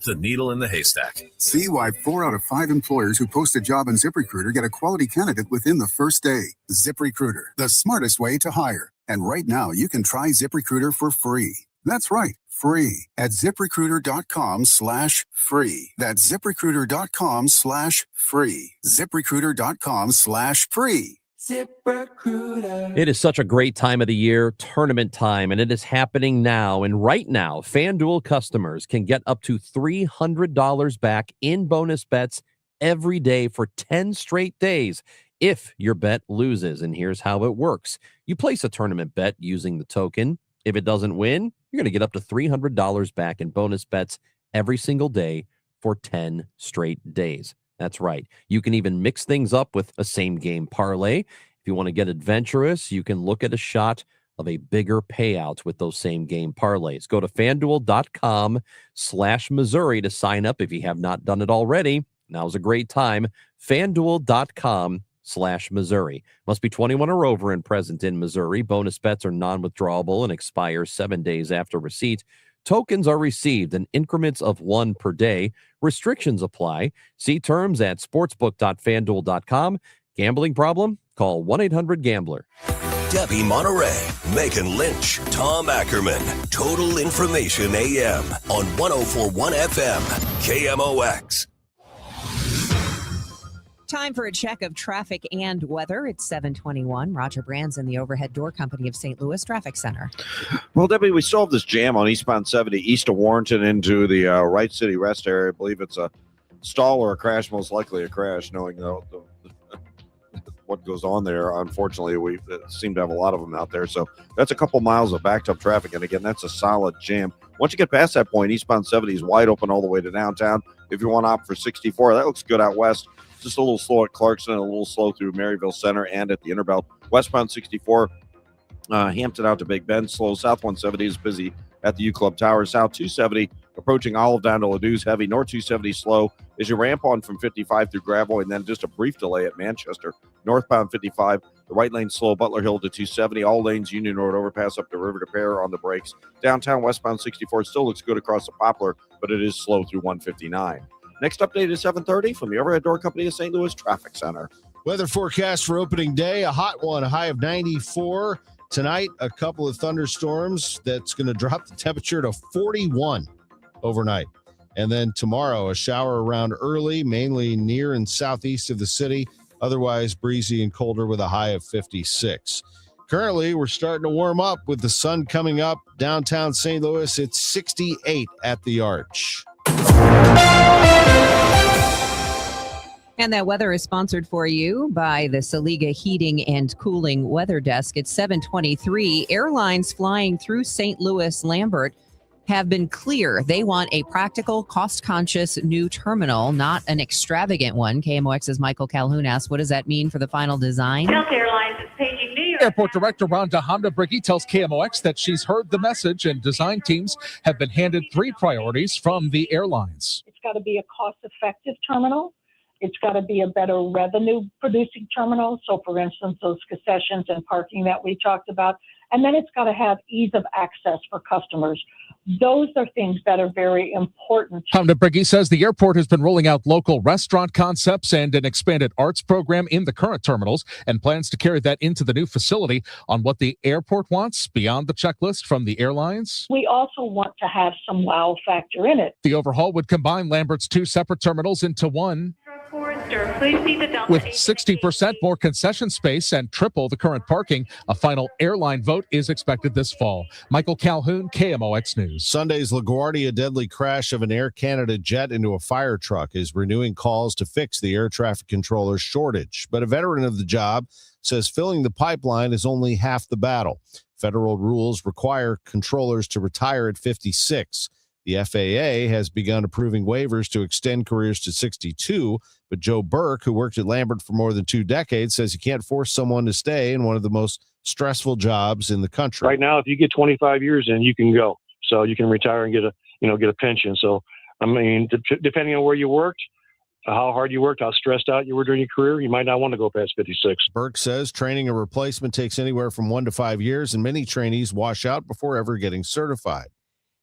The needle in the haystack. See why 4 out of 5 employers who post a job on ZipRecruiter get a quality candidate within the first day. ZipRecruiter, the smartest way to hire. And right now, you can try ZipRecruiter for free. That's right, free at ZipRecruiter.com/free. That's ZipRecruiter.com/free. ZipRecruiter.com/free. ZipRecruiter. It is such a great time of the year, tournament time, and it is happening now. And right now, FanDuel customers can get up to $300 back in bonus bets every day for 10 straight days if your bet loses. And here's how it works. You place a tournament bet using the token. If it doesn't win, you're going to get up to $300 back in bonus bets every single day for 10 straight days. That's right. You can even mix things up with a same-game parlay. If you want to get adventurous, you can look at a shot of a bigger payout with those same-game parlays. Go to FanDuel.com/Missouri to sign up if you have not done it already. Now's a great time. FanDuel.com/Missouri. Must be 21 or over and present in Missouri. Bonus bets are non-withdrawable and expire 7 days after receipt. Tokens are received in increments of 1 per day. Restrictions apply. See terms at sportsbook.fanduel.com. Gambling problem? Call 1-800-GAMBLER. Debbie Monterrey, Megan Lynch, Tom Ackerman. Total Information AM on 104.1 FM, KMOX. Time for a check of traffic and weather. It's 7:21. Roger Brands in the Overhead Door Company of St. Louis Traffic Center. Well, Debbie, we still have this jam on eastbound 70 east of Warrenton into the Wright City Rest area. I believe it's a stall or a crash, most likely a crash, knowing what goes on there. Unfortunately, we seem to have a lot of them out there. So that's a couple miles of backed up traffic. And again, that's a solid jam. Once you get past that point, eastbound 70 is wide open all the way to downtown. If you want to opt for 64, that looks good out west. Just a little slow at Clarkson and a little slow through Maryville Center and at the Interbelt. Westbound 64, Hampton out to Big Bend, slow. South 170 is busy at the U Club Tower. South 270 approaching Olive down to Ladou's heavy. North 270 slow as you ramp on from 55 through Gravel, and then just a brief delay at Manchester. Northbound 55, the right lane slow, Butler Hill to 270. All lanes Union Road overpass up to River to Pear on the brakes. Downtown westbound 64 still looks good across the Poplar, but it is slow through 159. Next update is 7:30 from the Overhead Door Company of St. Louis Traffic Center. Weather forecast for opening day, a hot one, a high of 94. Tonight, a couple of thunderstorms that's going to drop the temperature to 41 overnight. And then tomorrow, a shower around early, mainly near and southeast of the city. Otherwise, breezy and colder with a high of 56. Currently, we're starting to warm up with the sun coming up. Downtown St. Louis, it's 68 at the Arch. And that weather is sponsored for you by the Saliga Heating and Cooling Weather Desk. It's 7:23. Airlines flying through St. Louis Lambert have been clear. They want a practical, cost-conscious new terminal, not an extravagant one. KMOX's Michael Calhoun asks, what does that mean for the final design? Delta Airlines is paging New York. Airport Director Rhonda Hamda-Briggy tells KMOX that she's heard the message and design teams have been handed 3 priorities from the airlines. It's got to be a cost-effective terminal. It's got to be a better revenue-producing terminal. So, for instance, those concessions and parking that we talked about. And then it's got to have ease of access for customers. Those are things that are very important. Hamda-Briggy says the airport has been rolling out local restaurant concepts and an expanded arts program in the current terminals and plans to carry that into the new facility. On what the airport wants beyond the checklist from the airlines, We also want to have some wow factor in it. the overhaul would combine Lambert's 2 separate terminals into one, Please see the Delta with 60% more concession space and triple the current parking. A final airline vote is expected this fall. Michael Calhoun, KMOX News. Sunday's LaGuardia deadly crash of an Air Canada jet into a fire truck is renewing calls to fix the air traffic controller shortage. But a veteran of the job says filling the pipeline is only half the battle. Federal rules require controllers to retire at 56. The FAA has begun approving waivers to extend careers to 62, but Joe Burke, who worked at Lambert for more than 2 decades, says you can't force someone to stay in one of the most stressful jobs in the country. Right now, if you get 25 years in, you can go. So you can retire and get a pension. So, I mean, depending on where you worked, how hard you worked, how stressed out you were during your career, you might not want to go past 56. Burke says training a replacement takes anywhere from 1 to 5 years, and many trainees wash out before ever getting certified.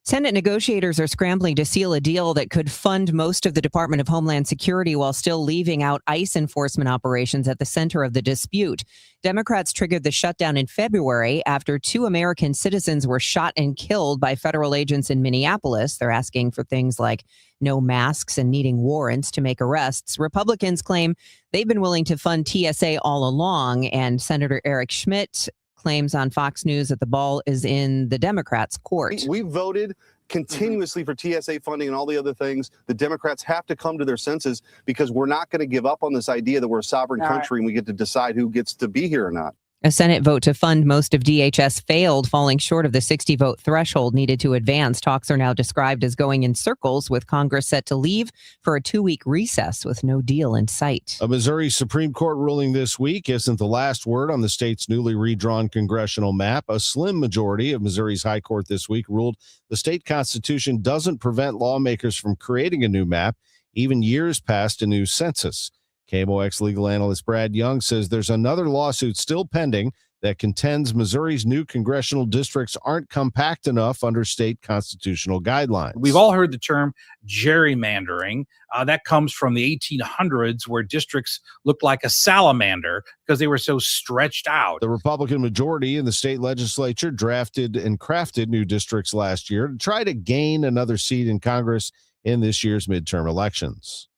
Senate negotiators are scrambling to seal a deal that could fund most of the Department of Homeland Security while still leaving out ICE enforcement operations at the center of the dispute. Democrats triggered the shutdown in February after 2 American citizens were shot and killed by federal agents in Minneapolis. They're asking for things like no masks and needing warrants to make arrests. Republicans claim they've been willing to fund TSA all along, and Senator Eric Schmidt claims on Fox News that the ball is in the Democrats' court. We voted continuously for TSA funding and all the other things. The Democrats have to come to their senses because we're not going to give up on this idea that we're a sovereign country and we get to decide who gets to be here or not. A Senate vote to fund most of DHS failed, falling short of the 60-vote threshold needed to advance. Talks are now described as going in circles, with Congress set to leave for a 2-week recess with no deal in sight. A Missouri Supreme Court ruling this week isn't the last word on the state's newly redrawn congressional map. A slim majority of Missouri's High Court this week ruled the state constitution doesn't prevent lawmakers from creating a new map, even years past a new census. KMOX legal analyst Brad Young says there's another lawsuit still pending that contends Missouri's new congressional districts aren't compact enough under state constitutional guidelines. We've all heard the term gerrymandering. That comes from the 1800s, where districts looked like a salamander because they were so stretched out. The Republican majority in the state legislature drafted and crafted new districts last year to try to gain another seat in Congress in this year's midterm elections.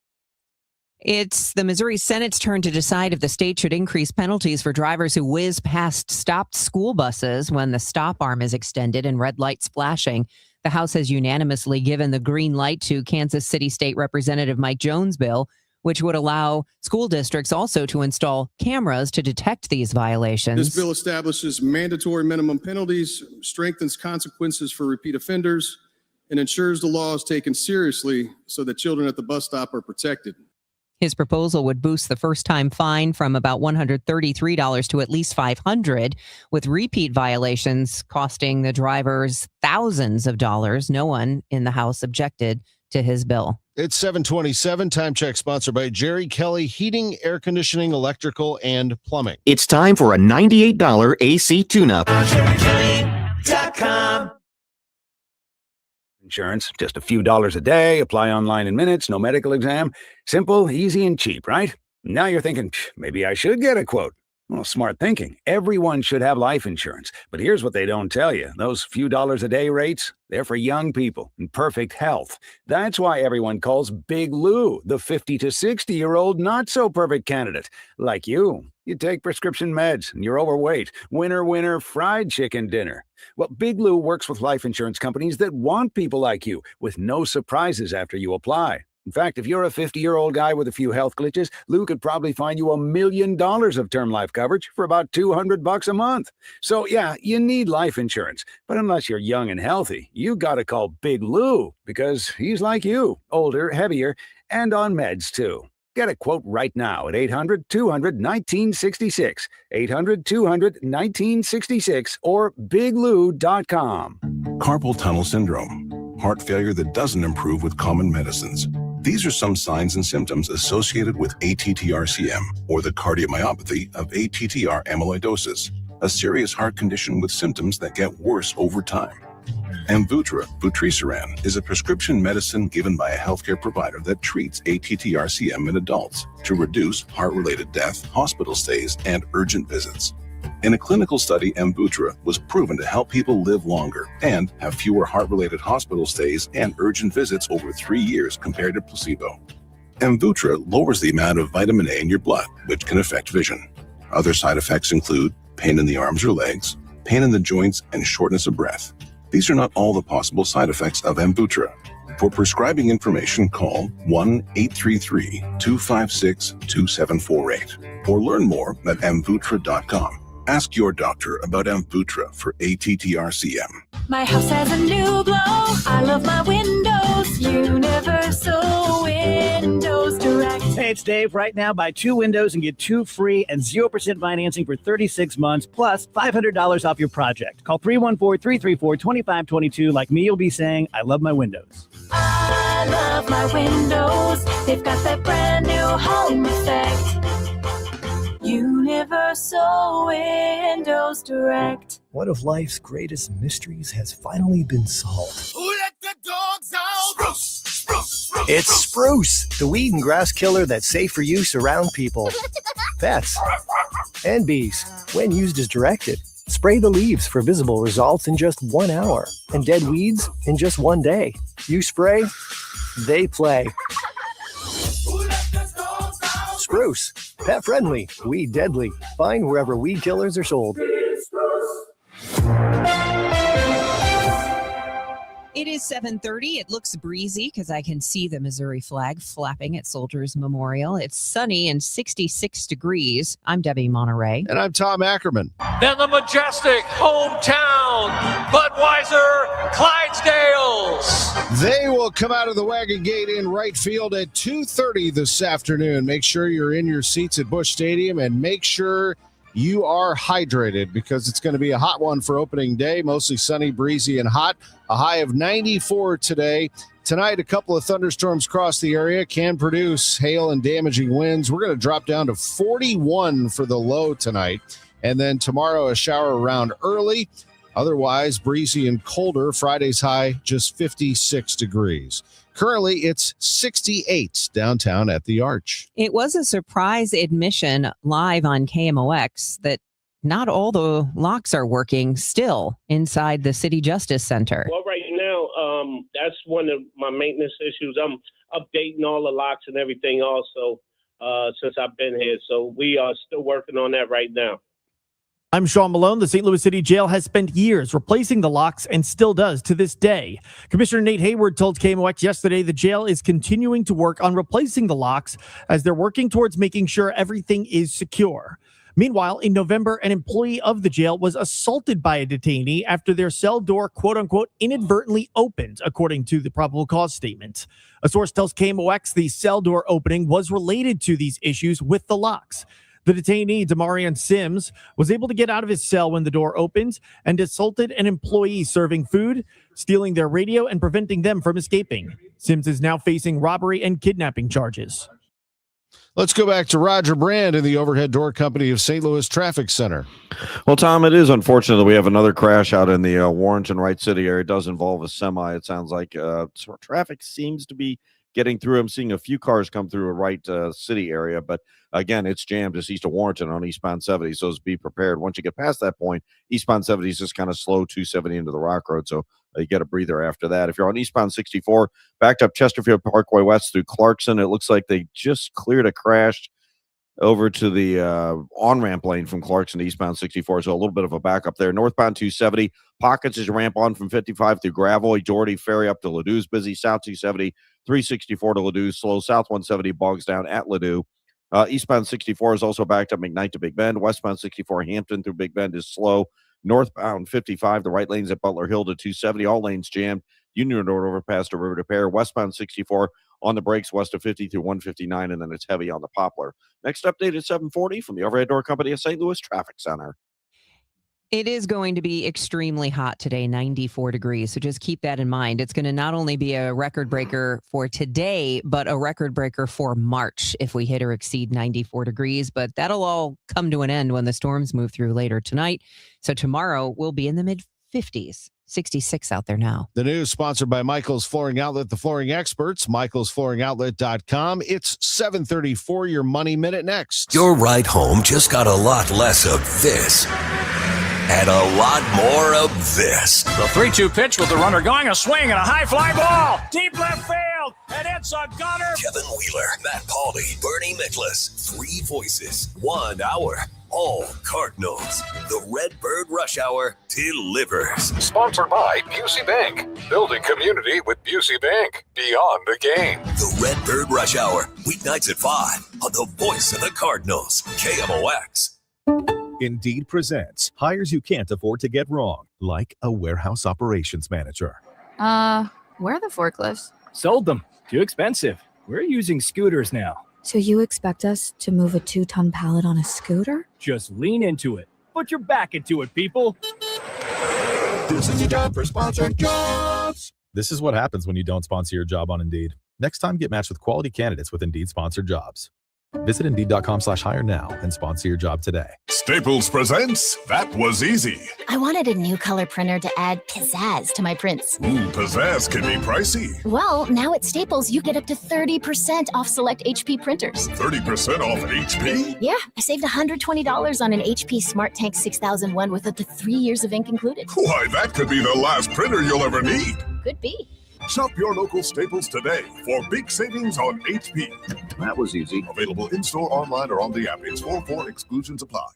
It's the Missouri Senate's turn to decide if the state should increase penalties for drivers who whiz past stopped school buses when the stop arm is extended and red lights flashing. The House has unanimously given the green light to Kansas City State Representative Mike Jones' bill, which would allow school districts also to install cameras to detect these violations. This bill establishes mandatory minimum penalties, strengthens consequences for repeat offenders, and ensures the law is taken seriously so that children at the bus stop are protected. His proposal would boost the first-time fine from about $133 to at least $500, with repeat violations costing the drivers thousands of dollars. No one in the House objected to his bill. It's 7:27. Time check sponsored by Jerry Kelly Heating, Air Conditioning, Electrical, and Plumbing. It's time for a $98 AC tune-up. Insurance, just a few dollars a day, apply online in minutes, no medical exam. Simple, easy, and cheap, right? Now you're thinking, maybe I should get a quote. Well, smart thinking. Everyone should have life insurance. But here's what they don't tell you. Those few dollars a day rates, they're for young people in perfect health. That's why everyone calls Big Lou the 50 to 60-year-old not-so-perfect candidate. Like you. You take prescription meds and you're overweight. Winner, winner, fried chicken dinner. Well, Big Lou works with life insurance companies that want people like you with no surprises after you apply. In fact, if you're a 50-year-old guy with a few health glitches, Lou could probably find you $1 million of term life coverage for about $200 a month. So yeah, you need life insurance. But unless you're young and healthy, you gotta call Big Lou because he's like you, older, heavier, and on meds too. Get a quote right now at 800-200-1966, 800-200-1966, or biglou.com. Carpal tunnel syndrome, heart failure that doesn't improve with common medicines. These are some signs and symptoms associated with ATTR-CM, or the cardiomyopathy of ATTR amyloidosis, a serious heart condition with symptoms that get worse over time. Amvuttra, vutrisiran, is a prescription medicine given by a healthcare provider that treats ATTR-CM in adults to reduce heart-related death, hospital stays, and urgent visits. In a clinical study, Amvuttra was proven to help people live longer and have fewer heart-related hospital stays and urgent visits over 3 years compared to placebo. Amvuttra lowers the amount of vitamin A in your blood, which can affect vision. Other side effects include pain in the arms or legs, pain in the joints, and shortness of breath. These are not all the possible side effects of Amvuttra. For prescribing information, call 1-833-256-2748 or learn more at amvuttra.com. Ask your doctor about Amvuttra for ATTR-CM. My house has a new glow. I love my windows. Universal Windows Direct. Hey, it's Dave. Right now, buy 2 windows and get 2 free and 0% financing for 36 months, plus $500 off your project. Call 314-334-2522. Like me, you'll be saying, I love my windows. I love my windows. They've got that brand new home effect. Universal Windows Direct. One of life's greatest mysteries has finally been solved. Who let the dogs out? Spruce, spruce, spruce. It's spruce, the weed and grass killer that's safe for use around people, pets, and bees. When used as directed, spray the leaves for visible results in just 1 hour and dead weeds in just 1 day. You spray, they play. Spruce, pet friendly, weed deadly. Find wherever weed killers are sold. It is 7:30. It looks breezy because I can see the Missouri flag flapping at Soldiers Memorial. It's sunny and 66 degrees. I'm Debbie Monterrey. And I'm Tom Ackerman. Then the majestic hometown Budweiser Clydesdales. They will come out of the Wagon Gate in right field at 2:30 this afternoon. Make sure you're in your seats at Busch Stadium and make sure you are hydrated because it's going to be a hot one for opening day. Mostly sunny, breezy, and hot. A high of 94 today. Tonight, a couple of thunderstorms across the area can produce hail and damaging winds. We're going to drop down to 41 for the low tonight. And then tomorrow, a shower around early. Otherwise, breezy and colder. Friday's high, just 56 degrees. Currently, it's 68 downtown at the Arch. It was a surprise admission live on KMOX that not all the locks are working still inside the City Justice Center. Well, right now, that's one of my maintenance issues. I'm updating all the locks and everything also since I've been here. So we are still working on that right now. I'm Sean Malone. The St. Louis City Jail has spent years replacing the locks and still does to this day. Commissioner Nate Hayward told KMOX yesterday the jail is continuing to work on replacing the locks as they're working towards making sure everything is secure. Meanwhile, in November, an employee of the jail was assaulted by a detainee after their cell door, quote unquote, inadvertently opened, according to the probable cause statement. A source tells KMOX the cell door opening was related to these issues with the locks. The detainee, Damarian Sims, was able to get out of his cell when the door opened and assaulted an employee serving food, stealing their radio and preventing them from escaping. Sims is now facing robbery and kidnapping charges. Let's go back to Roger Brand in the Overhead Door Company of St. Louis Traffic Center. Well, Tom, it is unfortunate that we have another crash out in the Warrenton Wright City area. It does involve a semi. It sounds like traffic seems to be getting through. I'm seeing a few cars come through a Wright City area, but again, it's jammed just east of Warrenton on eastbound 70. So be prepared. Once you get past that point, eastbound 70 is just kind of slow 270 into the Rock Road. So you get a breather after that. If you're on eastbound 64, backed up Chesterfield Parkway West through Clarkson, it looks like they just cleared a crash over to the on-ramp lane from Clarkson to eastbound 64. So a little bit of a backup there. Northbound 270, pockets as you ramp on from 55 through Gravois, Doherty, Ferry up to Ladou's busy. South 270, 364 to Ladou's slow. South 170 bogs down at Ladou. Eastbound 64 is also backed up McKnight to Big Bend. Westbound 64 Hampton through Big Bend is slow. Northbound 55, the right lanes at Butler Hill to 270, all lanes jammed. Union Road overpass to River to Pear. Westbound 64 on the brakes west of 50 through 159, and then it's heavy on the Poplar. Next update at 740 from the Overhead Door Company of St. Louis Traffic Center. It is going to be extremely hot today, 94 degrees. So just keep that in mind. It's going to not only be a record breaker for today, but a record breaker for March if we hit or exceed 94 degrees. But that'll all come to an end when the storms move through later tonight. So tomorrow we'll be in the mid-50s. 66 out there now. The news sponsored by Michael's Flooring Outlet, the flooring experts, michaelsflooringoutlet.com. It's 7:34, your Money Minute next. Your ride home just got a lot less of this and a lot more of this. The 3-2 pitch with the runner going, a swing and a high fly ball. Deep left field, and it's a gunner. Kevin Wheeler, Matt Pauley, Bernie Miklasz, 3 voices, 1 hour. All Cardinals. The Redbird Rush Hour delivers. Sponsored by Busey Bank. Building community with Busey Bank. Beyond the game. The Redbird Rush Hour. Weeknights at 5 on the voice of the Cardinals. KMOX. Indeed presents hires you can't afford to get wrong, like a warehouse operations manager. Where are the forklifts? Sold them. Too expensive. We're using scooters now. So you expect us to move a 2-ton pallet on a scooter? Just lean into it. Put your back into it, people. This is your job for sponsored jobs. This is what happens when you don't sponsor your job on Indeed. Next time, get matched with quality candidates with Indeed sponsored jobs. Visit Indeed.com/hire now and sponsor your job today. Staples presents That Was Easy. I wanted a new color printer to add pizzazz to my prints. Ooh, pizzazz can be pricey. Well, now at Staples, you get up to 30% off select HP printers. 30% off at HP? Yeah, I saved $120 on an HP Smart Tank 6001 with up to 3 years of ink included. Why, that could be the last printer you'll ever need. Could be. Shop your local Staples today for big savings on HP. That was easy. Available in-store, online, or on the app. It's 404 exclusions apply.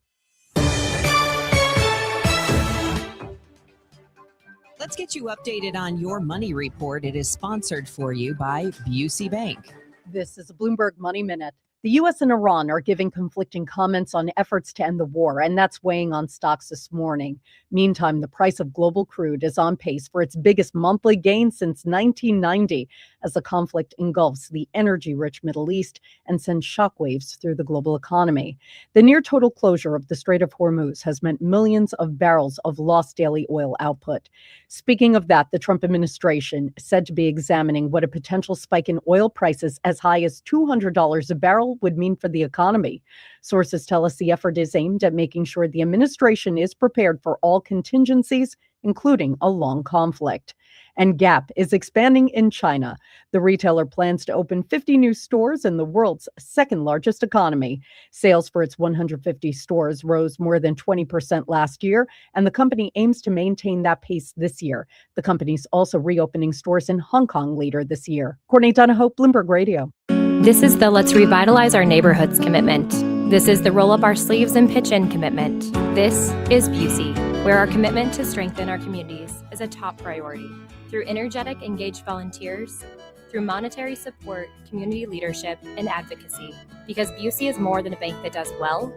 Let's get you updated on your money report. It is sponsored for you by Busey Bank. This is a Bloomberg Money Minute. The U.S. and Iran are giving conflicting comments on efforts to end the war, and that's weighing on stocks this morning. Meantime, the price of global crude is on pace for its biggest monthly gain since 1990 as the conflict engulfs the energy-rich Middle East and sends shockwaves through the global economy. The near-total closure of the Strait of Hormuz has meant millions of barrels of lost daily oil output. Speaking of that, the Trump administration said to be examining what a potential spike in oil prices as high as $200 a barrel would mean for the economy. Sources tell us the effort is aimed at making sure the administration is prepared for all contingencies, including a long conflict. And Gap is expanding in China. The retailer plans to open 50 new stores in the world's second largest economy. Sales for its 150 stores rose more than 20% last year, and the company aims to maintain that pace this year. The company's also reopening stores in Hong Kong later this year. Courtney Donahoe, Bloomberg Radio. This is the Let's Revitalize Our Neighborhoods commitment. This is the Roll Up Our Sleeves and Pitch In commitment. This is Busey, where our commitment to strengthen our communities is a top priority. Through energetic, engaged volunteers, through monetary support, community leadership, and advocacy. Because Busey is more than a bank that does well,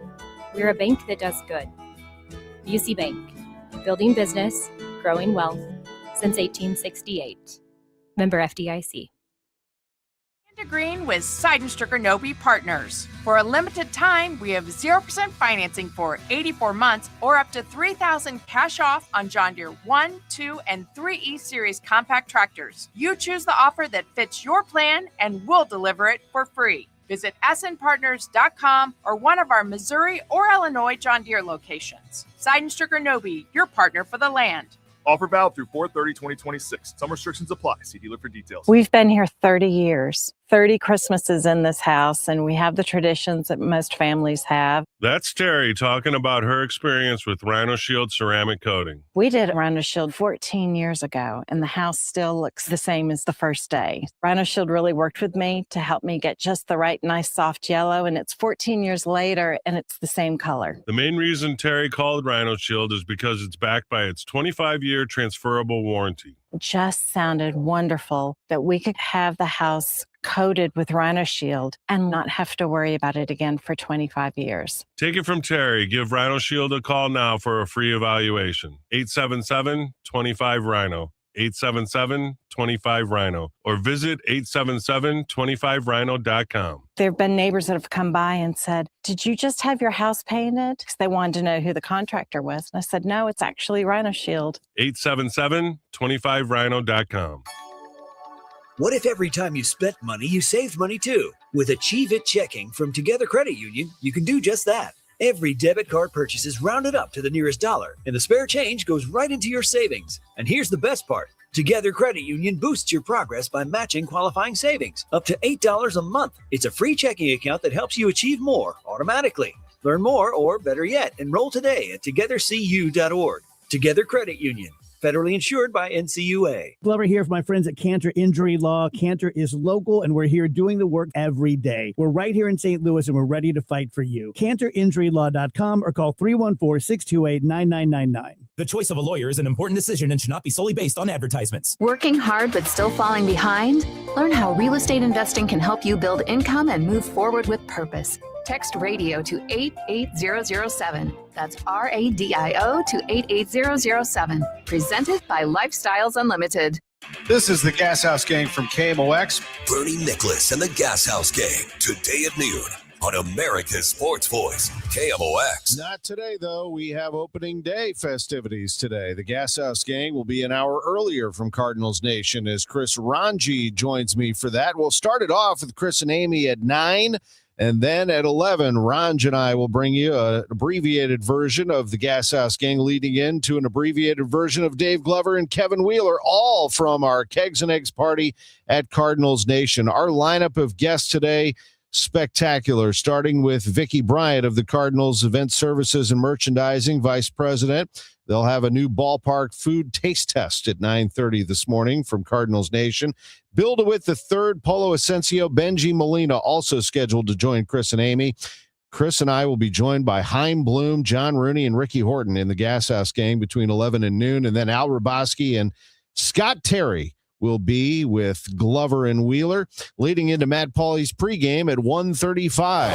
We're a bank that does good. UC Bank, building business, growing wealth since 1868. Member FDIC. Green with Seidenstricker Nobe Partners. For a limited time, we have 0% financing for 84 months or up to $3,000 cash off on John Deere 1, 2, and 3E Series compact tractors. You choose the offer that fits your plan and we'll deliver it for free. Visit snpartners.com or one of our Missouri or Illinois John Deere locations. Seidenstricker Nobe, your partner for the land. Offer valid through 4/30/2026. Some restrictions apply. See dealer for details. We've been here 30 years, 30 Christmases in this house, and we have the traditions that most families have. That's Terry talking about her experience with Rhino Shield ceramic coating. We did Rhino Shield 14 years ago, and the house still looks the same as the first day. Rhino Shield really worked with me to help me get just the right, nice, soft yellow, and it's 14 years later, and it's the same color. The main reason Terry called Rhino Shield is because it's backed by its 25-year transferable warranty. It just sounded wonderful that we could have the house coated with Rhino Shield and not have to worry about it again for 25 years. Take it from Terry. Give Rhino Shield a call now for a free evaluation. 877-25-RHINO. 877-25-RHINO. Or visit 877-25rhino.com. There have been neighbors that have come by and said, "Did you just have your house painted?" Because they wanted to know who the contractor was. And I said, "No, it's actually Rhino Shield." 877-25rhino.com. What if every time you spent money, you saved money too? With Achieve It Checking from Together Credit Union, you can do just that. Every debit card purchase is rounded up to the nearest dollar, and the spare change goes right into your savings. And here's the best part. Together Credit Union boosts your progress by matching qualifying savings up to $8 a month. It's a free checking account that helps you achieve more automatically. Learn more, or better yet, enroll today at togethercu.org. Together Credit Union. Federally insured by NCUA. Glover here for my friends at Cantor Injury Law. Cantor is local, and we're here doing the work every day. We're right here in St. Louis, and we're ready to fight for you. CantorInjuryLaw.com or call 314-628-9999. The choice of a lawyer is an important decision and should not be solely based on advertisements. Working hard but still falling behind? Learn how real estate investing can help you build income and move forward with purpose. Text radio to 88007. That's RADIO to 88007. Presented by Lifestyles Unlimited. This is the Gas House Gang from KMOX. Bernie Nicholas and the Gas House Gang, today at noon on America's Sports Voice, KMOX. Not today, though. We have opening day festivities today. The Gas House Gang will be an hour earlier from Cardinals Nation as Chris Ranji joins me for that. We'll start it off with Chris and Amy at 9. And then at 11, Ranj and I will bring you an abbreviated version of the Gas House Gang, leading into an abbreviated version of Dave Glover and Kevin Wheeler, all from our Kegs and Eggs party at Cardinals Nation. Our lineup of guests today, spectacular, starting with Vicki Bryant of the Cardinals Event Services and Merchandising Vice President. They'll have a new ballpark food taste test at 9:30 this morning from Cardinals Nation. Bill DeWitt III, Polo Asensio, Benji Molina also scheduled to join Chris and Amy. Chris and I will be joined by Chaim Bloom, John Rooney, and Ricky Horton in the Gas House Gang between 11 and noon. And then Al Raboski and Scott Terry will be with Glover and Wheeler, leading into Matt Pauley's pregame at 1:35.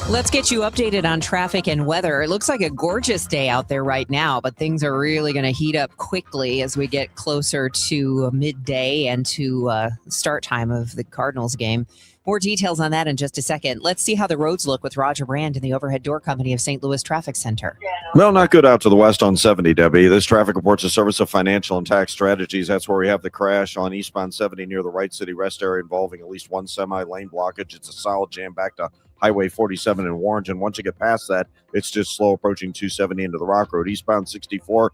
Let's get you updated on traffic and weather. It looks like a gorgeous day out there right now, but things are really going to heat up quickly as we get closer to midday and to start time of the Cardinals game. More details on that in just a second. Let's see how the roads look with Roger Brand in the Overhead Door Company of St. Louis Traffic Center. Well, not good out to the west on 70, Debbie. This traffic reports a service of Financial and Tax Strategies. That's where we have the crash on eastbound 70 near the Wright City Rest area involving at least one semi-lane blockage. It's a solid jam back to Highway 47 in Warren. And once you get past that, it's just slow approaching 270 into the Rock Road. Eastbound 64,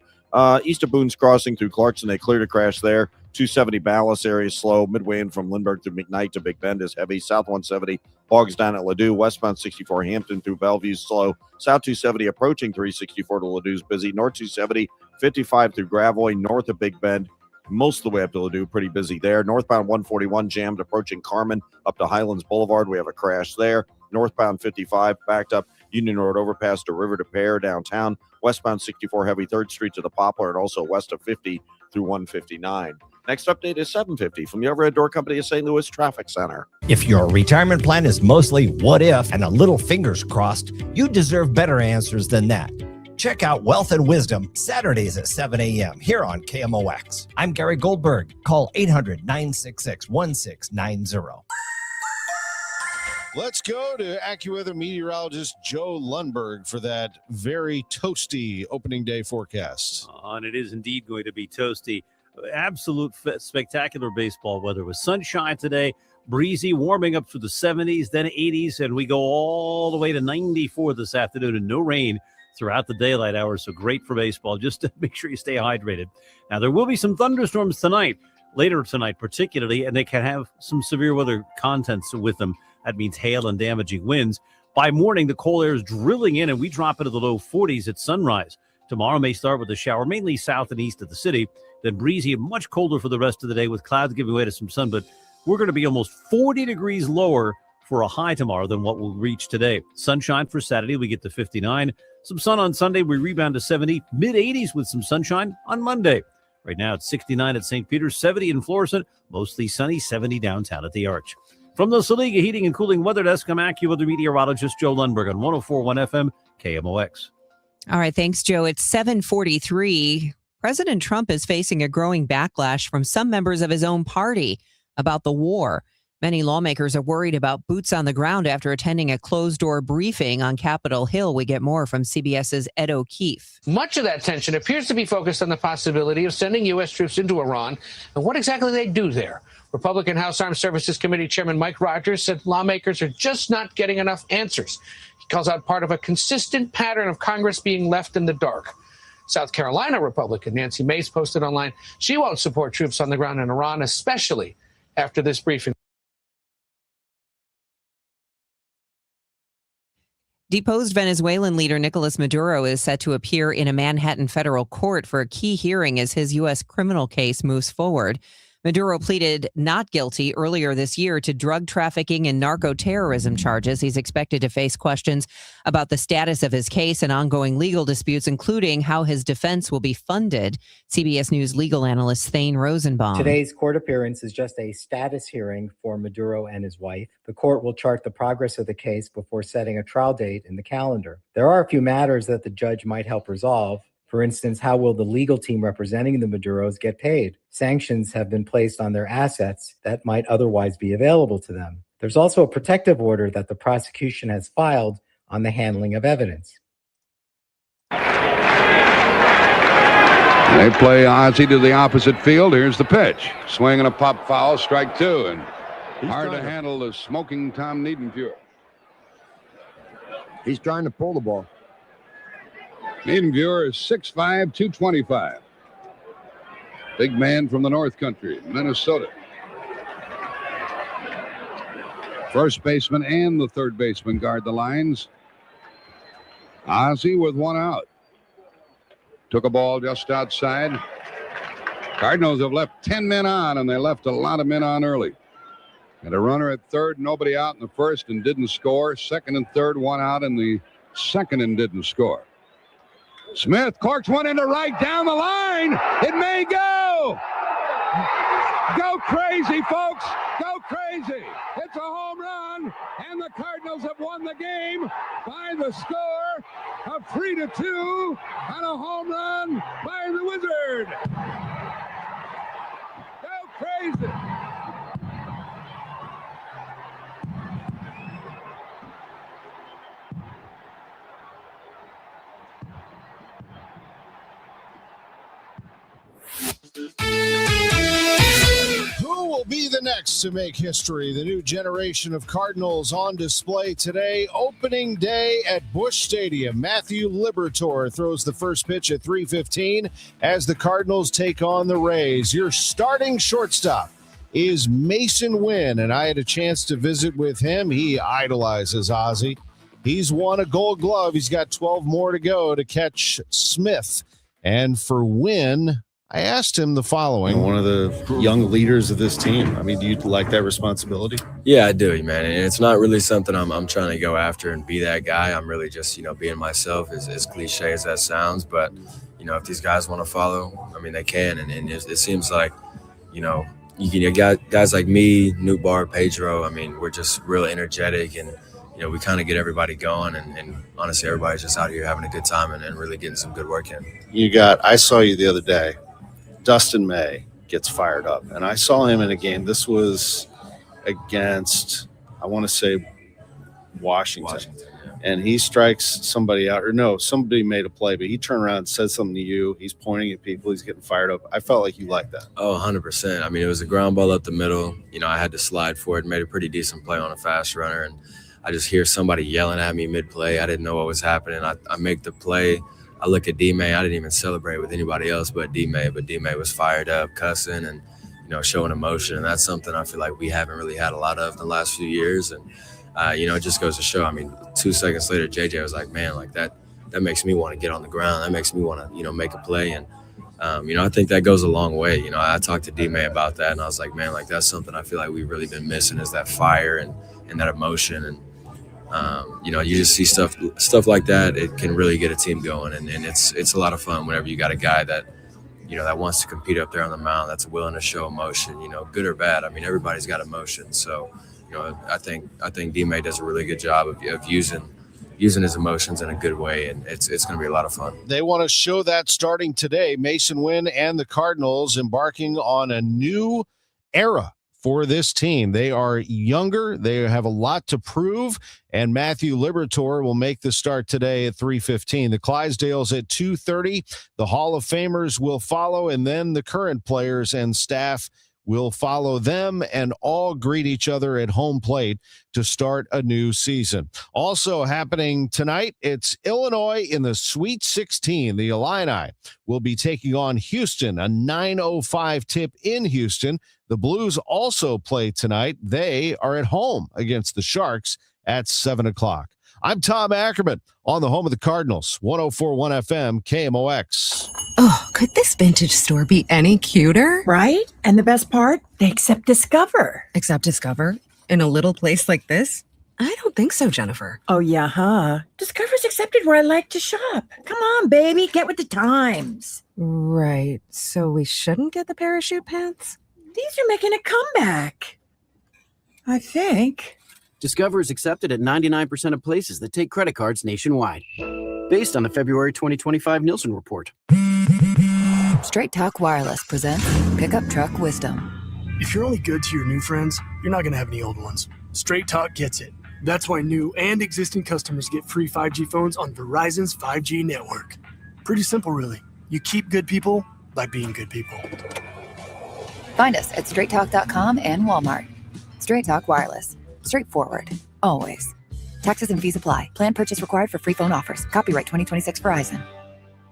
east of Boone's Crossing through Clarkson, they cleared a crash there. 270 Ballas area is slow. Midway in from Lindbergh to McKnight to Big Bend is heavy. South 170 bogs down at Ladue. Westbound 64 Hampton through Bellevue is slow. South 270 approaching 364 to Ladue is busy. North 270 55 through Gravois north of Big Bend. Most of the way up to Ladue, pretty busy there. Northbound 141 jammed approaching Carmen up to Highlands Boulevard. We have a crash there. Northbound 55 backed up Union Road overpass to River to Pear downtown. Westbound 64 heavy 3rd Street to the Poplar, and also west of 50 through 159. Next update is 7:50 from the Overhead Door Company of St. Louis Traffic Center. If your retirement plan is mostly what if and a little fingers crossed, you deserve better answers than that. Check out Wealth and Wisdom Saturdays at 7 a.m. here on KMOX. I'm Gary Goldberg. Call 800-966-1690. Let's go to AccuWeather meteorologist Joe Lundberg for that very toasty opening day forecast. And it is indeed going to be toasty. Absolute spectacular baseball weather with sunshine today, breezy, warming up to the 70s, then 80s, and we go all the way to 94 this afternoon, and no rain throughout the daylight hours. So great for baseball. Just to make sure you stay hydrated. Now, there will be some thunderstorms tonight, later tonight particularly, and they can have some severe weather contents with them. That means hail and damaging winds. By morning, the cold air is drilling in, and we drop into the low 40s at sunrise. Tomorrow may start with a shower, mainly south and east of the city, then breezy and much colder for the rest of the day with clouds giving way to some sun. But we're going to be almost 40 degrees lower for a high tomorrow than what we'll reach today. Sunshine for Saturday, we get to 59. Some sun on Sunday, we rebound to 70. Mid-80s with some sunshine on Monday. Right now it's 69 at St. Peter's, 70 in Florissant, mostly sunny, 70 downtown at the Arch. From the Saliga Heating and Cooling Weather Desk, I'm AccuWeather meteorologist Joe Lundberg on 104.1 FM KMOX. All right, thanks, Joe. It's 7:43. President Trump is facing a growing backlash from some members of his own party about the war. Many lawmakers are worried about boots on the ground after attending a closed-door briefing on Capitol Hill. We get more from CBS's Ed O'Keefe. Much of that tension appears to be focused on the possibility of sending U.S. troops into Iran and what exactly they do there. Republican House Armed Services Committee Chairman Mike Rogers said lawmakers are just not getting enough answers. He calls out part of a consistent pattern of Congress being left in the dark. South Carolina Republican Nancy Mace posted online she won't support troops on the ground in Iran, especially after this briefing. Deposed Venezuelan leader Nicolas Maduro is set to appear in a Manhattan federal court for a key hearing as his U.S. criminal case moves forward. Maduro pleaded not guilty earlier this year to drug trafficking and narco-terrorism charges. He's expected to face questions about the status of his case and ongoing legal disputes, including how his defense will be funded. CBS News legal analyst Thane Rosenbaum. Today's court appearance is just a status hearing for Maduro and his wife. The court will chart the progress of the case before setting a trial date in the calendar. There are a few matters that the judge might help resolve. For instance, how will the legal team representing the Maduros get paid? Sanctions have been placed on their assets that might otherwise be available to them. There's also a protective order that the prosecution has filed on the handling of evidence. They play Ozzie to the opposite field. Here's the pitch. Swing and a pop foul, strike two. And hard to handle the smoking Tom Niedenfuhr. He's trying to pull the ball. Niedenfuhr is 6'5", 225. Big man from the North Country, Minnesota. First baseman and the third baseman guard the lines. Ozzie with one out. Took a ball just outside. Cardinals have left 10 men on, and they left a lot of men on early. Had a runner at third, nobody out in the first and didn't score. Second and third, one out in the second and didn't score. Smith corks one into right down the line. It may go. Go crazy, folks. Go crazy. It's a home run, and the Cardinals have won the game by the score of 3-2 on a home run by the Wizard. Go crazy. Who will be the next to make history? The new generation of Cardinals on display today. Opening day at Busch Stadium. Matthew Liberatore throws the first pitch at 3:15 as the Cardinals take on the Rays. Your starting shortstop is Mason Wynn, and I had a chance to visit with him. He idolizes Ozzie. He's won a Gold Glove. He's got 12 more to go to catch Smith. And for Wynn, I asked him the following. One of the young leaders of this team. I mean, do you like that responsibility? Yeah, I do, man. And it's not really something I'm trying to go after and be that guy. I'm really just, being myself, as cliche as that sounds. But, if these guys want to follow, I mean, they can. And it seems like, you got guys like me, Newt Bar, Pedro. I mean, we're just real energetic, and we kind of get everybody going. And honestly, everybody's just out here having a good time and really getting some good work in. I saw you the other day. Dustin May gets fired up, and I saw him in a game. This was against, I want to say, Washington. And he strikes somebody out, or no, somebody made a play, but he turned around and said something to you. He's pointing at people. He's getting fired up. I felt like you liked that. Oh, 100%. I mean, it was a ground ball up the middle. I had to slide for it, made a pretty decent play on a fast runner, and I just hear somebody yelling at me mid-play. I didn't know what was happening. I make the play. I look at D-May. I didn't even celebrate with anybody else but D-May. But D-May was fired up, cussing, and, showing emotion. And that's something I feel like we haven't really had a lot of in the last few years. And it just goes to show. I mean, 2 seconds later, JJ was like, man, like that makes me want to get on the ground. That makes me want to, make a play. And, I think that goes a long way. I talked to D-May about that, and I was like, man, like that's something I feel like we've really been missing, is that fire and that emotion. And, you just see stuff like that. It can really get a team going. And it's a lot of fun whenever you got a guy that, that wants to compete up there on the mound, that's willing to show emotion, good or bad. I mean, everybody's got emotion. So, I think D-May does a really good job of using his emotions in a good way, and it's going to be a lot of fun. They want to show that starting today. Mason Wynn and the Cardinals embarking on a new era for this team. They are younger. They have a lot to prove, and Matthew Liberatore will make the start today at 3:15. The Clydesdales at 2:30. The Hall of Famers will follow, and then the current players and staff will follow them and all greet each other at home plate to start a new season. Also happening tonight, it's Illinois in the Sweet 16. The Illini will be taking on Houston, a 9:05 tip in Houston. The Blues also play tonight. They are at home against the Sharks at 7 o'clock. I'm Tom Ackerman on the home of the Cardinals, 104.1 FM, KMOX. Oh, could this vintage store be any cuter? Right? And the best part, they accept Discover. Accept Discover? In a little place like this? I don't think so, Jennifer. Oh, yeah, huh? Discover's accepted where I like to shop. Come on, baby, get with the times. Right. So we shouldn't get the parachute pants? These are making a comeback. I think. Discover is accepted at 99% of places that take credit cards nationwide. Based on the February 2025 Nielsen report. Straight Talk Wireless presents Pickup Truck Wisdom. If you're only good to your new friends, you're not going to have any old ones. Straight Talk gets it. That's why new and existing customers get free 5G phones on Verizon's 5G network. Pretty simple, really. You keep good people by being good people. Find us at straighttalk.com and Walmart. Straight Talk Wireless. Straightforward. Always. Taxes and fees apply. Plan purchase required for free phone offers. Copyright 2026 Verizon.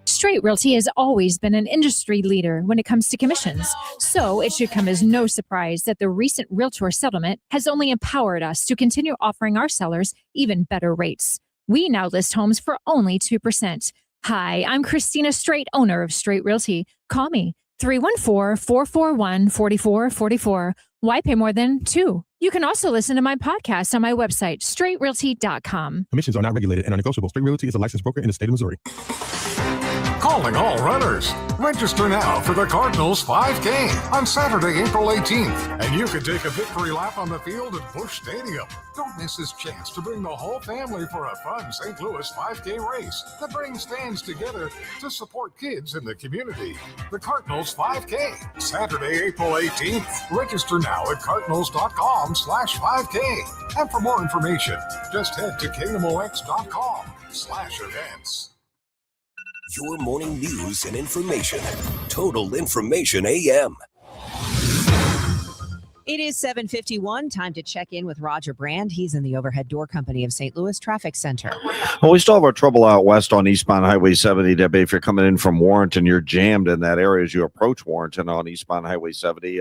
Straight Realty has always been an industry leader when it comes to commissions. So it should come as no surprise that the recent Realtor settlement has only empowered us to continue offering our sellers even better rates. We now list homes for only 2%. Hi, I'm Christina Straight, owner of Straight Realty. Call me 314-441-4444. Why pay more than 2? You can also listen to my podcast on my website, straightrealty.com. Commissions are not regulated and are negotiable. Straight Realty is a licensed broker in the state of Missouri. Calling all runners. Register now for the Cardinals 5K on Saturday, April 18th. And you can take a victory lap on the field at Busch Stadium. Don't miss this chance to bring the whole family for a fun St. Louis 5K race that brings fans together to support kids in the community. The Cardinals 5K, Saturday, April 18th. Register now at cardinals.com/5K. And for more information, just head to KMOX.com/events. Your morning news and information. Total Information AM. It is 7:51. Time to check in with Roger Brand. He's in the Overhead Door Company of St. Louis Traffic Center. Well, we still have our trouble out west on eastbound Highway 70. Debbie, if you're coming in from Warrenton, you're jammed in that area as you approach Warrenton on eastbound Highway 70.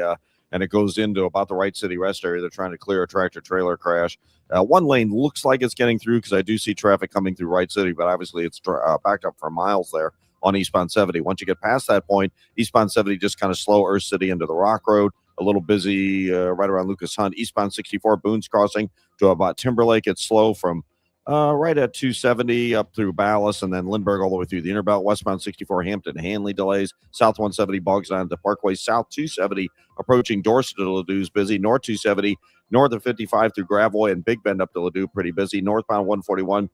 And it goes into about the Wright City Rest area. They're trying to clear a tractor-trailer crash. One lane looks like it's getting through because I do see traffic coming through Wright City, but obviously it's backed up for miles there on eastbound 70. Once you get past that point, eastbound 70 just kind of slow Earth City into the Rock Road. A little busy right around Lucas Hunt. Eastbound 64, Boone's Crossing to about Timberlake. It's slow from right at 270 up through Ballas and then Lindbergh all the way through the Interbelt. Westbound 64 Hampton Hanley delays. South 170 bogs down to Parkway. South 270 approaching Dorset to Ladou's busy. North 270 north of 55 through Gravois and Big Bend up to Ladue pretty busy. Northbound 141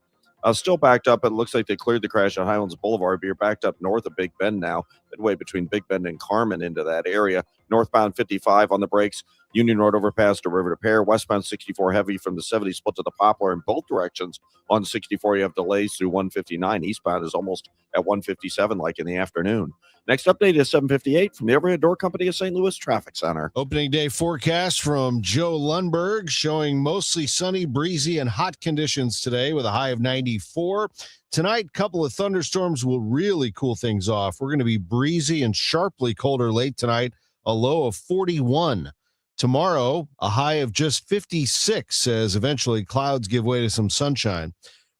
still backed up. It looks like they cleared the crash at Highlands Boulevard, but you're backed up north of Big Bend now, midway between Big Bend and Carmen into that area. Northbound 55 on the brakes. Union Road overpass to River to Pear. Westbound 64 heavy from the 70 split to the Poplar in both directions. On 64, you have delays through 159. Eastbound is almost at 157 like in the afternoon. Next update is 7:58 from the Overhead Door Company of St. Louis Traffic Center. Opening day forecast from Joe Lundberg showing mostly sunny, breezy, and hot conditions today with a high of 94. Tonight, couple of thunderstorms will really cool things off. We're going to be breezy and sharply colder late tonight, a low of 41. Tomorrow, a high of just 56 as eventually clouds give way to some sunshine.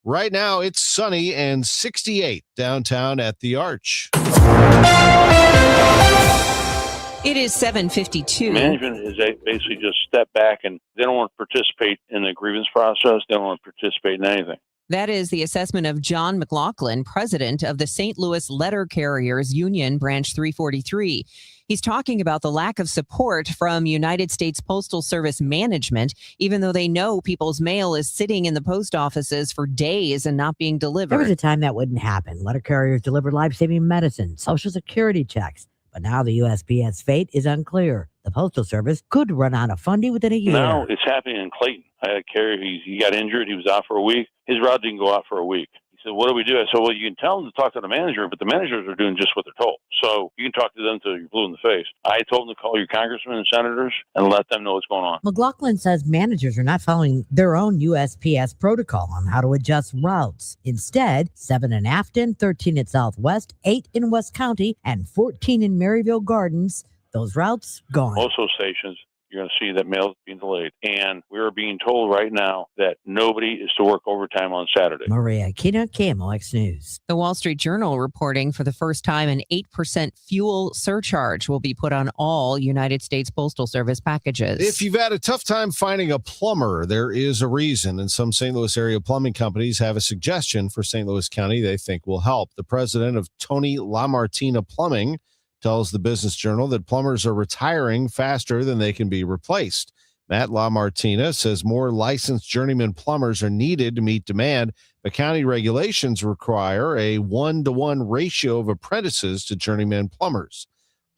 Right now, it's sunny and 68 downtown at the Arch. It is 7:52. Management is basically just step back and they don't want to participate in the grievance process. They don't want to participate in anything. That is the assessment of John McLaughlin, president of the St. Louis Letter Carriers Union, Branch 343. He's talking about the lack of support from United States Postal Service management, even though they know people's mail is sitting in the post offices for days and not being delivered. There was a time that wouldn't happen. Letter carriers delivered life-saving medicine, Social Security checks. But now the USPS fate is unclear. The Postal Service could run out of funding within a year. Now it's happening in Clayton. I had a carrier, he got injured. He was out for a week. His route didn't go out for a week. He said, what do we do? I said, well, you can tell them to talk to the manager, but the managers are doing just what they're told. So you can talk to them till you're blue in the face. I told them to call your congressmen and senators and let them know what's going on. McLaughlin says managers are not following their own USPS protocol on how to adjust routes. Instead, 7 in Afton, 13 at Southwest, 8 in West County, and 14 in Maryville Gardens. Those routes gone. Most of those stations, you're going to see that mail is being delayed. And we're being told right now that nobody is to work overtime on Saturday. Maria Kina, KMOX News. The Wall Street Journal reporting for the first time an 8% fuel surcharge will be put on all United States Postal Service packages. If you've had a tough time finding a plumber, there is a reason. And some St. Louis area plumbing companies have a suggestion for St. Louis County they think will help. The president of Tony LaMartina Plumbing tells the Business Journal that plumbers are retiring faster than they can be replaced. Matt LaMartina says more licensed journeyman plumbers are needed to meet demand, but county regulations require a 1-to-1 ratio of apprentices to journeyman plumbers.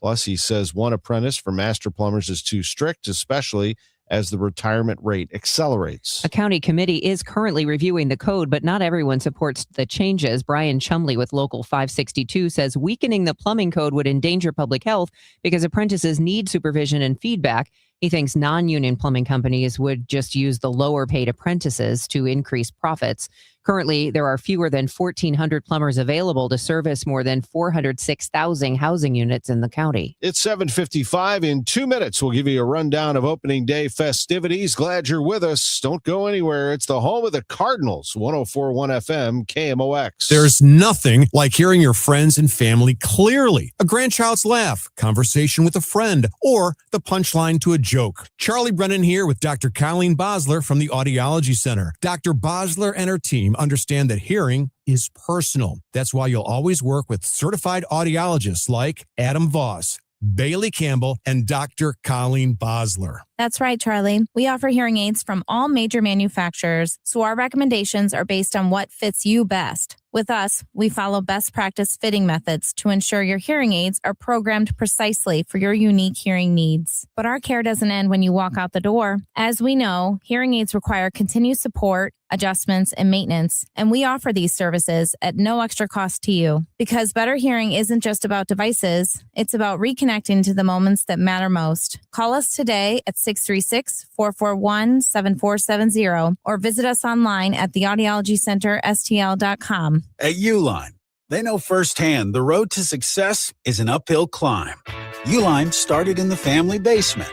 Plus, he says one apprentice for master plumbers is too strict, especially as the retirement rate accelerates. A county committee is currently reviewing the code, but not everyone supports the changes. Brian Chumley with Local 562 says weakening the plumbing code would endanger public health because apprentices need supervision and feedback. He thinks non-union plumbing companies would just use the lower paid apprentices to increase profits. Currently, there are fewer than 1,400 plumbers available to service more than 406,000 housing units in the county. It's 7:55. In 2 minutes, we'll give you a rundown of opening day festivities. Glad you're with us. Don't go anywhere. It's the home of the Cardinals, 104.1 FM, KMOX. There's nothing like hearing your friends and family clearly. A grandchild's laugh, conversation with a friend, or the punchline to a joke. Charlie Brennan here with Dr. Colleen Bosler from the Audiology Center. Dr. Bosler and her team understand that hearing is personal. That's why you'll always work with certified audiologists like Adam Voss, Bailey Campbell, and Dr. Colleen Bosler. That's right, Charlie. We offer hearing aids from all major manufacturers, so our recommendations are based on what fits you best. With us, we follow best practice fitting methods to ensure your hearing aids are programmed precisely for your unique hearing needs. But our care doesn't end when you walk out the door. As we know, hearing aids require continued support, adjustments, and maintenance, and we offer these services at no extra cost to you. Because better hearing isn't just about devices, it's about reconnecting to the moments that matter most. Call us today at 636-441-7470 or visit us online at theaudiologycenterstl.com. At Uline, they know firsthand the road to success is an uphill climb. Uline started in the family basement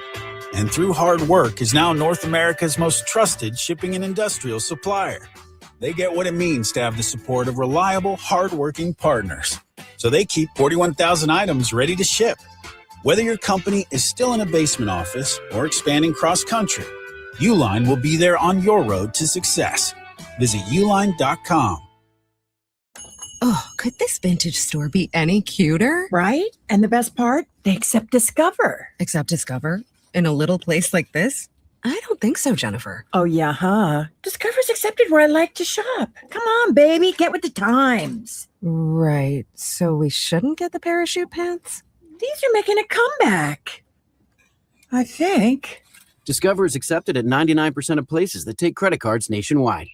and through hard work is now North America's most trusted shipping and industrial supplier. They get what it means to have the support of reliable, hardworking partners. So they keep 41,000 items ready to ship. Whether your company is still in a basement office or expanding cross-country, Uline will be there on your road to success. Visit uline.com. Oh, could this vintage store be any cuter? Right? And the best part, they accept Discover. Accept Discover? In a little place like this? I don't think so, Jennifer. Oh, yeah, huh? Discover's accepted where I like to shop. Come on, baby, get with the times. Right. So we shouldn't get the parachute pants? These are making a comeback. I think. Discover is accepted at 99% of places that take credit cards nationwide.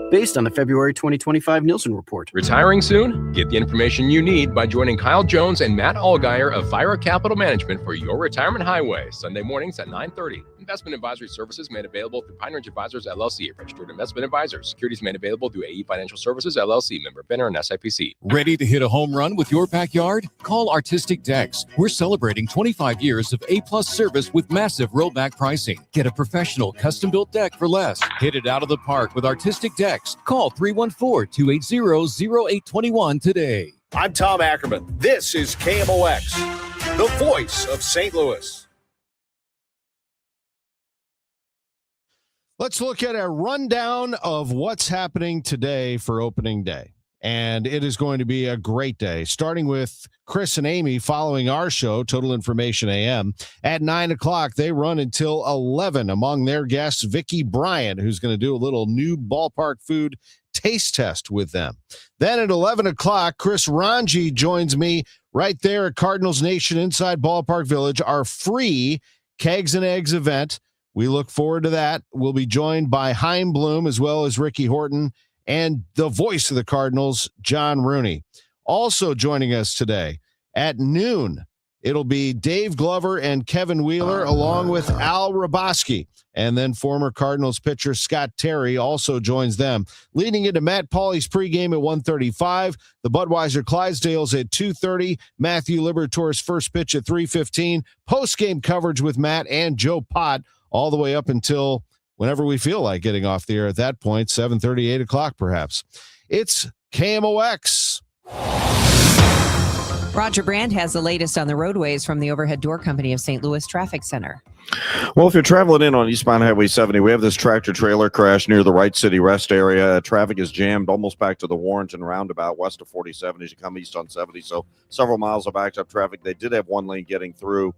Based on the February 2025 Nielsen report. Retiring soon? Get the information you need by joining Kyle Jones and Matt Allgeier of Fira Capital Management for Your Retirement Highway, Sunday mornings at 9:30. Investment advisory services made available through Pine Ridge Advisors, LLC, registered investment advisors. Securities made available through AE Financial Services, LLC, member FINRA and SIPC. Ready to hit a home run with your backyard? Call Artistic Decks. We're celebrating 25 years of A-plus service with massive rollback pricing. Get a professional custom-built deck for less. Hit it out of the park with Artistic Decks. Call 314-280-0821 today. I'm Tom Ackerman. This is KMOX, the voice of St. Louis. Let's look at a rundown of what's happening today for opening day. And it is going to be a great day, starting with Chris and Amy following our show, Total Information AM. At 9 o'clock, they run until 11. Among their guests, Vicki Bryant, who's going to do a little new ballpark food taste test with them. Then at 11 o'clock, Chris Ranji joins me right there at Cardinals Nation inside Ballpark Village, our free Kegs and Eggs event. We look forward to that. We'll be joined by Chaim Bloom as well as Ricky Horton and the voice of the Cardinals, John Rooney. Also joining us today at noon, it'll be Dave Glover and Kevin Wheeler along with Al Raboski. And then former Cardinals pitcher Scott Terry also joins them. Leading into Matt Pauley's pregame at 1:35, the Budweiser Clydesdales at 2:30, Matthew Liberatore's first pitch at 3:15, postgame coverage with Matt and Joe Pott all the way up until whenever we feel like getting off the air at that point, 7:30, 8 o'clock perhaps. It's KMOX. Roger Brand has the latest on the roadways from the Overhead Door Company of St. Louis Traffic Center. Well, if you're traveling in on eastbound Highway 70, we have this tractor trailer crash near the Wright City Rest area. Traffic is jammed almost back to the Warrenton roundabout west of 47 as you come east on 70. So several miles of backed up traffic. They did have one lane getting through.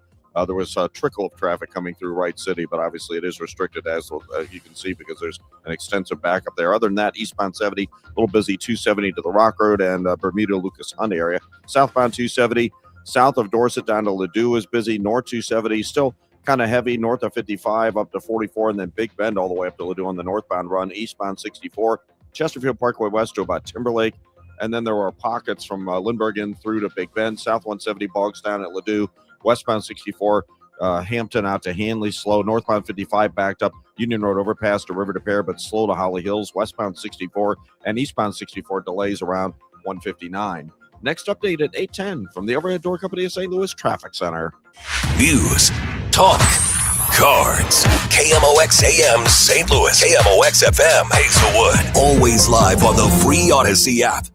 There was a trickle of traffic coming through Wright City, but obviously it is restricted as you can see because there's an extensive backup there. Other than that, eastbound 70, a little busy 270 to the Rock Road and Bermuda Lucas Hunt area. Southbound 270, south of Dorset down to Ladue is busy. North 270, still kind of heavy north of 55 up to 44, and then Big Bend all the way up to Ladue on the northbound run. Eastbound 64, Chesterfield Parkway west to about Timberlake. And then there were pockets from Lindbergh in through to Big Bend. South 170 bogs down at Ladue. Westbound 64, Hampton out to Hanley, slow. Northbound 55 backed up Union Road overpass to River to Pear, but slow to Holly Hills. Westbound 64 and eastbound 64 delays around 159. Next update at 8:10 from the Overhead Door Company of St. Louis Traffic Center. News, talk, cards. KMOX AM St. Louis. KMOX FM Hazelwood. Always live on the free Odyssey app.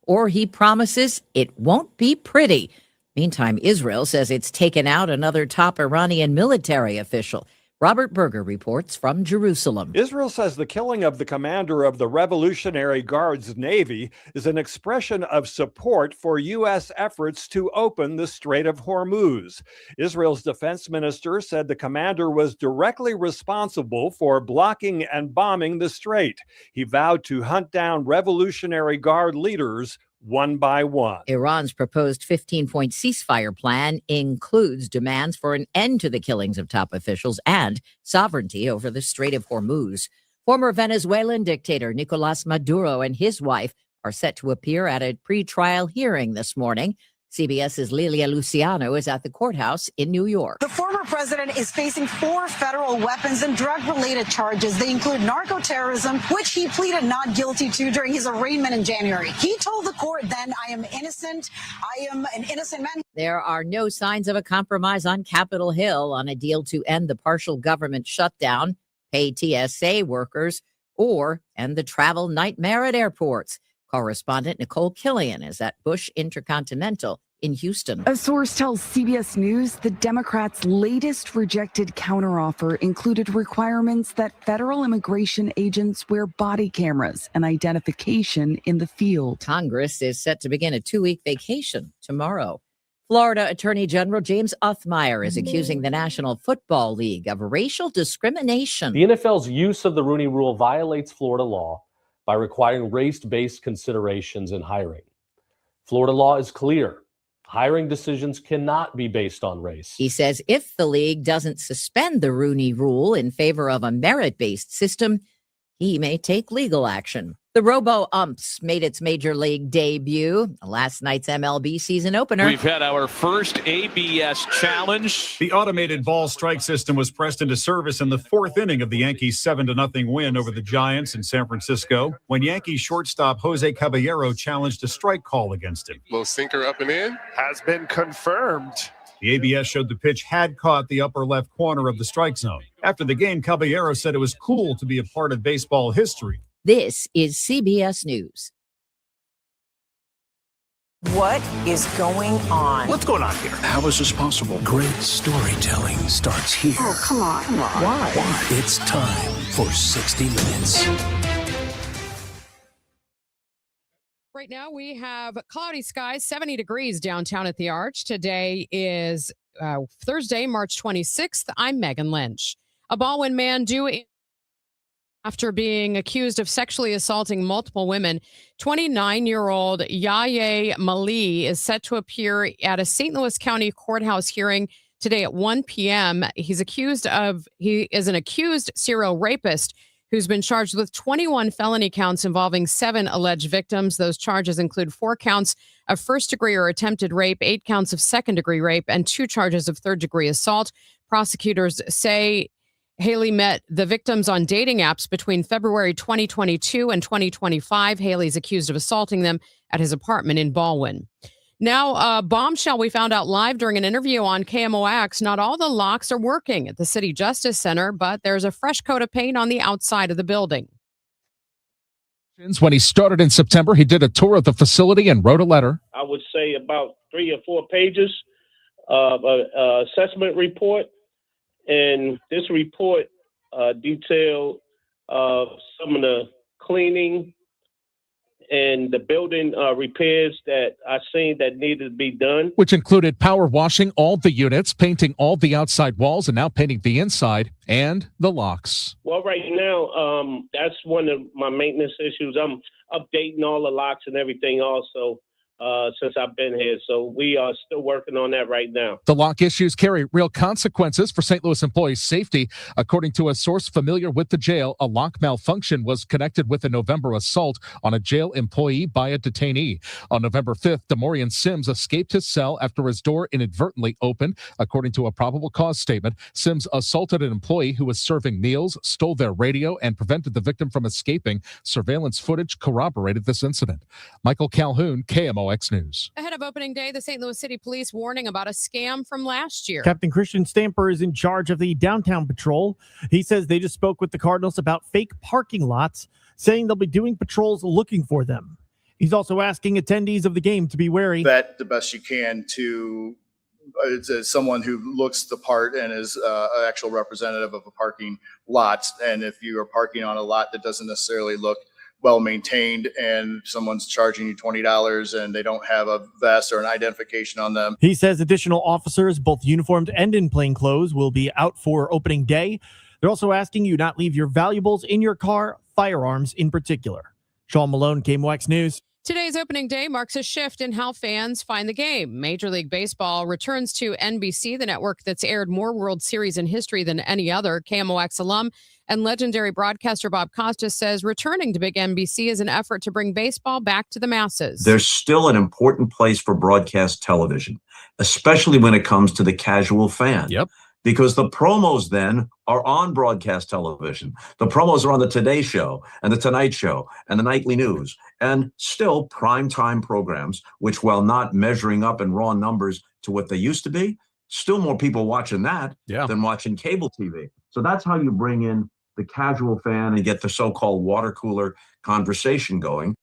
Or he promises it won't be pretty. Meantime, Israel says it's taken out another top Iranian military official. Robert Berger reports from Jerusalem. Israel says the killing of the commander of the Revolutionary Guards Navy is an expression of support for U.S. efforts to open the Strait of Hormuz. Israel's defense minister said the commander was directly responsible for blocking and bombing the strait. He vowed to hunt down Revolutionary Guard leaders one by one. Iran's proposed 15-point ceasefire plan includes demands for an end to the killings of top officials and sovereignty over the Strait of Hormuz. Former Venezuelan dictator Nicolas Maduro and his wife are set to appear at a pretrial hearing this morning. CBS's Lilia Luciano is at the courthouse in New York. The former president is facing 4 federal weapons and drug-related charges. They include narco-terrorism, which he pleaded not guilty to during his arraignment in January. He told the court then, I am innocent. I am an innocent man. There are no signs of a compromise on Capitol Hill on a deal to end the partial government shutdown, pay TSA workers, or end the travel nightmare at airports. Correspondent Nicole Killian is at Bush Intercontinental in Houston. A source tells CBS News the Democrats' latest rejected counteroffer included requirements that federal immigration agents wear body cameras and identification in the field. Congress is set to begin a 2-week vacation tomorrow. Florida Attorney General James Othmeyer is accusing the National Football League of racial discrimination. The NFL's use of the Rooney Rule violates Florida law by requiring race-based considerations in hiring. Florida law is clear. Hiring decisions cannot be based on race. He says if the league doesn't suspend the Rooney Rule in favor of a merit-based system, he may take legal action. The Robo-Umps made its major league debut, last night's MLB season opener. We've had our first ABS challenge. The automated ball strike system was pressed into service in the 4th inning of the Yankees' 7-0 win over the Giants in San Francisco, when Yankees shortstop Jose Caballero challenged a strike call against him. Low sinker up and in. Has been confirmed. The ABS showed the pitch had caught the upper left corner of the strike zone. After the game, Caballero said it was cool to be a part of baseball history. This is CBS News. What is going on? What's going on here? How is this possible? Great storytelling starts here. Oh, come on. Why? It's time for 60 Minutes. Right now we have cloudy skies, 70 degrees downtown at the Arch. Today is Thursday, March 26th. I'm Megan Lynch. A Baldwin man due after being accused of sexually assaulting multiple women. 29-year-old Yahya Mali is set to appear at a St. Louis County courthouse hearing today at 1 p.m. He is an accused serial rapist who's been charged with 21 felony counts involving 7 alleged victims. Those charges include 4 counts of first-degree or attempted rape, 8 counts of second-degree rape, and 2 charges of third-degree assault. Prosecutors say Haley met the victims on dating apps between February 2022 and 2025. Haley's accused of assaulting them at his apartment in Baldwin. Now, a bombshell we found out live during an interview on KMOX. Not all the locks are working at the City Justice Center, but there's a fresh coat of paint on the outside of the building. When he started in September, he did a tour of the facility and wrote a letter. I would say about 3 or 4 pages of an assessment report. And this report detailed some of the cleaning and the building repairs that I seen that needed to be done. Which included power washing all the units, painting all the outside walls, and now painting the inside and the locks. Well, right now, that's one of my maintenance issues. I'm updating all the locks and everything also. Since I've been here. So we are still working on that right now. The lock issues carry real consequences for St. Louis employees' safety. According to a source familiar with the jail, a lock malfunction was connected with a November assault on a jail employee by a detainee. On November 5th, Demorian Sims escaped his cell after his door inadvertently opened. According to a probable cause statement, Sims assaulted an employee who was serving meals, stole their radio, and prevented the victim from escaping. Surveillance footage corroborated this incident. Michael Calhoun, KMOX News. Ahead of opening day, the St. Louis City Police warning about a scam from last year. Captain Christian Stamper is in charge of the downtown patrol. He says they just spoke with the Cardinals about fake parking lots, saying they'll be doing patrols looking for them. He's also asking attendees of the game to be wary. Vet the best you can to someone who looks the part and is an actual representative of a parking lot. And if you are parking on a lot that doesn't necessarily look well maintained and someone's charging you $20 and they don't have a vest or an identification on them. He says additional officers, both uniformed and in plain clothes, will be out for opening day. They're also asking you not leave your valuables in your car, firearms in particular. Sean Malone, KMOX News. Today's opening day marks a shift in how fans find the game. Major League Baseball returns to NBC, the network that's aired more World Series in history than any other. KMOX alum and legendary broadcaster Bob Costas says returning to Big NBC is an effort to bring baseball back to the masses. There's still an important place for broadcast television, especially when it comes to the casual fan. Yep. Because the promos then are on broadcast television. The promos are on the Today Show and the Tonight Show and the Nightly News, and still primetime programs, which, while not measuring up in raw numbers to what they used to be, still more people watching that than watching cable TV. So that's how you bring in the casual fan and get the so-called water cooler conversation going.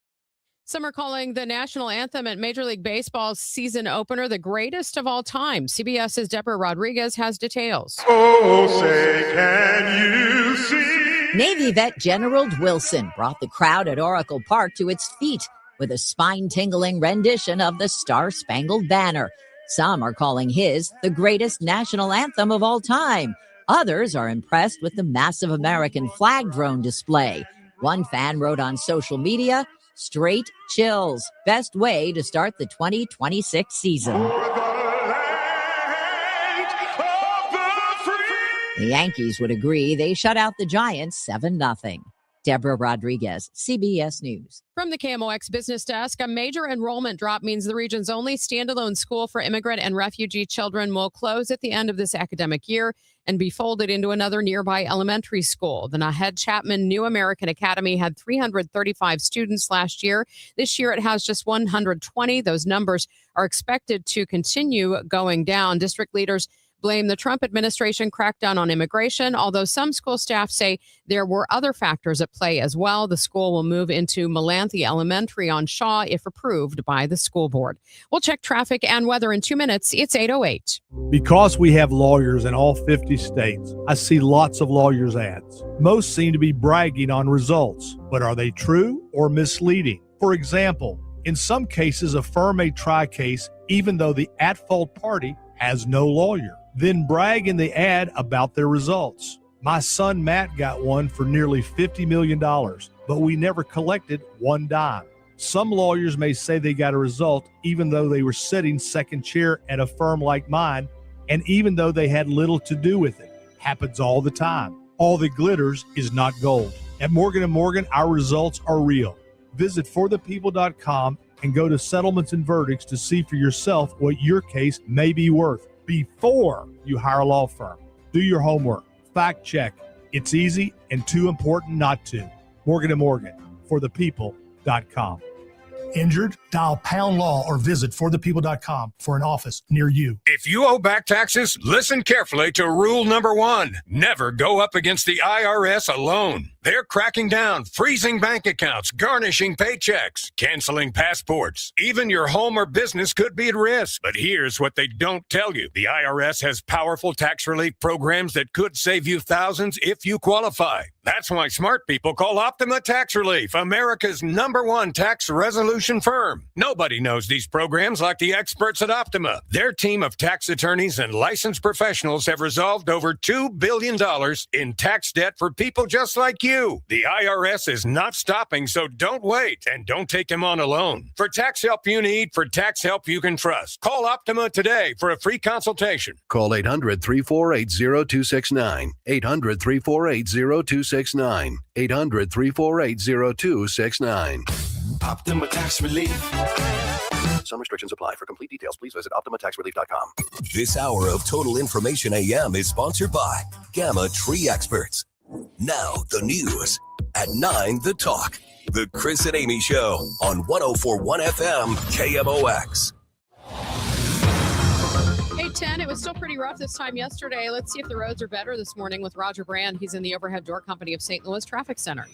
Some are calling the national anthem at Major League Baseball's season opener the greatest of all time. CBS's Deborah Rodriguez has details. Oh, say, can you see? Navy vet General Wilson brought the crowd at Oracle Park to its feet with a spine-tingling rendition of the Star-Spangled Banner. Some are calling his the greatest national anthem of all time. Others are impressed with the massive American flag drone display. One fan wrote on social media, "Straight chills. Best way to start the 2026 season." The Yankees would agree. They shut out the Giants 7-0. Deborah Rodriguez, CBS News. From the KMOX business desk, a major enrollment drop means the region's only standalone school for immigrant and refugee children will close at the end of this academic year and be folded into another nearby elementary school. The Nahed Chapman New American Academy had 335 students last year. This year it has just 120. Those numbers are expected to continue going down. District leaders blame the Trump administration crackdown on immigration, although some school staff say there were other factors at play as well. The school will move into Melanthe Elementary on Shaw if approved by the school board. We'll check traffic and weather in 2 minutes. It's 8:08. Because we have lawyers in all 50 states, I see lots of lawyers' ads. Most seem to be bragging on results, but are they true or misleading? For example, in some cases, a firm may try a case even though the at-fault party has no lawyer, then brag in the ad about their results. My son Matt got one for nearly $50 million, but we never collected one dime. Some lawyers may say they got a result even though they were sitting second chair at a firm like mine, and even though they had little to do with it. Happens all the time. All that glitters is not gold. At Morgan & Morgan, our results are real. Visit forthepeople.com and go to settlements and verdicts to see for yourself what your case may be worth before you hire a law firm. Do your homework. Fact check. It's easy and too important not to. Morgan & Morgan, forthepeople.com. Injured? Dial Pound Law or visit forthepeople.com for an office near you. If you owe back taxes, listen carefully to rule number 1. Never go up against the IRS alone. They're cracking down, freezing bank accounts, garnishing paychecks, canceling passports. Even your home or business could be at risk. But here's what they don't tell you. The IRS has powerful tax relief programs that could save you thousands if you qualify. That's why smart people call Optima Tax Relief, America's #1 tax resolution firm. Nobody knows these programs like the experts at Optima. Their team of tax attorneys and licensed professionals have resolved over $2 billion in tax debt for people just like you. The IRS is not stopping, so don't wait and don't take them on alone. For tax help you need, for tax help you can trust, call Optima today for a free consultation. Call 800-348-0269. 800-348-0269. 800-348-0269. Optima Tax Relief. Some restrictions apply. For complete details, please visit OptimaTaxRelief.com. This hour of Total Information AM is sponsored by Gamma Tree Experts. Now the news at 9, The Talk. The Chris and Amy Show on 104.1 FM KMOX. 8:10. It was still pretty rough this time yesterday. Let's see if the roads are better this morning with Roger Brand. He's in the Overhead Door Company of St. Louis Traffic Center.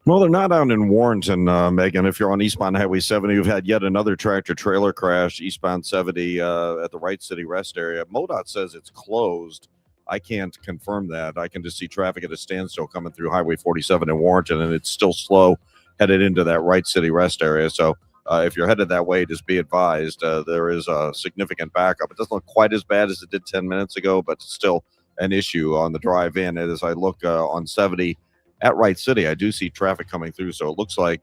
Well, they're not out in Warrenton, Megan. If you're on eastbound Highway 70, you've had yet another tractor-trailer crash eastbound 70 at the Wright City Rest area. MoDOT says it's closed. I can't confirm that. I can just see traffic at a standstill coming through Highway 47 in Warrenton, and it's still slow headed into that Wright City Rest area. So if you're headed that way, just be advised there is a significant backup. It doesn't look quite as bad as it did 10 minutes ago, but it's still an issue on the drive in. As I look on 70 at Wright City, I do see traffic coming through, so it looks like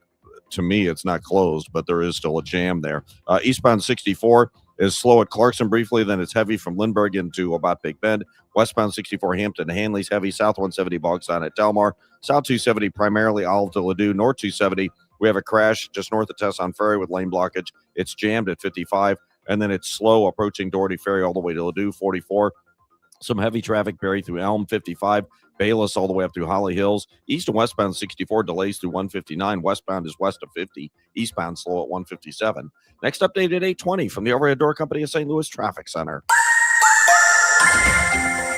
to me, it's not closed, but there is still a jam there. Eastbound 64 is slow at Clarkson briefly, then it's heavy from Lindbergh into about Big Bend. Westbound 64 Hampton to Hanley's heavy. South 170 bogs down at Delmar. South 270 primarily Olive to Ladue. North 270, we have a crash just north of Tesson Ferry with lane blockage. It's jammed at 55, and then it's slow approaching Doherty Ferry all the way to Ladue 44. Some heavy traffic buried through Elm 55, Bayless all the way up through Holly Hills. East and westbound 64 delays through 159. Westbound is west of 50. Eastbound slow at 157. Next update at 8:20 from the Overhead Door Company of St. Louis Traffic Center.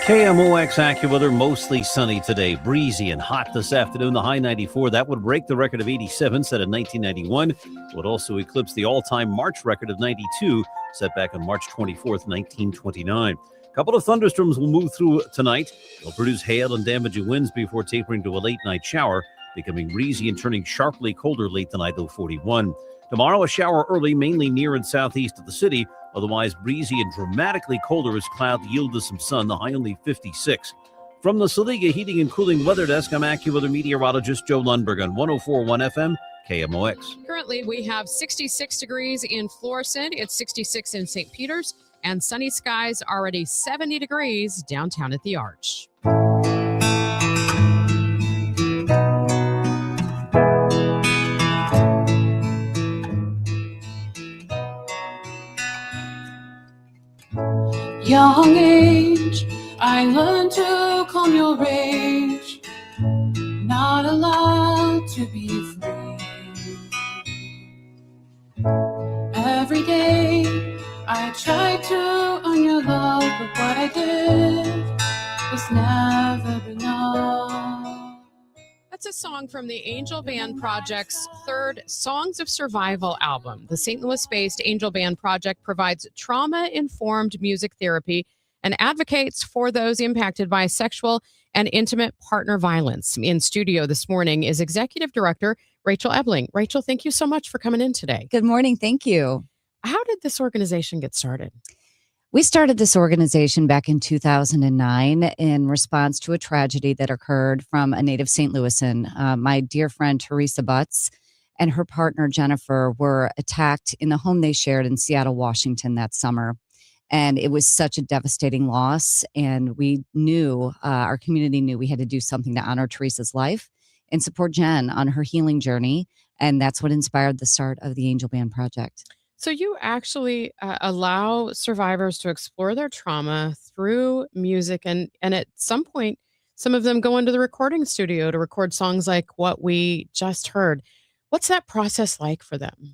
KMOX AccuWeather, mostly sunny today, breezy and hot this afternoon. The high 94, that would break the record of 87 set in 1991. Would also eclipse the all-time March record of 92 set back on March 24th, 1929. A couple of thunderstorms will move through tonight. They'll produce hail and damaging winds before tapering to a late-night shower, becoming breezy and turning sharply colder late tonight, though 41. Tomorrow, a shower early, mainly near and southeast of the city. Otherwise, breezy and dramatically colder as clouds yield to some sun, the high only 56. From the Saliga Heating and Cooling Weather Desk, I'm AccuWeather meteorologist Joe Lundberg on 104.1 FM, KMOX. Currently, we have 66 degrees in Florissant. It's 66 in St. Peters. And sunny skies, already 70 degrees downtown at the Arch. Young age, I learned to calm your rage, not allowed to be free. Every day I tried to earn your love, but what I did was never enough. That's a song from the Angel Band Project's third Songs of Survival album. The St. Louis-based Angel Band Project provides trauma-informed music therapy and advocates for those impacted by sexual and intimate partner violence. In studio this morning is Executive Director Rachel Ebling. Rachel, thank you so much for coming in today. Good morning. Thank you. How did this organization get started? We started this organization back in 2009 in response to a tragedy that occurred from a native St. Louisan. My dear friend Teresa Butts and her partner Jennifer were attacked in the home they shared in Seattle, Washington that summer. And it was such a devastating loss. And we knew, our community knew we had to do something to honor Teresa's life and support Jen on her healing journey. And that's what inspired the start of the Angel Band Project. So you actually allow survivors to explore their trauma through music. And at some point, some of them go into the recording studio to record songs like what we just heard. What's that process like for them?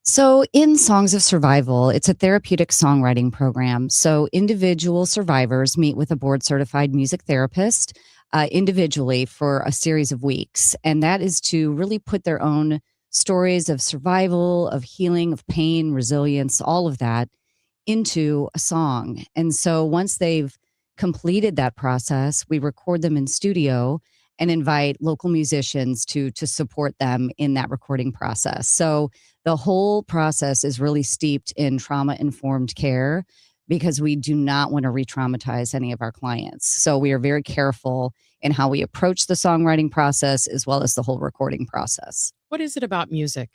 So in Songs of Survival, it's a therapeutic songwriting program. So individual survivors meet with a board-certified music therapist individually for a series of weeks. And that is to really put their own stories of survival, of healing, of pain, resilience, all of that into a song. And so once they've completed that process, we record them in studio and invite local musicians to support them in that recording process. So the whole process is really steeped in trauma-informed care because we do not want to re-traumatize any of our clients. So we are very careful in how we approach the songwriting process as well as the whole recording process. What is it about music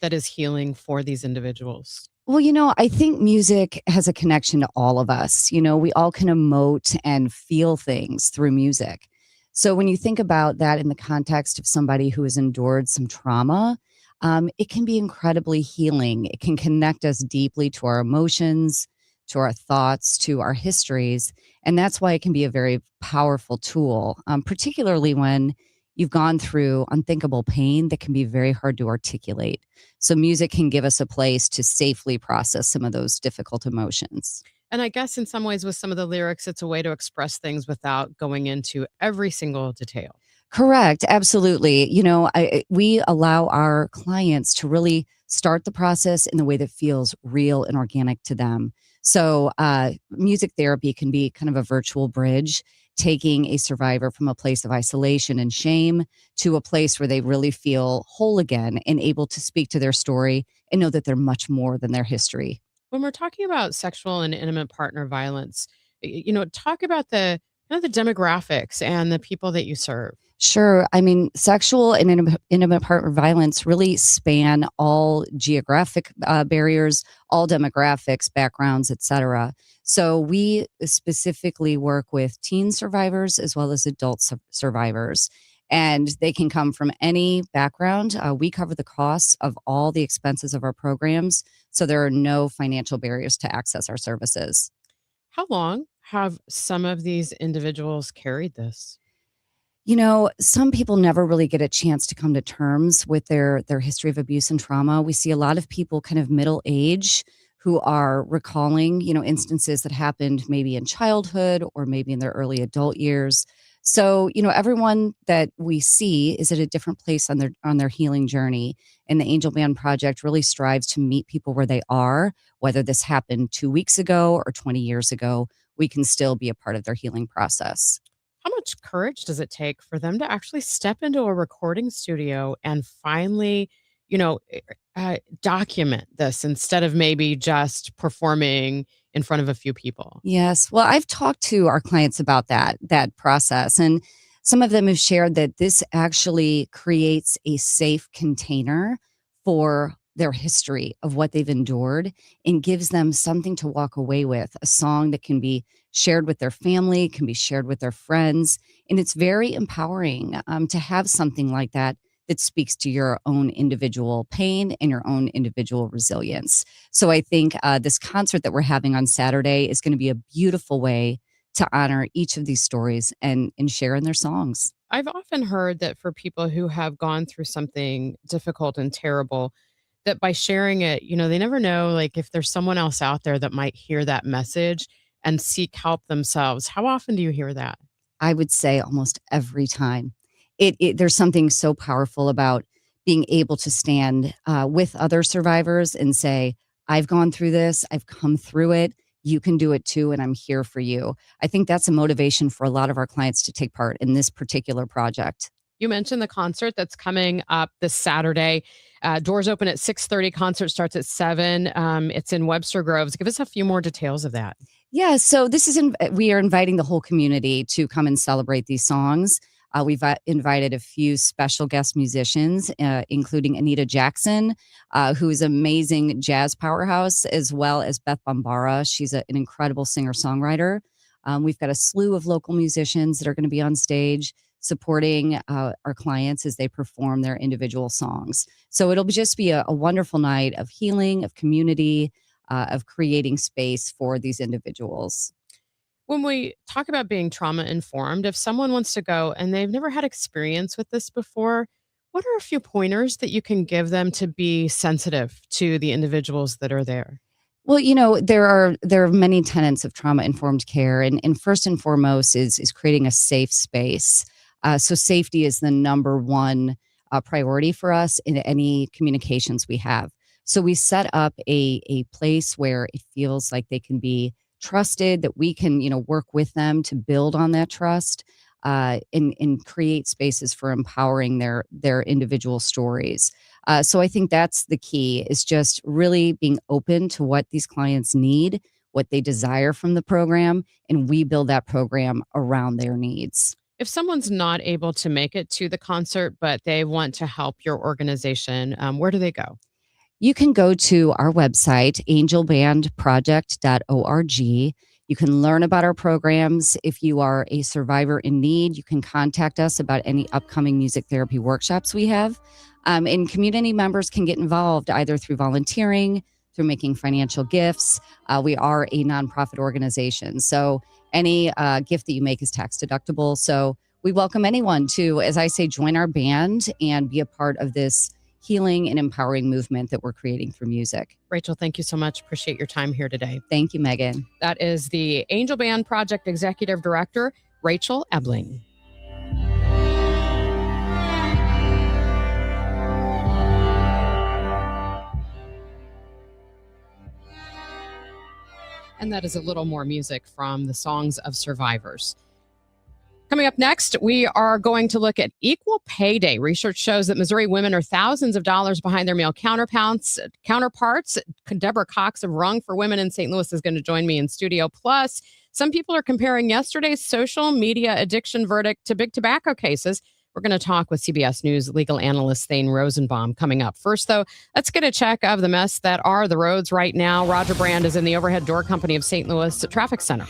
that is healing for these individuals? Well, I think music has a connection to all of us. We all can emote and feel things through music. So when you think about that in the context of somebody who has endured some trauma, it can be incredibly healing. It can connect us deeply to our emotions, to our thoughts, to our histories. And that's why it can be a very powerful tool, particularly when you've gone through unthinkable pain that can be very hard to articulate. So music can give us a place to safely process some of those difficult emotions. And I guess in some ways with some of the lyrics, it's a way to express things without going into every single detail. Correct. Absolutely. We allow our clients to really start the process in the way that feels real and organic to them. So music therapy can be kind of a virtual bridge, taking a survivor from a place of isolation and shame to a place where they really feel whole again and able to speak to their story and know that they're much more than their history. When we're talking about sexual and intimate partner violence, talk about the kind of the demographics and the people that you serve? Sure. I mean, sexual and intimate partner violence really span all geographic barriers, all demographics, backgrounds, etc. So we specifically work with teen survivors as well as adult survivors, and they can come from any background. We cover the costs of all the expenses of our programs, so there are no financial barriers to access our services. How long have some of these individuals carried this? You know, some people never really get a chance to come to terms with their history of abuse and trauma. We see a lot of people kind of middle age who are recalling, instances that happened maybe in childhood or maybe in their early adult years. So, everyone that we see is at a different place on their healing journey. And the Angel Band Project really strives to meet people where they are, whether this happened 2 weeks ago or 20 years ago, we can still be a part of their healing process. How much courage does it take for them to actually step into a recording studio and finally, document this instead of maybe just performing in front of a few people? Yes. Well, I've talked to our clients about that process, and some of them have shared that this actually creates a safe container for their history of what they've endured and gives them something to walk away with, a song that can be shared with their family, can be shared with their friends. And it's very empowering to have something like that that speaks to your own individual pain and your own individual resilience. So I think this concert that we're having on Saturday is going to be a beautiful way to honor each of these stories and share in their songs. I've often heard that for people who have gone through something difficult and terrible, that by sharing it, they never know, like, if there's someone else out there that might hear that message and seek help themselves. How often do you hear that? I would say almost every time. There's something so powerful about being able to stand with other survivors and say, I've gone through this, I've come through it, you can do it too, and I'm here for you. I think that's a motivation for a lot of our clients to take part in this particular project. You mentioned the concert that's coming up this Saturday. Doors open at 6:30. Concert starts at 7. It's in Webster Groves. Give us a few more details of that. Yeah, so we are inviting the whole community to come and celebrate these songs. We've invited a few special guest musicians, including Anita Jackson, who is an amazing jazz powerhouse, as well as Beth Bombara. She's an incredible singer-songwriter. We've got a slew of local musicians that are going to be on stage supporting our clients as they perform their individual songs. So it'll just be a wonderful night of healing, of community, of creating space for these individuals. When we talk about being trauma informed, if someone wants to go and they've never had experience with this before, what are a few pointers that you can give them to be sensitive to the individuals that are there? Well, there are many tenets of trauma informed care, and first and foremost is creating a safe space. So safety is the number one priority for us in any communications we have. So we set up a place where it feels like they can be trusted, that we can work with them to build on that trust, and create spaces for empowering their individual stories. So I think that's the key, is just really being open to what these clients need, what they desire from the program, and we build that program around their needs. If someone's not able to make it to the concert, but they want to help your organization, where do they go? You can go to our website, angelbandproject.org. You can learn about our programs. If you are a survivor in need, you can contact us about any upcoming music therapy workshops we have. And community members can get involved either through volunteering, through making financial gifts. We are a nonprofit organization, so any gift that you make is tax deductible. So we welcome anyone to, as I say, join our band and be a part of this healing and empowering movement that we're creating through music. Rachel, thank you so much. Appreciate your time here today. Thank you, Megan. That is the Angel Band Project Executive Director, Rachel Ebling. And that is a little more music from the Songs of Survivors. Coming up next, we are going to look at Equal Pay Day. Research shows that Missouri women are thousands of dollars behind their male counterparts. Deborah Cox of Rung for Women in St. Louis is going to join me in studio. Plus, some people are comparing yesterday's social media addiction verdict to big tobacco cases. We're going to talk with CBS News legal analyst Thane Rosenbaum coming up. First, though, let's get a check of the mess that are the roads right now. Roger Brand is in the Overhead Door Company of St. Louis Traffic Center.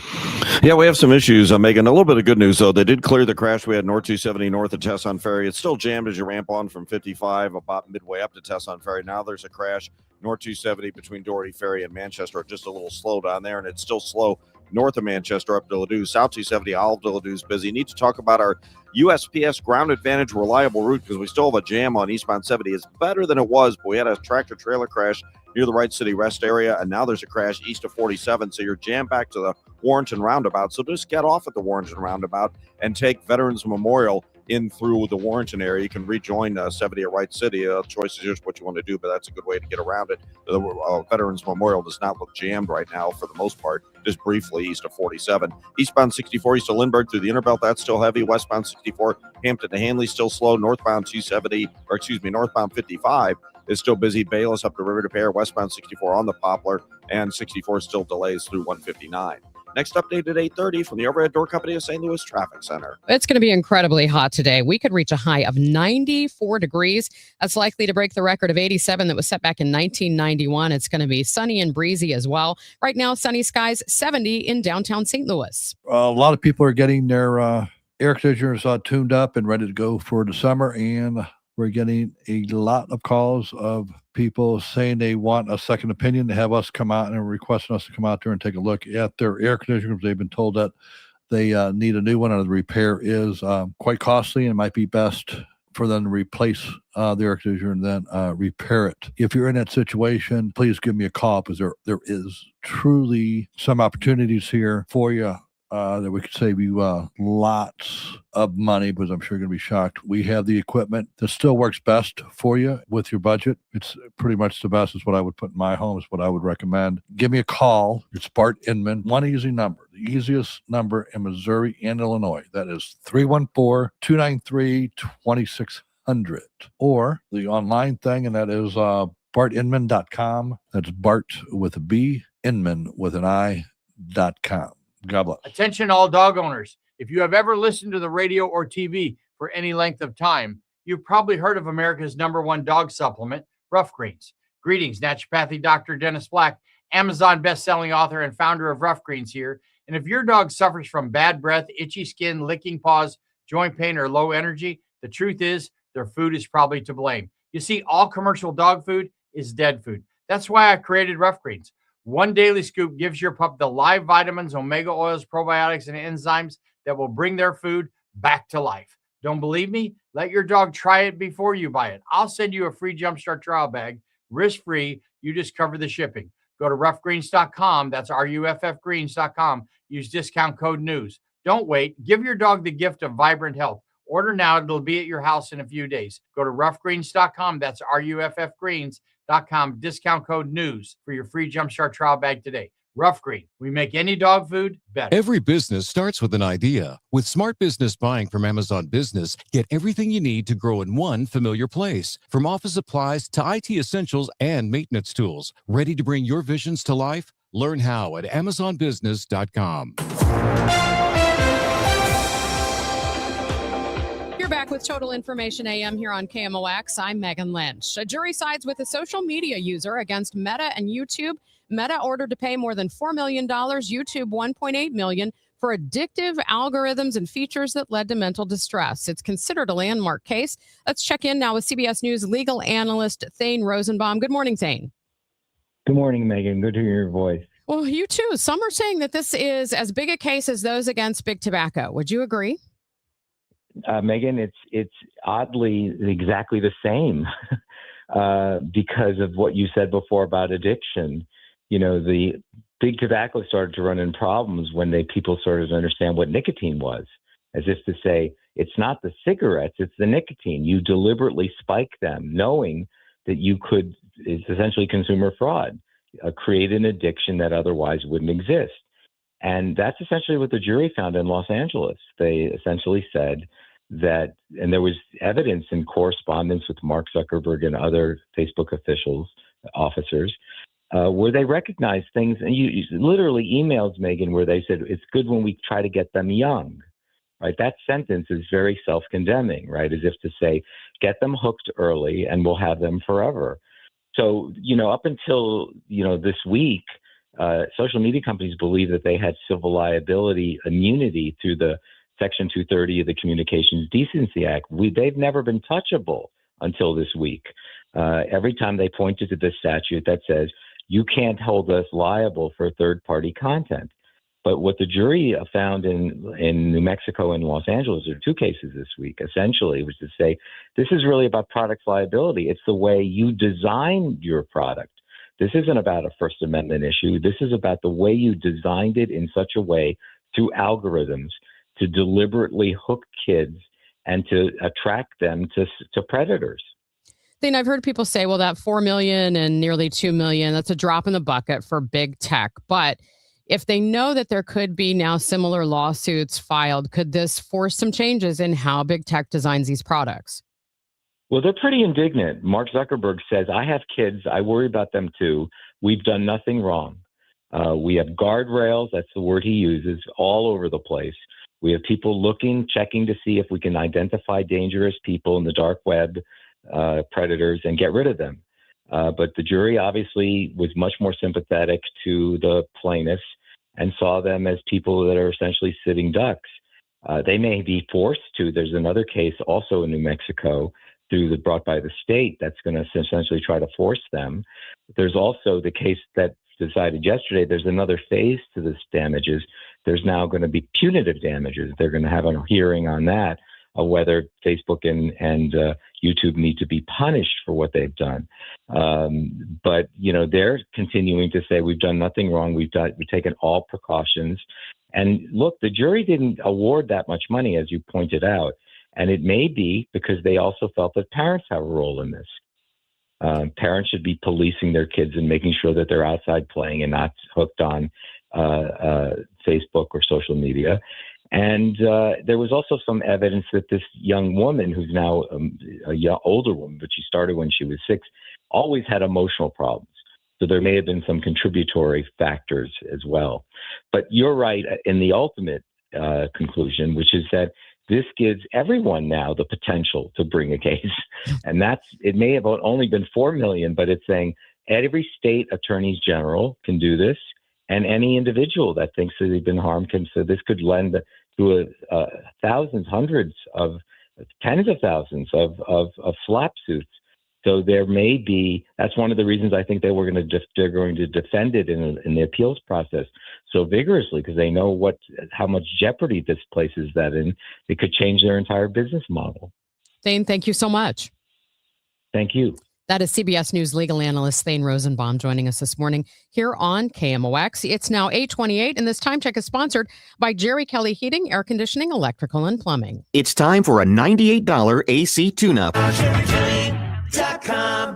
Yeah, we have some issues, Megan. A little bit of good news, though. They did clear the crash. We had North 270 north of Tesson Ferry. It's still jammed as you ramp on from 55 about midway up to Tesson Ferry. Now there's a crash. North 270 between Doherty Ferry and Manchester, just a little slow down there, and it's still slow north of Manchester up to Ladue. South 270 Olive to Ladue is busy. Need to talk about our USPS Ground Advantage reliable route because we still have a jam on eastbound 70. It's better than it was, but we had a tractor-trailer crash near the Wright City Rest area, and now there's a crash east of 47, so you're jammed back to the Warrenton Roundabout. So just get off at the Warrenton Roundabout and take Veterans Memorial in through the Warrenton area. You can rejoin 70 at Wright City. Choice is just what you want to do, but that's a good way to get around it. The Veterans Memorial does not look jammed right now for the most part, just briefly east of 47. Eastbound 64 east of Lindbergh through the Interbelt, that's still heavy. Westbound 64, Hampton to Hanley, still slow. Northbound 55 is still busy. Bayless up the River to Pear, westbound 64 on the Poplar, and 64 still delays through 159. Next update at 8:30 from the Overhead Door Company of St. Louis Traffic Center. It's going to be incredibly hot today. We could reach a high of 94 degrees. That's likely to break the record of 87 that was set back in 1991. It's going to be sunny and breezy as well. Right now, sunny skies, 70 in downtown St. Louis. A lot of people are getting their air conditioners tuned up and ready to go for the summer, and we're getting a lot of calls of people saying they want a second opinion. They have us come out and requesting us to come out there and take a look at their air conditioners. They've been told that they need a new one, and the repair is quite costly, and it might be best for them to replace the air conditioner and then repair it. If you're in that situation, please give me a call because there is truly some opportunities here for you. That we could save you lots of money, because I'm sure you're going to be shocked. We have the equipment that still works best for you with your budget. It's pretty much the best is what I would put in my home, is what I would recommend. Give me a call. It's Bart Inman. One easy number, the easiest number in Missouri and Illinois. That is 314-293-2600. Or the online thing, and that is bartinman.com. That's Bart with a B, Inman with an I.com. God bless. Attention all dog owners. If you have ever listened to the radio or TV for any length of time, you've probably heard of America's #1 dog supplement, Rough Greens. Greetings, naturopathy Dr. Dennis Black, Amazon best-selling author and founder of Rough Greens here. And if your dog suffers from bad breath, itchy skin, licking paws, joint pain, or low energy, the truth is their food is probably to blame. You see, all commercial dog food is dead food. That's why I created Rough Greens. One daily scoop gives your pup the live vitamins, omega oils, probiotics, and enzymes that will bring their food back to life. Don't believe me? Let your dog try it before you buy it. I'll send you a free Jumpstart trial bag, risk-free. You just cover the shipping. Go to roughgreens.com. That's RUFFgreens.com. Use discount code NEWS. Don't wait. Give your dog the gift of vibrant health. Order now. It'll be at your house in a few days. Go to roughgreens.com. That's RUFFgreens.com. Discount code NEWS for your free Jumpstart trial bag today. Rough Green. We make any dog food better. Every business starts with an idea. With smart business buying from Amazon Business, get everything you need to grow in one familiar place. From office supplies to IT essentials and maintenance tools. Ready to bring your visions to life? Learn how at AmazonBusiness.com. Back with Total Information AM here on KMOX. I'm Megan Lynch. A jury sides with a social media user against Meta and YouTube. Meta ordered to pay more than $4 million, YouTube $1.8 million for addictive algorithms and features that led to mental distress. It's considered a landmark case. Let's check in now with CBS News legal analyst Thane Rosenbaum. Good morning, Thane. Good morning, Megan. Good to hear your voice. Well, you too. Some are saying that this is as big a case as those against big tobacco. Would you agree? Megan, it's oddly exactly the same because of what you said before about addiction. You know, the big tobacco started to run in problems when people started to understand what nicotine was, as if to say, it's not the cigarettes, it's the nicotine. You deliberately spike them, knowing that it's essentially consumer fraud, create an addiction that otherwise wouldn't exist. And that's essentially what the jury found in Los Angeles. They essentially said that, and there was evidence in correspondence with Mark Zuckerberg and other Facebook officers, where they recognized things, and you literally emails, Megan, where they said, it's good when we try to get them young, right? That sentence is very self-condemning, right? As if to say, get them hooked early and we'll have them forever. So, up until, this week, social media companies believe that they had civil liability immunity through the Section 230 of the Communications Decency Act. They've never been touchable until this week. Every time they pointed to this statute that says, you can't hold us liable for third-party content. But what the jury found in New Mexico and Los Angeles, there are two cases this week, essentially, was to say, this is really about product liability. It's the way you design your product. This isn't about a First Amendment issue. This is about the way you designed it in such a way through algorithms to deliberately hook kids and to attract them to predators. Thing I've heard people say, well, that 4 million and nearly 2 million, that's a drop in the bucket for big tech. But if they know that there could be now similar lawsuits filed, could this force some changes in how big tech designs these products? Well, they're pretty indignant. Mark Zuckerberg says, I have kids. I worry about them too. We've done nothing wrong. We have guardrails. That's the word he uses all over the place. We have people looking, checking to see if we can identify dangerous people in the dark web, predators, and get rid of them. But the jury obviously was much more sympathetic to the plaintiffs and saw them as people that are essentially sitting ducks. They may be forced to. There's another case also in New Mexico brought by the state that's going to essentially try to force them. There's also the case that decided yesterday. There's another phase to this damages. There's now going to be punitive damages. They're going to have a hearing on that, whether Facebook and YouTube need to be punished for what they've done. But they're continuing to say we've done nothing wrong. We've taken all precautions. And look, the jury didn't award that much money, as you pointed out. And it may be because they also felt that parents have a role in this. Parents should be policing their kids and making sure that they're outside playing and not hooked on Facebook or social media. And there was also some evidence that this young woman, who's now a older woman, but she started when she was 6, always had emotional problems. So there may have been some contributory factors as well. But you're right in the ultimate conclusion, which is that this gives everyone now the potential to bring a case. And it may have only been 4 million, but it's saying every state attorneys general can do this. And any individual that thinks that they've been harmed can. So this could lend to thousands, hundreds of tens of thousands of slap suits. So there may be. That's one of the reasons I think they're going to defend it in the appeals process so vigorously, because they know how much jeopardy this places that in. It could change their entire business model. Thane, thank you so much. Thank you. That is CBS News legal analyst Thane Rosenbaum joining us this morning here on KMOX. It's now 8:28, and this time check is sponsored by Jerry Kelly Heating, Air Conditioning, Electrical, and Plumbing. It's time for a $98 AC tune-up.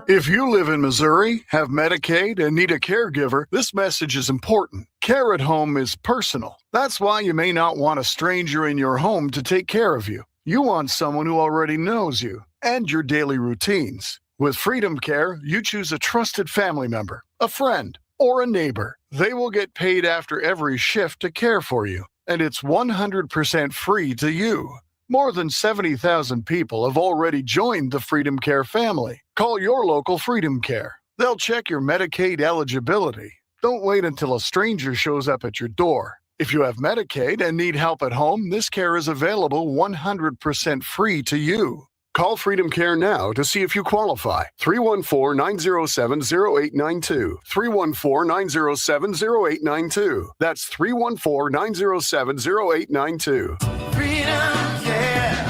If you live in Missouri, have Medicaid, and need a caregiver, this message is important. Care at home is personal. That's why you may not want a stranger in your home to take care of you. You want someone who already knows you and your daily routines. With Freedom Care, you choose a trusted family member, a friend, or a neighbor. They will get paid after every shift to care for you, and it's 100% free to you. More than 70,000 people have already joined the Freedom Care family. Call your local Freedom Care. They'll check your Medicaid eligibility. Don't wait until a stranger shows up at your door. If you have Medicaid and need help at home, this care is available 100% free to you. Call Freedom Care now to see if you qualify. 314-907-0892. 314-907-0892. That's 314-907-0892. Freedom Care,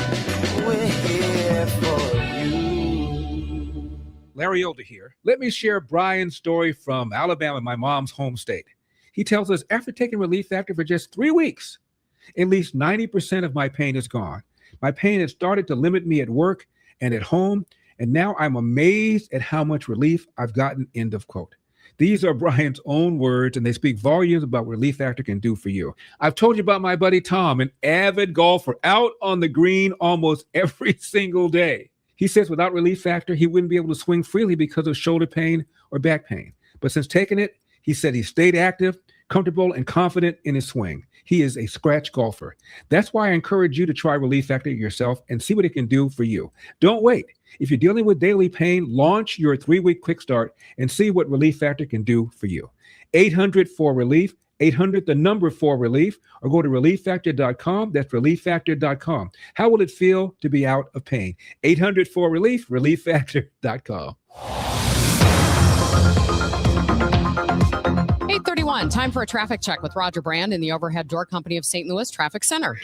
we're here for you. Larry Older here. Let me share Brian's story from Alabama, my mom's home state. He tells us after taking Relief Factor for just 3 weeks, at least 90% of my pain is gone. My pain had started to limit me at work and at home, and now I'm amazed at how much relief I've gotten, end of quote. These are Brian's own words, and they speak volumes about what Relief Factor can do for you. I've told you about my buddy Tom, an avid golfer out on the green almost every single day. He says without Relief Factor, he wouldn't be able to swing freely because of shoulder pain or back pain. But since taking it, he said he stayed active, comfortable, and confident in his swing. He is a scratch golfer. That's why I encourage you to try Relief Factor yourself and see what it can do for you. Don't wait. If you're dealing with daily pain, launch your 3-week quick start and see what Relief Factor can do for you. 800-4RELIEF, 800-4RELIEF, or go to relieffactor.com. That's relieffactor.com. How will it feel to be out of pain? 800-4RELIEF, relieffactor.com. 8:31, time for a traffic check with Roger Brand in the Overhead Door Company of St. Louis Traffic Center.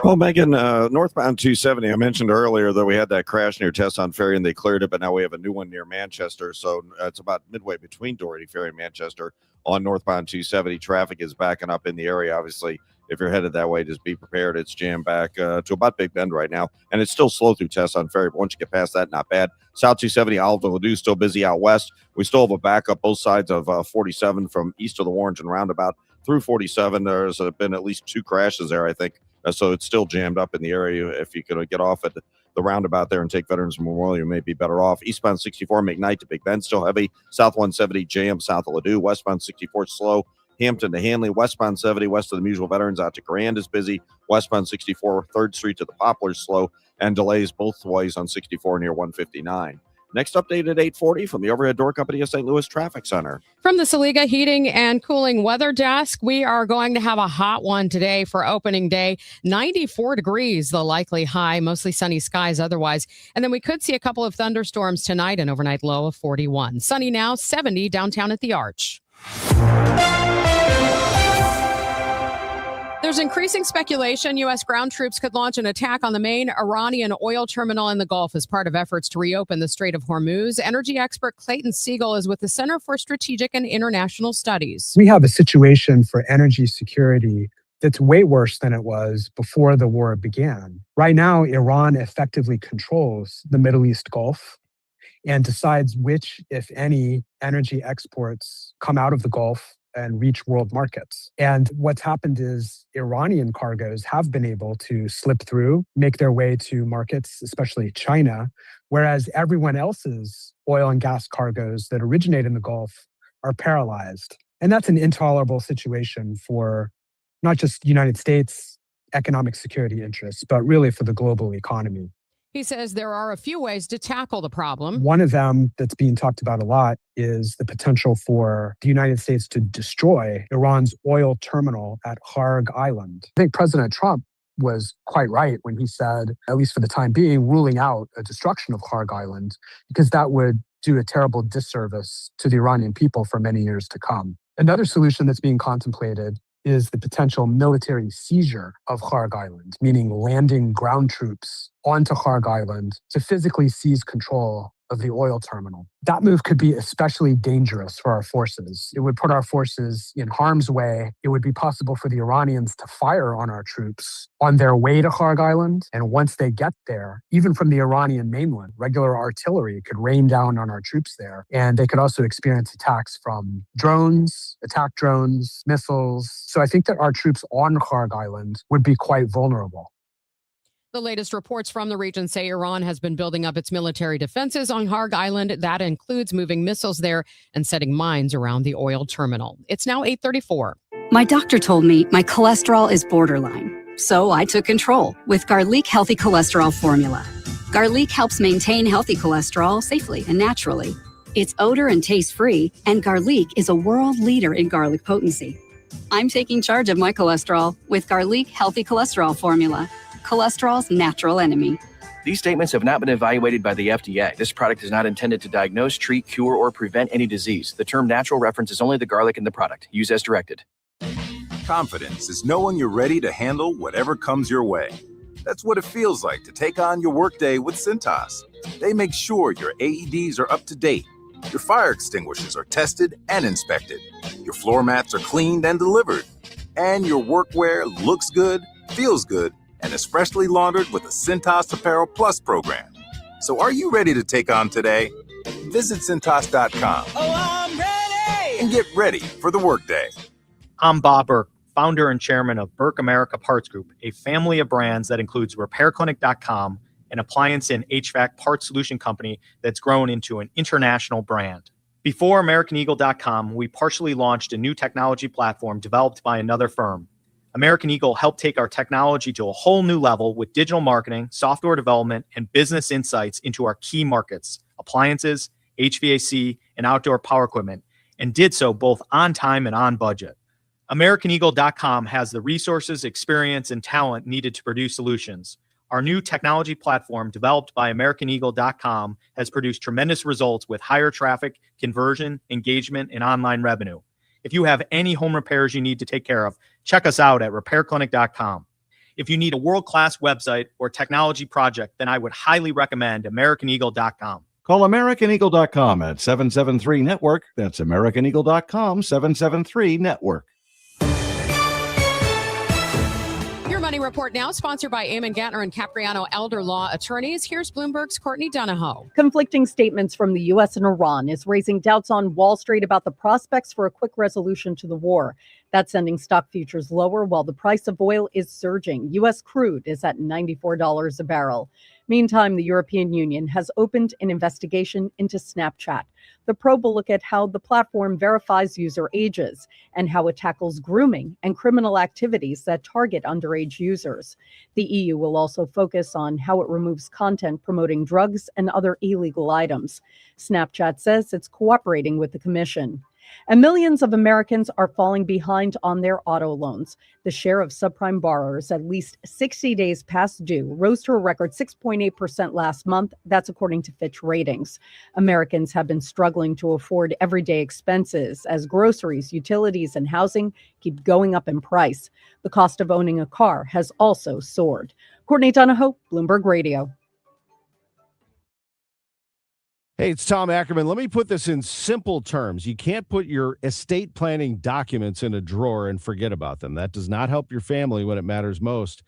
Well, Megan, northbound 270, I mentioned earlier that we had that crash near Tesson Ferry and they cleared it, but now we have a new one near Manchester. So it's about midway between Doherty Ferry and Manchester on northbound 270. Traffic is backing up in the area. Obviously, if you're headed that way, just be prepared. It's jammed back to about Big Bend right now, and it's still slow through Tesson Ferry, but once you get past that, not bad. South 270, Olive and Ladue, still busy out west. We still have a backup both sides of 47 from east of the Warren roundabout through 47. There's been at least 2 crashes there, I think, so it's still jammed up in the area. If you could get off at the roundabout there and take Veterans Memorial, you may be better off. Eastbound 64, McKnight to Big Bend, still heavy. South 170, jam south of Ladue. Westbound 64, slow. Hampton to Hanley, westbound 70, west of the Mutual Veterans out to Grand is busy. Westbound 64, 3rd Street to the Poplars slow, and delays both ways on 64 near 159. Next update at 8:40 from the Overhead Door Company of St. Louis Traffic Center. From the Saliga Heating and Cooling Weather Desk, we are going to have a hot one today for opening day. 94 degrees, the likely high, mostly sunny skies otherwise. And then we could see a couple of thunderstorms tonight, an overnight low of 41. Sunny now, 70 downtown at the Arch. There's increasing speculation U.S. ground troops could launch an attack on the main Iranian oil terminal in the Gulf as part of efforts to reopen the Strait of Hormuz. Energy expert Clayton Siegel is with the Center for Strategic and International Studies. We have a situation for energy security that's way worse than it was before the war began. Right now, Iran effectively controls the Middle East Gulf and decides which, if any, energy exports come out of the Gulf and reach world markets. And what's happened is Iranian cargoes have been able to slip through, make their way to markets, especially China, whereas everyone else's oil and gas cargoes that originate in the Gulf are paralyzed. And that's an intolerable situation for not just United States economic security interests, but really for the global economy. He says there are a few ways to tackle the problem. One of them that's being talked about a lot is the potential for the United States to destroy Iran's oil terminal at Kharg Island. I think President Trump was quite right when he said, at least for the time being, ruling out a destruction of Kharg Island, because that would do a terrible disservice to the Iranian people for many years to come. Another solution that's being contemplated is the potential military seizure of Kharg Island, meaning landing ground troops onto Kharg Island to physically seize control of the oil terminal. That move could be especially dangerous for our forces. It would put our forces in harm's way. It would be possible for the Iranians to fire on our troops on their way to Kharg Island. And once they get there, even from the Iranian mainland, regular artillery could rain down on our troops there. And they could also experience attacks from drones, attack drones, missiles. So I think that our troops on Kharg Island would be quite vulnerable. The latest reports from the region say Iran has been building up its military defenses on Kharg Island. That includes moving missiles there and setting mines around the oil terminal. It's now 8:34. My doctor told me my cholesterol is borderline, so I took control with Garlic Healthy Cholesterol Formula. Garlic helps maintain healthy cholesterol safely and naturally. It's odor and taste-free, and Garlic is a world leader in garlic potency. I'm taking charge of my cholesterol with Garlic Healthy Cholesterol Formula. Cholesterol's natural enemy. These statements have not been evaluated by the FDA. This product is not intended to diagnose, treat, cure, or prevent any disease. The term natural references only the garlic in the product. Use as directed. Confidence is knowing you're ready to handle whatever comes your way. That's what it feels like to take on your workday with Cintas. They make sure your AEDs are up to date, your fire extinguishers are tested and inspected, your floor mats are cleaned and delivered, and your workwear looks good, feels good, and is freshly laundered with the Cintas Apparel Plus program. So are you ready to take on today? Visit Cintas.com. Oh, I'm ready. and get ready for the workday. I'm Bob Burke, founder and chairman of Burke America Parts Group, a family of brands that includes RepairClinic.com, an appliance and HVAC parts solution company that's grown into an international brand. Before AmericanEagle.com, we partially launched a new technology platform developed by another firm. American Eagle helped take our technology to a whole new level with digital marketing, software development, and business insights into our key markets, appliances, HVAC, and outdoor power equipment, and did so both on time and on budget. AmericanEagle.com has the resources, experience, and talent needed to produce solutions. Our new technology platform, developed by AmericanEagle.com, has produced tremendous results with higher traffic, conversion, engagement, and online revenue. If you have any home repairs you need to take care of, check us out at RepairClinic.com. If you need a world-class website or technology project, then I would highly recommend AmericanEagle.com. Call AmericanEagle.com at 773-NETWORK. That's AmericanEagle.com, 773-NETWORK. Your Money Report now, sponsored by Eamon Gantner and Capriano Elder Law Attorneys. Here's Bloomberg's Courtney Donahoe. Conflicting statements from the U.S. and Iran is raising doubts on Wall Street about the prospects for a quick resolution to the war. That's sending stock futures lower while the price of oil is surging. U.S. crude is at $94 a barrel. Meantime, the European Union has opened an investigation into Snapchat. The probe will look at how the platform verifies user ages and how it tackles grooming and criminal activities that target underage users. The EU will also focus on how it removes content promoting drugs and other illegal items. Snapchat says it's cooperating with the Commission. And millions of Americans are falling behind on their auto loans. The share of subprime borrowers at least 60 days past due rose to a record 6.8% last month. That's according to Fitch Ratings. Americans have been struggling to afford everyday expenses as groceries, utilities, and housing keep going up in price. The cost of owning a car has also soared. Courtney Donahoe, Bloomberg Radio. Hey, it's Tom Ackerman. Let me put this in simple terms. You can't put your estate planning documents in a drawer and forget about them. That does not help your family when it matters most.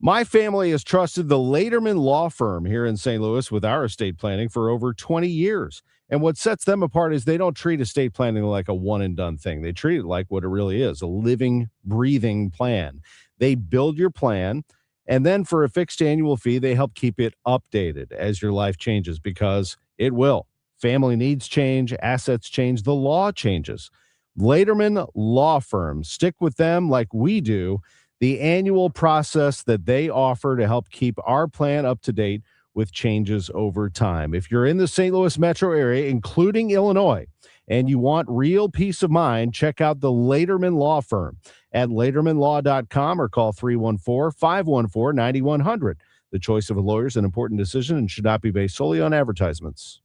My family has trusted the Laterman Law Firm here in St. Louis with our estate planning for over 20 years. And what sets them apart is they don't treat estate planning like a one-and-done thing. They treat it like what it really is, a living, breathing plan. They build your plan, and then for a fixed annual fee, they help keep it updated as your life changes, because it will. Family needs change, assets change, the law changes. Laterman Law Firm, stick with them like we do. The annual process that they offer to help keep our plan up to date with changes over time. If you're in the St. Louis metro area, including Illinois, and you want real peace of mind, check out the Laterman Law Firm at latermanlaw.com or call 314-514-9100. The choice of a lawyer is an important decision and should not be based solely on advertisements.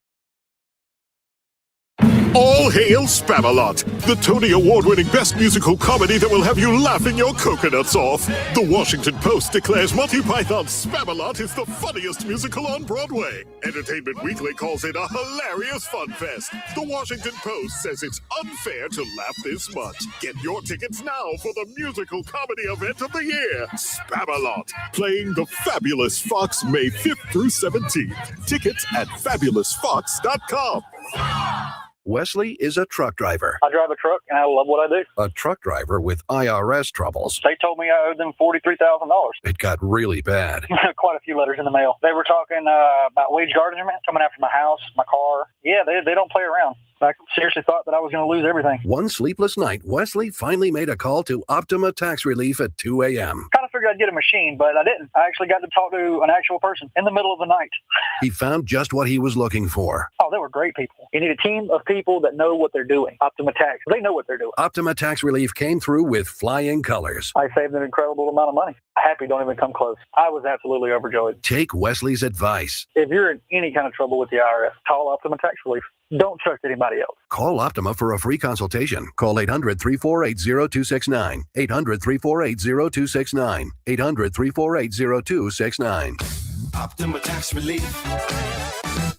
All hail Spamalot, the Tony Award-winning best musical comedy that will have you laughing your coconuts off. The Washington Post declares Monty Python's Spamalot is the funniest musical on Broadway. Entertainment Weekly calls it a hilarious fun fest. The Washington Post says it's unfair to laugh this much. Get your tickets now for the musical comedy event of the year, Spamalot, playing the Fabulous Fox May 5th through 17th. Tickets at fabulousfox.com. Wesley is a truck driver. I drive a truck and I love what I do. A truck driver with IRS troubles. They told me I owed them $43,000. It got really bad. Quite a few letters in the mail. They were talking about wage garnishment, coming after my house, my car. Yeah, they don't play around. I seriously thought that I was going to lose everything. One sleepless night, Wesley finally made a call to Optima Tax Relief at 2 a.m. Kind of figured I'd get a machine, but I didn't. I actually got to talk to an actual person in the middle of the night. He found just what he was looking for. Oh, they were great people. You need a team of people that know what they're doing. Optima Tax, they know what they're doing. Optima Tax Relief came through with flying colors. I saved an incredible amount of money. Happy don't even come close. I was absolutely overjoyed. Take Wesley's advice. If you're in any kind of trouble with the IRS, call Optima Tax Relief. Don't trust anybody else. Call Optima for a free consultation. Call 800-348-0269. 800-348-0269. 800-348-0269. Optima Tax Relief.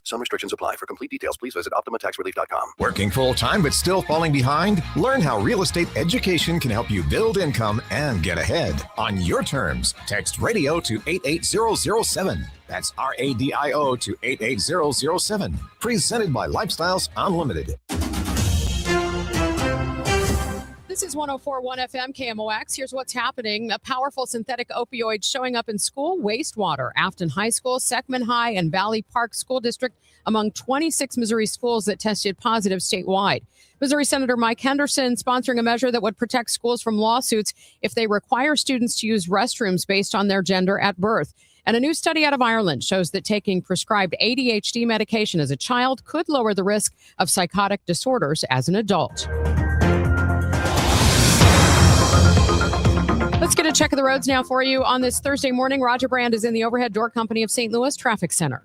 Some restrictions apply. For complete details, please visit OptimaTaxRelief.com. Working full-time but still falling behind? Learn how real estate education can help you build income and get ahead on your terms. Text radio to 88007. That's RADIO to 88007. Presented by Lifestyles Unlimited. This is 104.1 FM KMOX. Here's what's happening. A powerful synthetic opioid showing up in school wastewater. Afton High School, Seckman High, and Valley Park School District among 26 Missouri schools that tested positive statewide. Missouri Senator Mike Henderson sponsoring a measure that would protect schools from lawsuits if they require students to use restrooms based on their gender at birth. And a new study out of Ireland shows that taking prescribed ADHD medication as a child could lower the risk of psychotic disorders as an adult. Let's get a check of the roads now for you on this Thursday morning. Roger Brand is in the Overhead Door Company of St. Louis Traffic Center.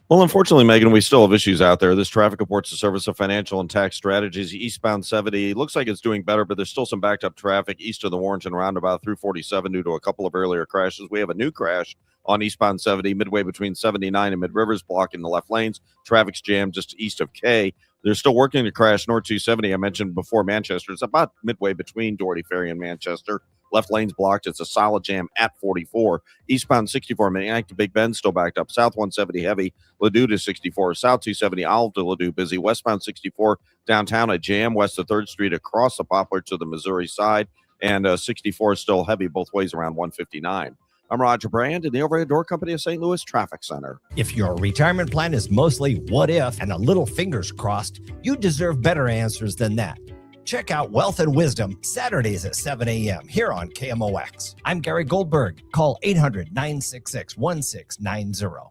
Well, unfortunately, Megan, we still have issues out there. This traffic reports the Service of Financial and Tax Strategies. Eastbound 70 looks like it's doing better, but there's still some backed up traffic east of the Warrenton roundabout through 47 due to a couple of earlier crashes. We have a new crash on eastbound 70 midway between 79 and Mid Rivers, blocking the left lanes. Traffic's jammed just east of K. They're still working to crash North 270. I mentioned before Manchester. It's about midway between Doherty Ferry and Manchester. Left lane's blocked. It's a solid jam at 44. Eastbound 64, Maniac to Big Bend still backed up. South 170 heavy. Ladue to 64. South 270 Olive to Ladue busy. Westbound 64 downtown a jam west of 3rd Street across the Poplar to the Missouri side. And 64 is still heavy both ways around 159. I'm Roger Brand in the Overhead Door Company of St. Louis Traffic Center. If your retirement plan is mostly what if and a little fingers crossed, you deserve better answers than that. Check out Wealth and Wisdom Saturdays at 7 a.m. here on KMOX. I'm Gary Goldberg. Call 800-966-1690.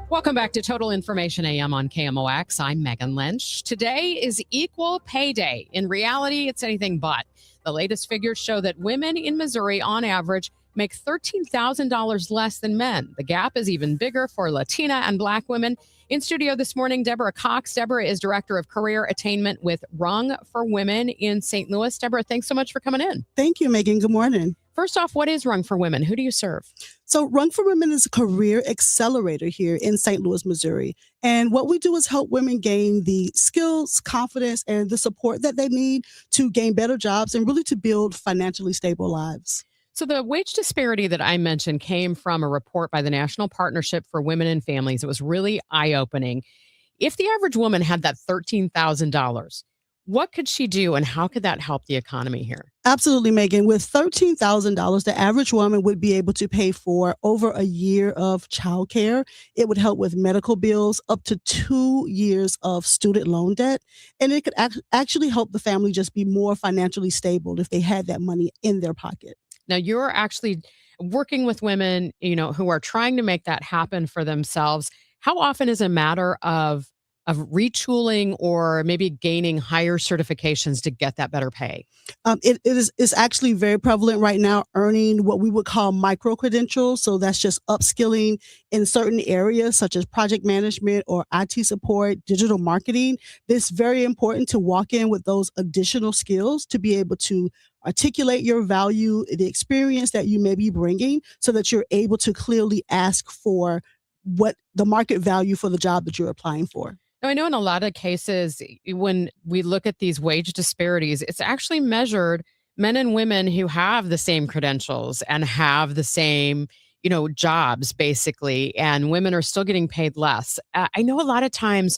Welcome back to Total Information AM on KMOX. I'm Megan Lynch. Today is Equal Pay Day. In reality, it's anything but. The latest figures show that women in Missouri, on average, make $13,000 less than men. The gap is even bigger for Latina and Black women. In studio this morning, Deborah Cox. Deborah is Director of Career Attainment with Rung for Women in St. Louis. Deborah, thanks so much for coming in. Thank you, Megan. Good morning. First off, what is Rung for Women? Who do you serve? So Rung for Women is a career accelerator here in St. Louis, Missouri. And what we do is help women gain the skills, confidence, and the support that they need to gain better jobs and really to build financially stable lives. So the wage disparity that I mentioned came from a report by the National Partnership for Women and Families. It was really eye-opening. If the average woman had that $13,000, what could she do and how could that help the economy here? Absolutely, Megan. With $13,000, the average woman would be able to pay for over a year of childcare. It would help with medical bills, up to 2 years of student loan debt. And it could actually help the family just be more financially stable if they had that money in their pocket. Now, you're actually working with women, who are trying to make that happen for themselves. How often is it a matter of retooling or maybe gaining higher certifications to get that better pay? It is actually very prevalent right now, earning what we would call micro credentials. So that's just upskilling in certain areas such as project management or IT support, digital marketing. It's very important to walk in with those additional skills to be able to articulate your value, the experience that you may be bringing, so that you're able to clearly ask for what the market value for the job that you're applying for. Now, I know in a lot of cases, when we look at these wage disparities, it's actually measured men and women who have the same credentials and have the same, jobs, basically, and women are still getting paid less. I know a lot of times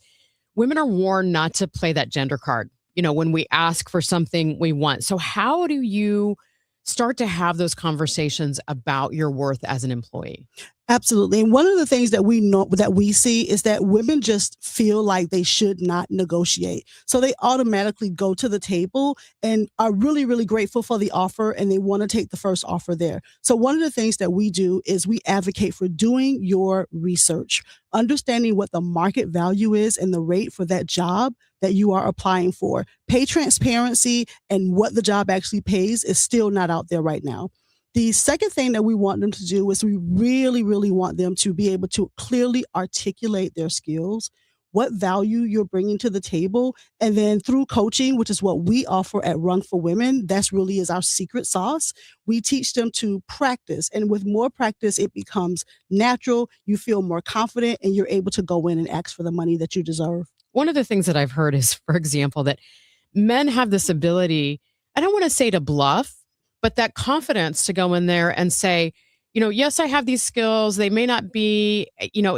women are warned not to play that gender card, when we ask for something we want. So how do you start to have those conversations about your worth as an employee? Absolutely. And one of the things that we know that we see is that women just feel like they should not negotiate. So they automatically go to the table and are really, really grateful for the offer and they want to take the first offer there. So one of the things that we do is we advocate for doing your research, understanding what the market value is and the rate for that job that you are applying for. Pay transparency and what the job actually pays is still not out there right now. The second thing that we want them to do is we really, really want them to be able to clearly articulate their skills, what value you're bringing to the table. And then through coaching, which is what we offer at Rung for Women, that's really is our secret sauce. We teach them to practice. And with more practice, it becomes natural. You feel more confident and you're able to go in and ask for the money that you deserve. One of the things that I've heard is, for example, that men have this ability, I don't want to say to bluff, but that confidence to go in there and say, yes, I have these skills. They may not be,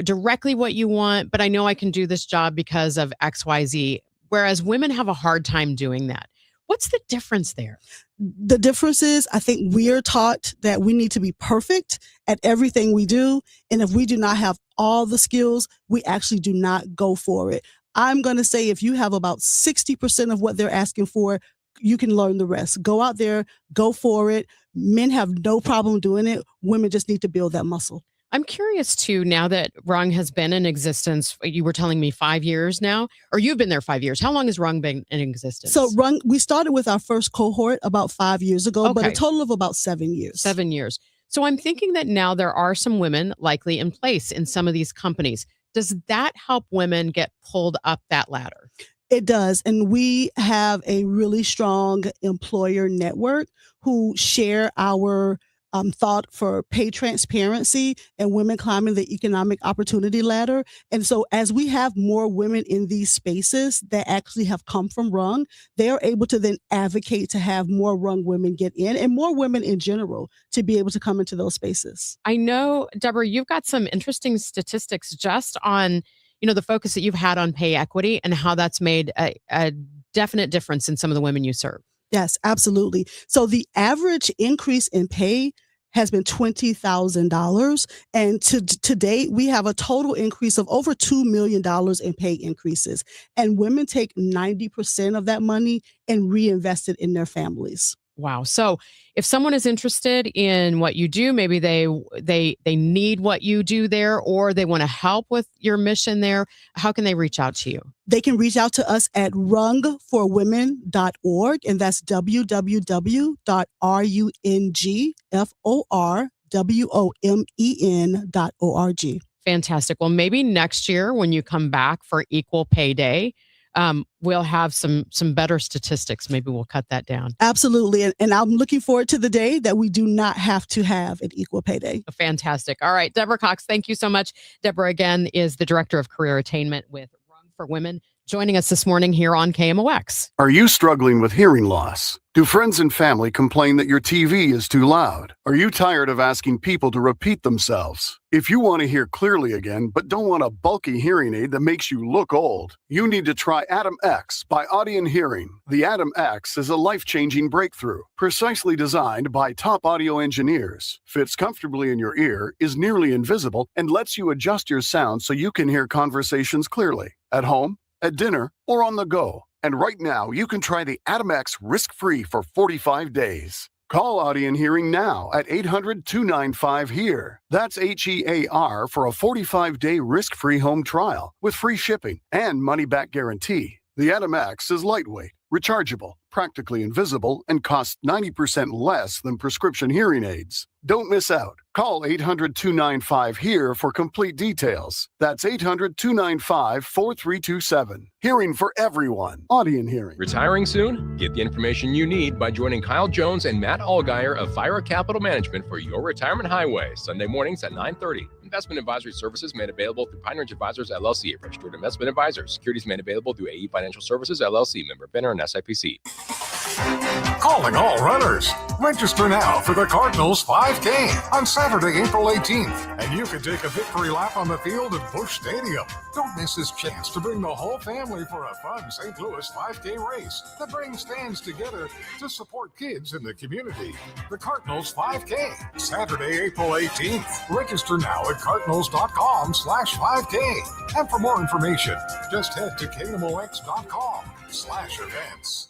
directly what you want, but I know I can do this job because of X, Y, Z. whereas women have a hard time doing that. What's the difference there? The difference is, I think we are taught that we need to be perfect at everything we do. And if we do not have all the skills, we actually do not go for it. I'm going to say if you have about 60% of what they're asking for, you can learn the rest. Go out there, go for it. Men have no problem doing it. Women just need to build that muscle. I'm curious too, now that Rung has been in existence, you were telling me 5 years now, or you've been there 5 years. How long has Rung been in existence? So Rung, we started with our first cohort about 5 years ago, but Okay. a total of about 7 years. 7 years. So I'm thinking that now there are some women likely in place in some of these companies. Does that help women get pulled up that ladder? It does. And we have a really strong employer network who share our thought for pay transparency and women climbing the economic opportunity ladder. And so as we have more women in these spaces that actually have come from Rung, they are able to then advocate to have more Rung women get in and more women in general to be able to come into those spaces. I know, Deborah, you've got some interesting statistics just on, the focus that you've had on pay equity and how that's made a definite difference in some of the women you serve. Yes, absolutely. So the average increase in pay has been $20,000. And to date, we have a total increase of over $2 million in pay increases. And women take 90% of that money and reinvest it in their families. Wow. So if someone is interested in what you do, maybe they need what you do there, or they want to help with your mission there, how can they reach out to you? They can reach out to us at rungforwomen.org, and that's www.rungforwomen.org. Fantastic. Well, maybe next year when you come back for Equal Pay Day, we'll have some better statistics. Maybe we'll cut that down. Absolutely. And I'm looking forward to the day that we do not have to have an Equal Pay Day. Fantastic. All right. Deborah Cox, thank you so much. Deborah, again, is the Director of Career Attainment with Rung for Women, joining us this morning here on KMOX. Are you struggling with hearing loss? Do friends and family complain that your TV is too loud? Are you tired of asking people to repeat themselves? If you want to hear clearly again, but don't want a bulky hearing aid that makes you look old, you need to try Atom X by Audion Hearing. The Atom X is a life-changing breakthrough, precisely designed by top audio engineers, fits comfortably in your ear, is nearly invisible, and lets you adjust your sound so you can hear conversations clearly, at home, at dinner, or on the go. And right now, you can try the Atom X risk-free for 45 days. Call Audion Hearing now at 800-295-HEAR. That's HEAR for a 45-day risk-free home trial with free shipping and money-back guarantee. The Atom X is lightweight, rechargeable, practically invisible, and costs 90% less than prescription hearing aids. Don't miss out. Call 800-295-HEAR for complete details. That's 800-295-4327. Hearing for everyone. Audion Hearing. Retiring soon? Get the information you need by joining Kyle Jones and Matt Allgeier of Fire Capital Management for your retirement highway, Sunday mornings at 9:30. Investment advisory services made available through Pine Ridge Advisors, LLC, a registered investment advisor. Securities made available through AE Financial Services, LLC, member FINRA and SIPC. Calling all runners. Register now for the Cardinals 5K on Saturday, April 18th. And you can take a victory lap on the field at Busch Stadium. Don't miss this chance to bring the whole family for a fun St. Louis 5K race that brings fans together to support kids in the community. The Cardinals 5K, Saturday, April 18th. Register now at cardinals.com/5K. And for more information, just head to kmox.com/events.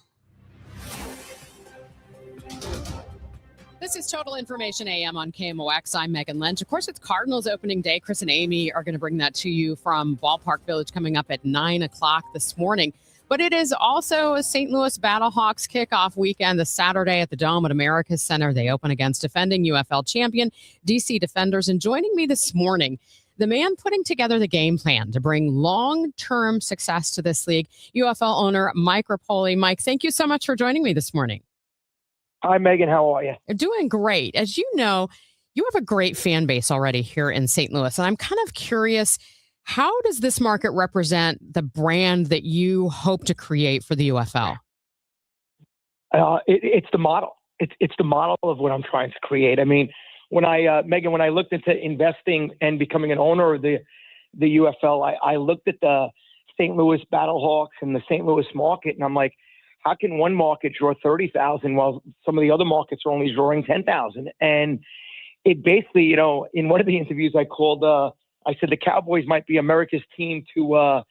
This is Total Information AM on KMOX. I'm Megan Lynch. Of course, it's Cardinals opening day. Chris and Amy are going to bring that to you from Ballpark Village coming up at 9 o'clock this morning. But it is also a St. Louis Battlehawks kickoff weekend, the Saturday at the Dome at America's Center. They open against defending UFL champion DC Defenders. And joining me this morning, the man putting together the game plan to bring long-term success to this league, UFL owner Mike Rapoli. Mike, thank you so much for joining me this morning. Hi, Megan. How are you? Doing great. As you know, you have a great fan base already here in St. Louis. And I'm kind of curious, how does this market represent the brand that you hope to create for the UFL? It's the model. It's the model of what I'm trying to create. I mean, Megan, when I looked into investing and becoming an owner of the UFL, I looked at the St. Louis Battlehawks and the St. Louis market, and I'm like, how can one market draw 30,000 while some of the other markets are only drawing 10,000? And it basically, you know, in one of the interviews I called, I said the Cowboys might be America's team to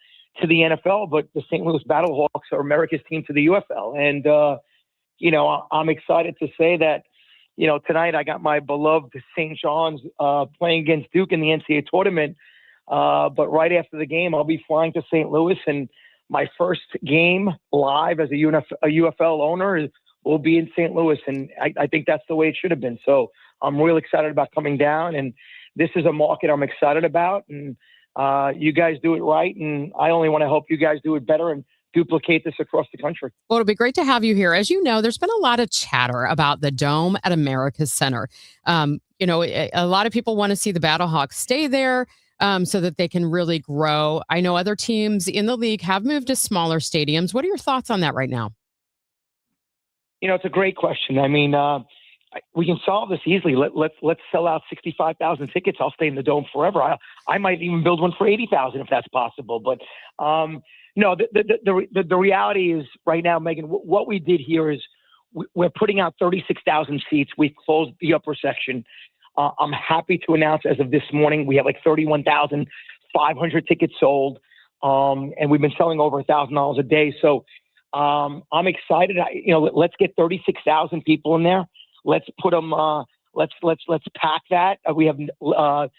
the NFL, but the St. Louis Battlehawks are America's team to the UFL. And, you know, I'm excited to say that, you know, tonight I got my beloved St. John's playing against Duke in the NCAA tournament. But right after the game, I'll be flying to St. Louis, and my first game live as a UFL owner will be in St. Louis. And I think that's the way it should have been. So I'm real excited about coming down, and this is a market I'm excited about. And you guys do it right, and I only want to help you guys do it better and duplicate this across the country. Well, it'll be great to have you here. As you know, there's been a lot of chatter about the Dome at America's Center. You know, a lot of people want to see the Battlehawks stay there so that they can really grow. I know other teams in the league have moved to smaller stadiums. What are your thoughts on that right now? You know, it's a great question. I mean, we can solve this easily. Let's sell out 65,000 tickets. I'll stay in the Dome forever. I might even build one for 80,000 if that's possible. But no, the reality is right now, Megan, what we did here is we're putting out 36,000 seats. We've closed the upper section. I'm happy to announce as of this morning, we have like 31,500 tickets sold. And we've been selling over $1,000 a day. So I'm excited. You know, let's get 36,000 people in there. Let's put them. Let's pack that. We have Nelly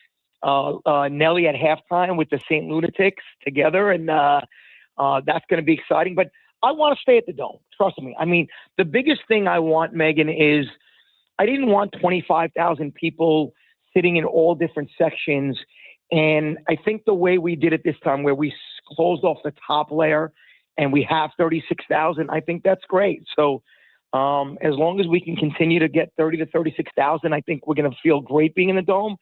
at halftime with the St. Lunatics together, and that's going to be exciting. But I want to stay at the Dome. Trust me. I mean, the biggest thing I want, Megan, is I didn't want 25,000 people sitting in all different sections. And I think the way we did it this time, where we closed off the top layer and we have 36,000, I think that's great. So as long as we can continue to get 30 to 36,000, I think we're going to feel great being in the Dome.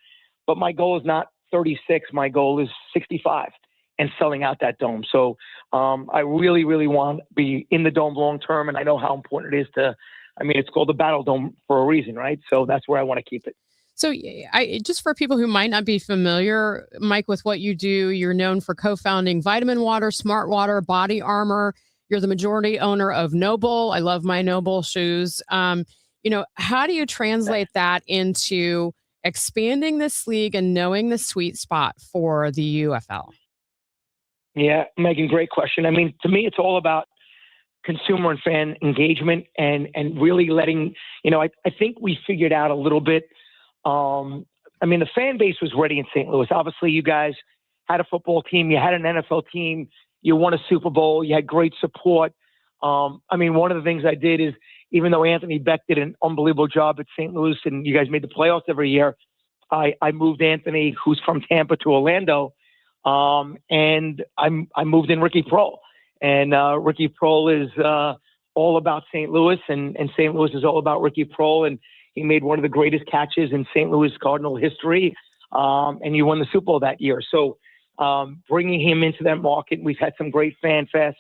But my goal is not 36. My goal is 65 and selling out that Dome. So I really, really want to be in the Dome long term. And I know how important it is to, I mean, it's called the Battle Dome for a reason, right? So that's where I want to keep it. So just for people who might not be familiar, Mike, with what you do, you're known for co-founding Vitamin Water, Smart Water, Body Armor. You're the majority owner of Noble. I love my Noble shoes. You know, how do you translate that into expanding this league and knowing the sweet spot for the UFL? Yeah, Megan, great question. I mean, to me, it's all about consumer and fan engagement and really letting, you know, I think we figured out a little bit. I mean, the fan base was ready in St. Louis. Obviously, you guys had a football team. You had an NFL team. You won a Super Bowl. You had great support. I mean, one of the things I did is, even though Anthony Beck did an unbelievable job at St. Louis and you guys made the playoffs every year, I moved Anthony, who's from Tampa, to Orlando. And I moved in Ricky Prohl. And Ricky Prohl is all about St. Louis, and St. Louis is all about Ricky Prohl. And he made one of the greatest catches in St. Louis Cardinal history. And you won the Super Bowl that year. So bringing him into that market, we've had some great fan fest,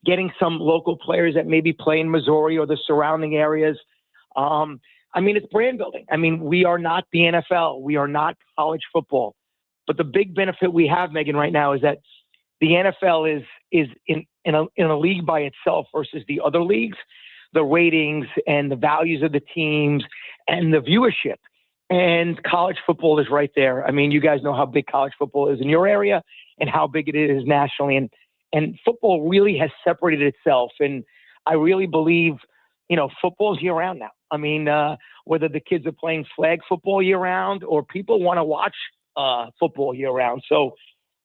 getting some local players that maybe play in Missouri or the surrounding areas. I mean, it's brand building. I mean, we are not the NFL. We are not college football. But the big benefit we have, Megan, right now is that the NFL is in a league by itself versus the other leagues. The ratings and the values of the teams and the viewership. And college football is right there. I mean, you guys know how big college football is in your area and how big it is nationally. And football really has separated itself. And I really believe, you know, football's year round now. I mean, whether the kids are playing flag football year round or people want to watch football year round. So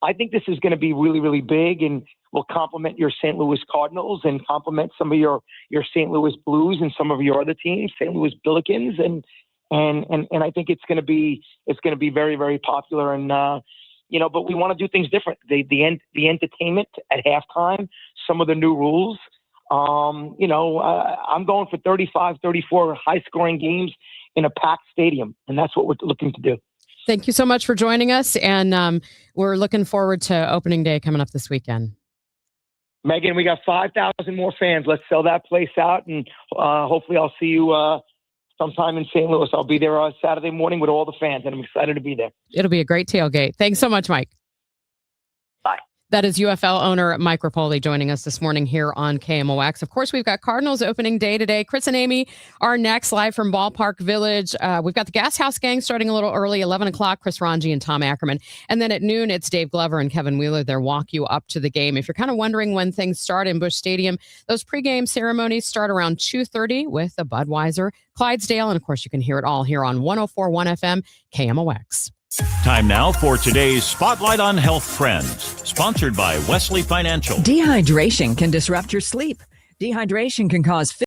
I think this is going to be really, really big and will complement your St. Louis Cardinals and complement some of your St. Louis Blues and some of your other teams, St. Louis Billikens. And I think it's going to be very, very popular. And, you know, but we want to do things different. The entertainment at halftime, some of the new rules, you know, I'm going for 35, 34 high scoring games in a packed stadium. And that's what we're looking to do. Thank you so much for joining us. And we're looking forward to opening day coming up this weekend. Megan, we got 5,000 more fans. Let's sell that place out. And hopefully I'll see you sometime in St. Louis. I'll be there on Saturday morning with all the fans, and I'm excited to be there. It'll be a great tailgate. Thanks so much, Mike. Bye. That is UFL owner Mike Rapoli joining us this morning here on KMOX. Of course, we've got Cardinals opening day today. Chris and Amy are next, live from Ballpark Village. We've got the Gas House Gang starting a little early, 11 o'clock, Chris Ranji and Tom Ackerman. And then at noon, it's Dave Glover and Kevin Wheeler. They'll walk you up to the game. If you're kind of wondering when things start in Busch Stadium, those pregame ceremonies start around 2:30 with a Budweiser, Clydesdale, and of course, you can hear it all here on 104.1 FM, KMOX. Time now for today's Spotlight on Health Trends, sponsored by Wesley Financial. Dehydration can disrupt your sleep. Dehydration can cause